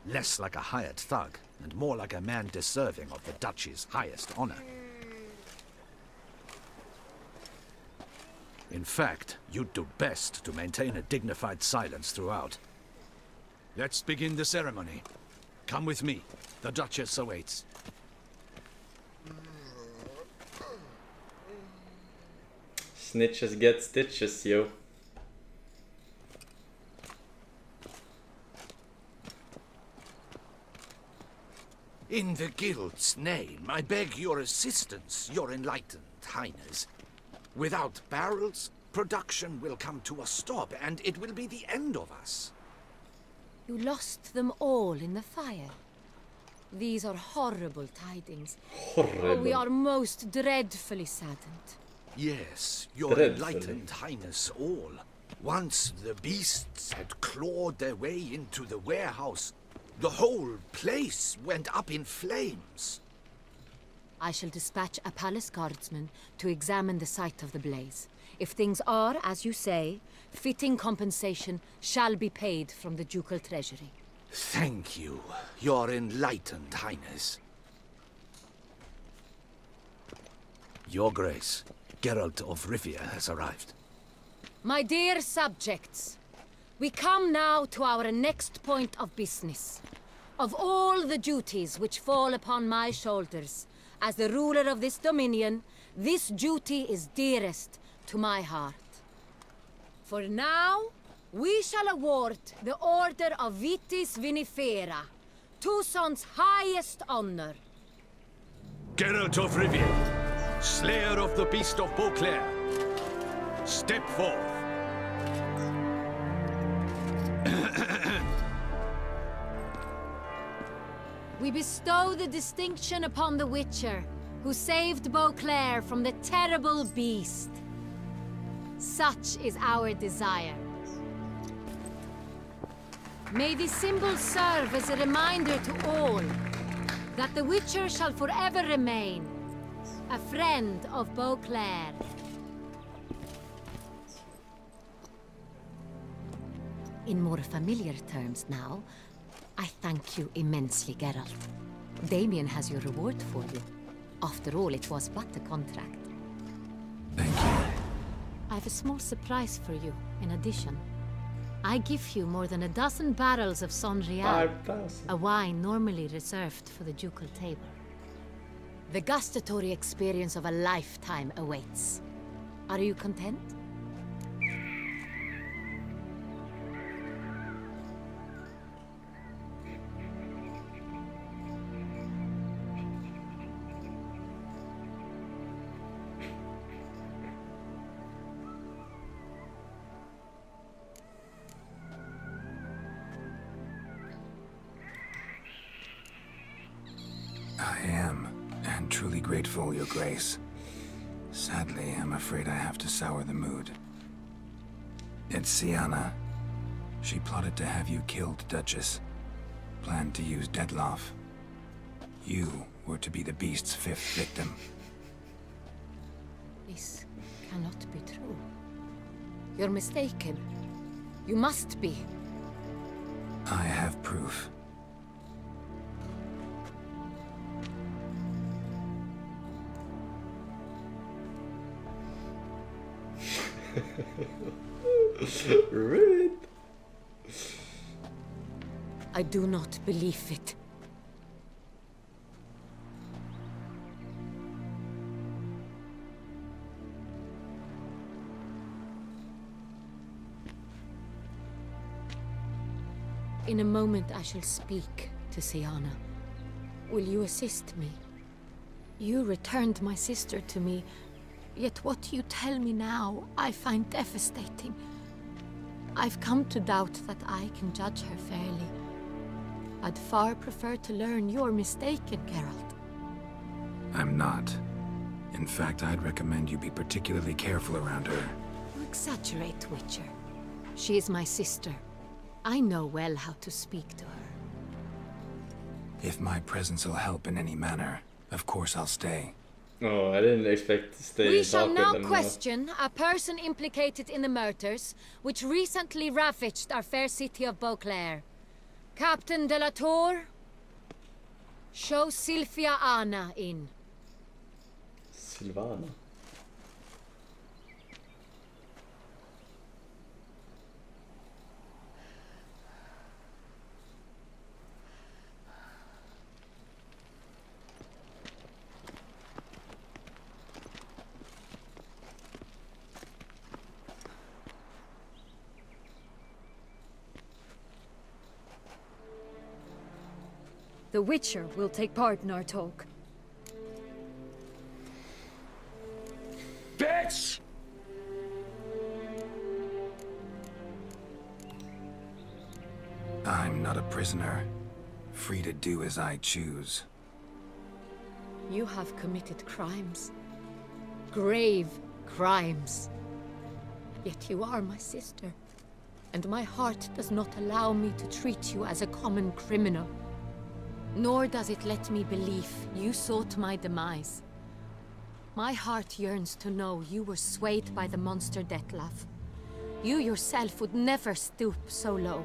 Less like a hired thug, and more like a man deserving of the Duchy's highest honor. In fact, you'd do best to maintain a dignified silence throughout. Let's begin the ceremony. Come with me. The Duchess awaits. Snitches get stitches, yo. In the Guild's name, I beg your assistance, your enlightened highness. Without barrels, production will come to a stop, and it will be the end of us. You lost them all in the fire. These are horrible tidings. Horrible. Oh, we are most dreadfully saddened. Yes, your enlightened highness all. Once the beasts had clawed their way into the warehouse, the whole place went up in flames. I shall dispatch a palace guardsman to examine the site of the blaze. If things are, as you say, fitting compensation shall be paid from the ducal treasury. Thank you, your enlightened highness. Your Grace, Geralt of Rivia has arrived. My dear subjects, we come now to our next point of business. Of all the duties which fall upon my shoulders, as the ruler of this dominion, this duty is dearest to my heart. For now, we shall award the Order of Vitis Vinifera, Tuson's highest honor. Geralt of Rivia, slayer of the beast of Beauclair, step forth. We bestow the distinction upon the Witcher, who saved Beauclair from the terrible beast. Such is our desire. May this symbol serve as a reminder to all that the Witcher shall forever remain a friend of Beauclair. In more familiar terms now, I thank you immensely, Geralt. Damien has your reward for you. After all, it was but a contract. Thank you. I have a small surprise for you, in addition. I give you more than a dozen barrels of Sonrial, 5,000. a wine normally reserved for the ducal table. The gustatory experience of a lifetime awaits. Are you content? I am, and truly grateful, Your Grace. Sadly, I'm afraid I have to sour the mood. It's Sienna. She plotted to have you killed, Duchess. Planned to use Detloff. You were to be the beast's 5th victim. This cannot be true. You're mistaken. You must be. I have proof. Rude. I do not believe it. In a moment I shall speak to Sienna. Will you assist me? You returned my sister to me, yet what you tell me now I find devastating. I've come to doubt that I can judge her fairly. I'd far prefer to learn you're mistaken, Geralt. I'm not. In fact, I'd recommend you be particularly careful around her. You exaggerate, Witcher. She is my sister. I know well how to speak to her. If my presence will help in any manner, of course I'll stay. Oh, I didn't expect to stay. We shall now question a person implicated in the murders which recently ravaged our fair city of Beauclair. Captain de la Tour, show Sylvia Anna in. Sylvana. The Witcher will take part in our talk. Bitch! prisoner, free to do as I choose. You have committed crimes. Grave crimes. Yet you are my sister, and my heart does not allow me to treat you as a common criminal. Nor does it let me believe you sought my demise. My heart yearns to know you were swayed by the monster Dettlaff. You yourself would never stoop so low.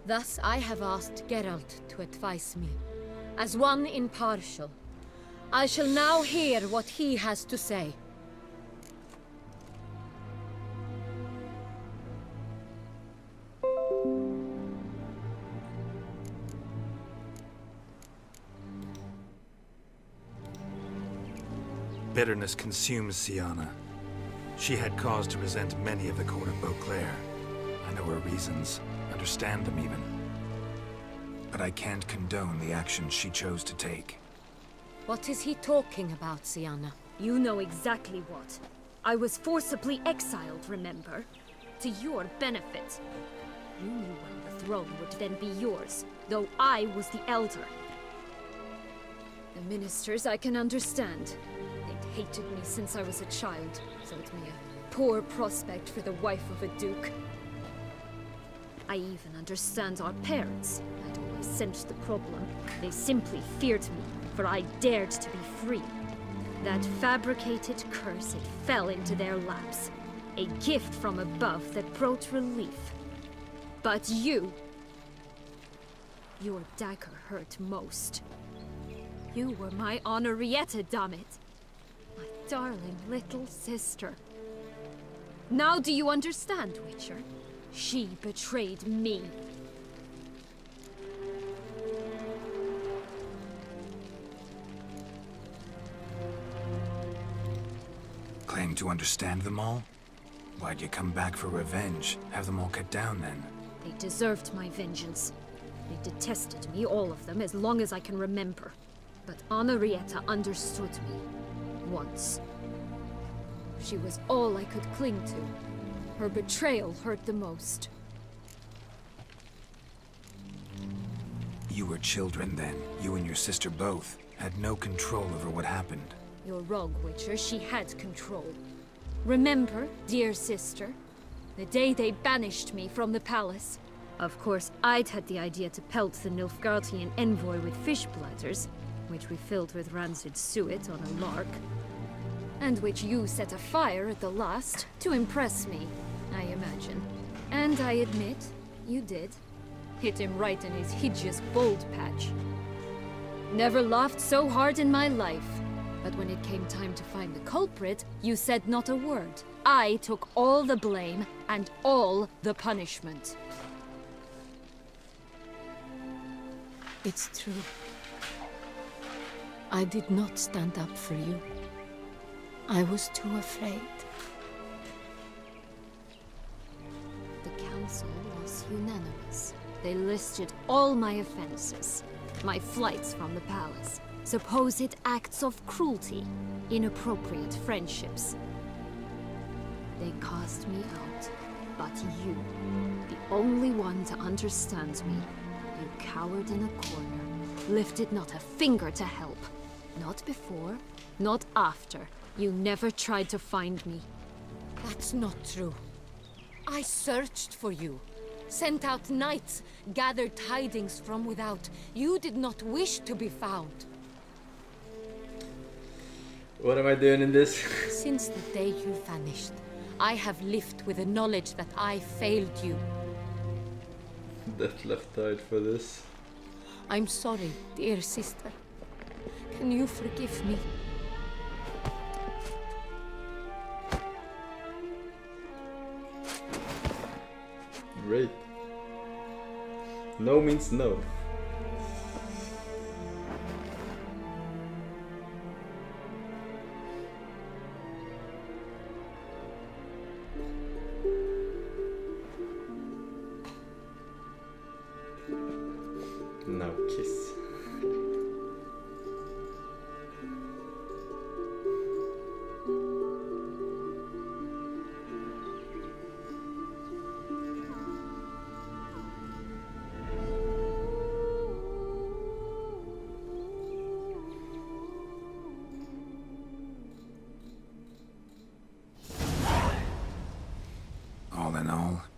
Thus I have asked Geralt to advise me, as one impartial. I shall now hear what he has to say. Bitterness consumes Siana. She had cause to resent many of the court of Beauclair. I know her reasons, understand them even. But I can't condone the actions she chose to take. What is he talking about, Siana? You know exactly what. I was forcibly exiled, remember? To your benefit. You knew well the throne would then be yours, though I was the elder. The ministers I can understand. They'd hated me since I was a child, thought me a poor prospect for the wife of a duke. I even understand our parents. I'd always sensed the problem. They simply feared me, for I dared to be free. That fabricated curse, it fell into their laps. A gift from above that brought relief. But you... your dagger hurt most. You were my Henrietta, dammit. My darling little sister. Now do you understand, Witcher? She betrayed me. Claim to understand them all? Why'd you come back for revenge? Have them all cut down then? They deserved my vengeance. They detested me, all of them, as long as I can remember. But Henrietta understood me. Once. She was all I could cling to. Her betrayal hurt the most. You were children then. You and your sister both had no control over what happened. You're wrong, Witcher. She had control. Remember, dear sister, the day they banished me from the palace? Of course, I'd had the idea to pelt the Nilfgaardian envoy with fish bladders, which we filled with rancid suet on a lark, and which you set afire at the last to impress me, I imagine. And I admit, you did. Hit him right in his hideous bald patch. Never laughed so hard in my life. But when it came time to find the culprit, you said not a word. I took all the blame and all the punishment. It's true. I did not stand up for you. I was too afraid. The council was unanimous. They listed all my offenses. My flights from the palace. Supposed acts of cruelty. Inappropriate friendships. They cast me out. But you, the only one to understand me, you cowered in a corner. Lifted not a finger to help. Not before, not after. You never tried to find me. That's not true. I searched for you. Sent out knights, gathered tidings from without. You did not wish to be found. What am I doing in this? Since the day you vanished, I have lived with the knowledge that I failed you. Dettlaff died for this. I'm sorry, dear sister. Can you forgive me? Great. No means no. Now kiss.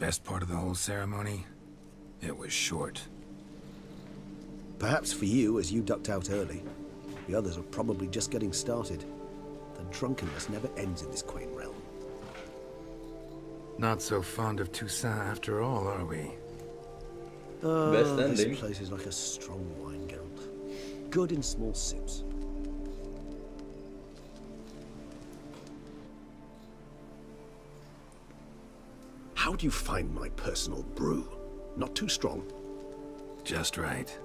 best part of the whole ceremony? It was short. Perhaps for you, as you ducked out early. The others are probably just getting started. The drunkenness never ends in this quaint realm. Not so fond of Toussaint after all, are we? Best ending. This place is like a strong wine, Geralt. Good in small sips. How do you find my personal brew? Not too strong? Just right.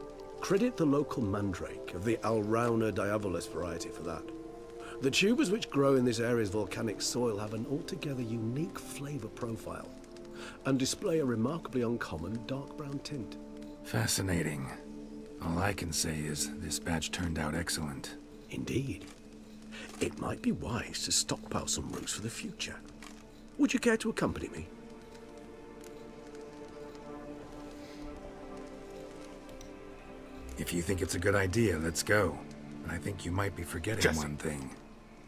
Credit the local mandrake of the Alrauna diabolus variety for that. The tubers which grow in this area's volcanic soil have an altogether unique flavor profile and display a remarkably uncommon dark brown tint. Fascinating. All I can say is this batch turned out excellent. Indeed. It might be wise to stockpile some roots for the future. Would you care to accompany me? If you think it's a good idea, let's go. But I think you might be forgetting one thing.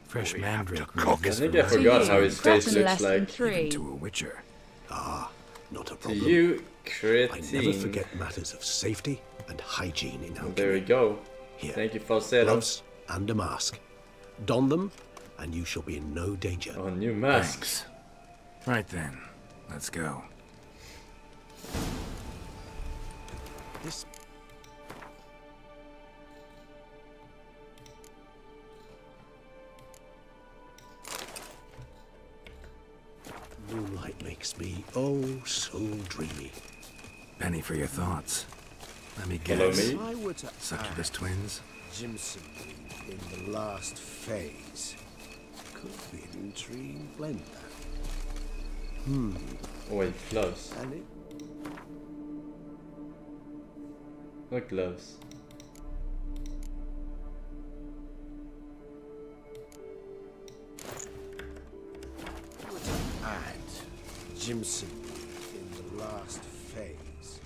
Fresh mandrake. I think I forgot how his face looks like. Even to a witcher. Ah, not a problem. You I cretin. never forget matters of safety and hygiene in alchemy. There we go. Here, Thank you, Falsetto. gloves and a mask. Don them, and you shall be in no danger. Oh, new masks. Right then, let's go. This moonlight makes me oh so dreamy. Penny for your thoughts. Let me Follow guess. me. I were to Succubus twins? Jimson in the last phase. Could be an intriguing blend, that. Oh wait, gloves. And it What gloves? were to add Jimson in the last phase.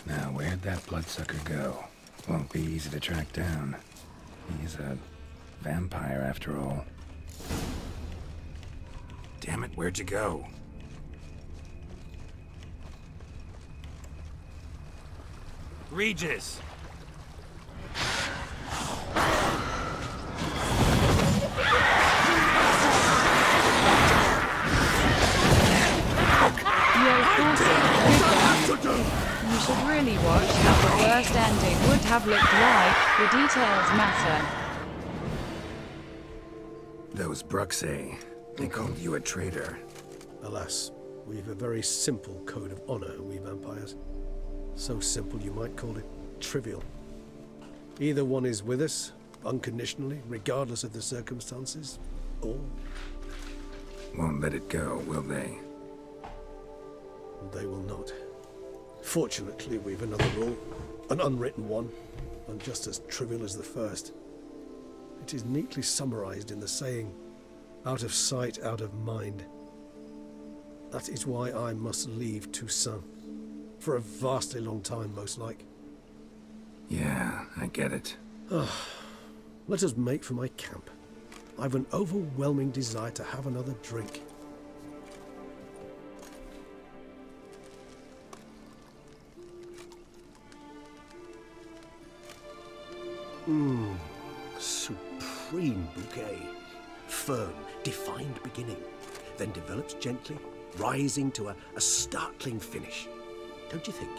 Now, where'd that bloodsucker go? Won't be easy to track down. He's a vampire after all. Damn it, where'd you go? Regis! You should really watch how the worst ending would have looked like. The details matter. Those Bruxay, they called you a traitor. Alas, we've a very simple code of honor, we vampires. So simple you might call it trivial. Either one is with us, unconditionally, regardless of the circumstances, or Won't let it go, will they? they will not. Fortunately, we've another rule, an unwritten one, and just as trivial as the first. It is neatly summarized in the saying, out of sight, out of mind. That is why I must leave Toussaint. For a vastly long time, most like. Yeah, I get it. Let us make for my camp. I've an overwhelming desire to have another drink. Supreme bouquet. Firm, defined beginning, then develops gently, rising to a startling finish. Don't you think?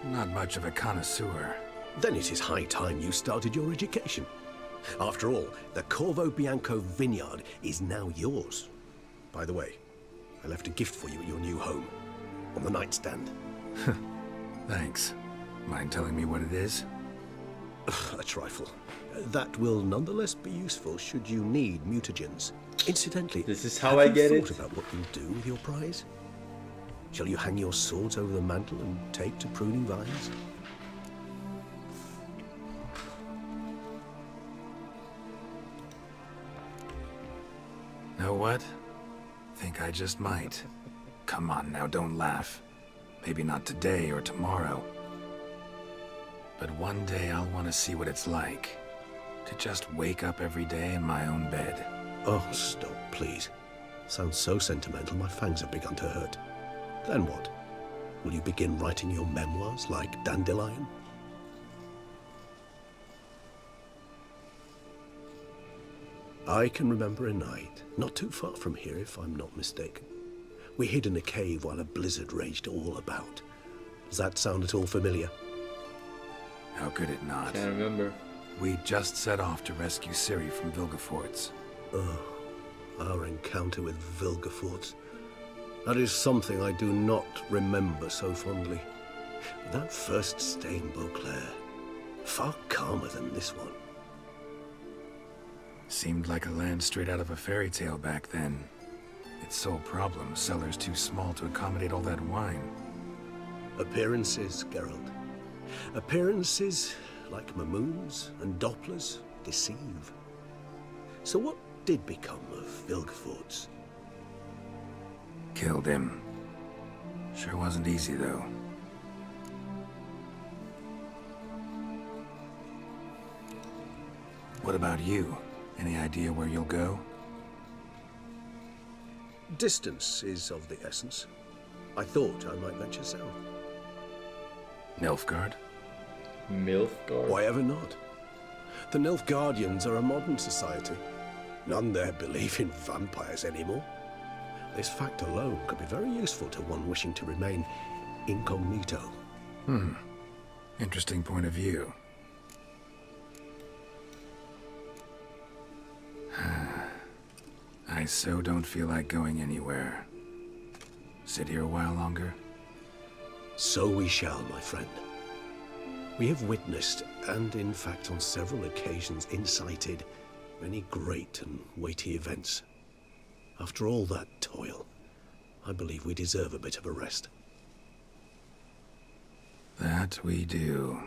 Not much of a connoisseur. Then it is high time you started your education. After all, the Corvo Bianco vineyard is now yours. By the way, I left a gift for you at your new home, on the nightstand. Thanks. Mind telling me what it is? A trifle. That will nonetheless be useful should you need mutagens. Incidentally, This is how I get have you it. thought about what you'll do with your prize? Shall you hang your swords over the mantle and take to pruning vines? know what? Think I just might. Come on now, don't laugh. Maybe not today or tomorrow. But one day I'll want to see what it's like. To just wake up every day in my own bed. Oh, stop, please. Sounds so sentimental, my fangs have begun to hurt. Then what? Will you begin writing your memoirs like Dandelion? I can remember a night, not too far from here if I'm not mistaken. We hid in a cave while a blizzard raged all about. Does that sound at all familiar? How could it not? Can't remember. We just set off to rescue Ciri from Vilgefortz. Oh, our encounter with Vilgefortz. That is something I do not remember so fondly. That first stay in Beauclair, far calmer than this one. Seemed like a land straight out of a fairy tale back then. Its sole problem, cellars too small to accommodate all that wine. Appearances, Geralt. Appearances, like Mamoons and Dopplers, deceive. So what did become of Vilgefortz? Killed him. Sure wasn't easy, though. What about you? Any idea where you'll go? Distance is of the essence. I thought I might venture south. Nilfgaard? Nilfgaard? Why ever not? The Nilfgaardians are a modern society. None there believe in vampires anymore. This fact alone could be very useful to one wishing to remain incognito. Interesting point of view. I so don't feel like going anywhere. Sit here a while longer? So we shall, my friend. We have witnessed, and in fact on several occasions incited, many great and weighty events. After all that toil, I believe we deserve a bit of a rest. That we do.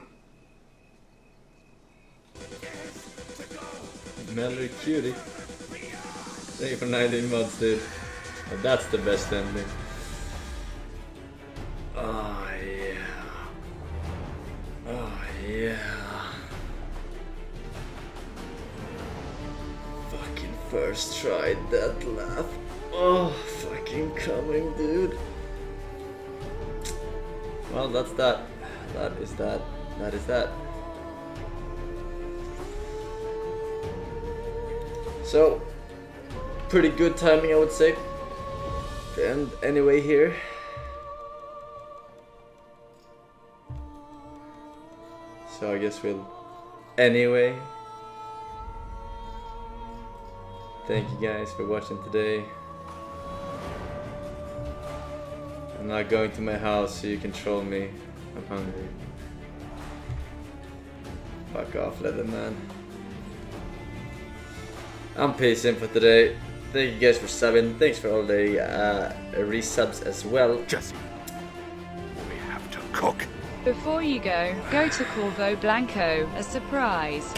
Mellow cutie. Thank you for 19 months, dude. Oh, that's the best ending. Oh, yeah. Oh, yeah. Fucking first try, that laugh. Oh, fucking coming, dude. Well, that's that. That is that. That is that. So, pretty good timing, I would say. And anyway here. So I guess we'll anyway. Thank you guys for watching today. I'm not going to my house so you can troll me. I'm hungry. Fuck off, Leatherman. I'm pacing for today. Thank you guys for subbing. Thanks for all the resubs as well. Jesse, we have to cook. Before you go to Corvo Blanco, a surprise.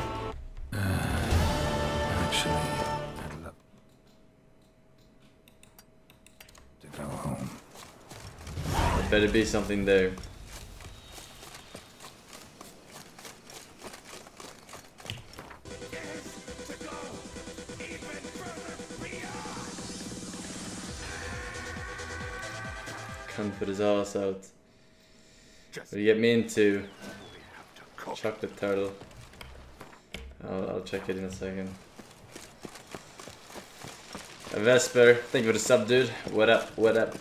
Actually, I'd love to go home. There better be something there. Can't put his ass out. What do you get me into? Chocolate turtle. I'll check it in a second. Vesper, thank you for the sub, dude. What up? What up?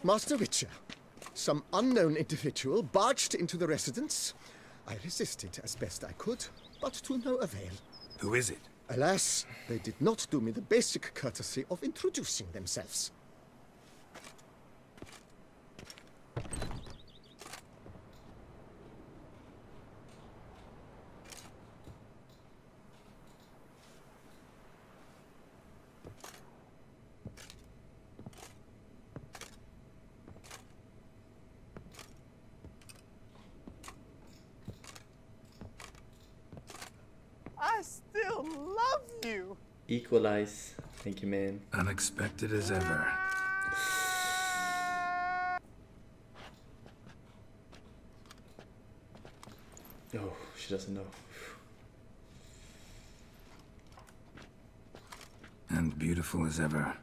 Master Witcher, some unknown individual barged into the residence. I resisted as best I could, but to no avail. Who is it? Alas, they did not do me the basic courtesy of introducing themselves. love you. Equalize. Thank you, man. Unexpected as ever. Oh, she doesn't know. And beautiful as ever.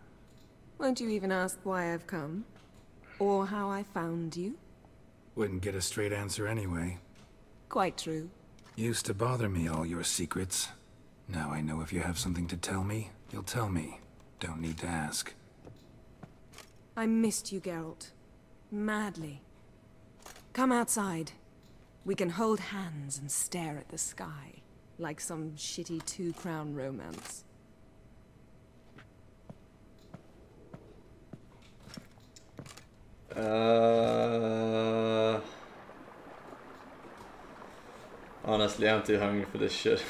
Won't you even ask why I've come? Or how I found you? Wouldn't get a straight answer anyway. Quite true. Used to bother me, all your secrets. Now I know if you have something to tell me, you'll tell me. Don't need to ask. I missed you, Geralt. Madly. Come outside. We can hold hands and stare at the sky, like some shitty two-crown romance. Honestly, I'm too hungry for this shit.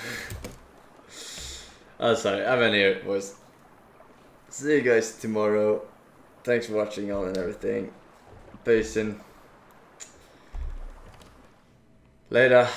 Oh, sorry, I've been here, boys. See you guys tomorrow. Thanks for watching all and everything. Peace in. Later.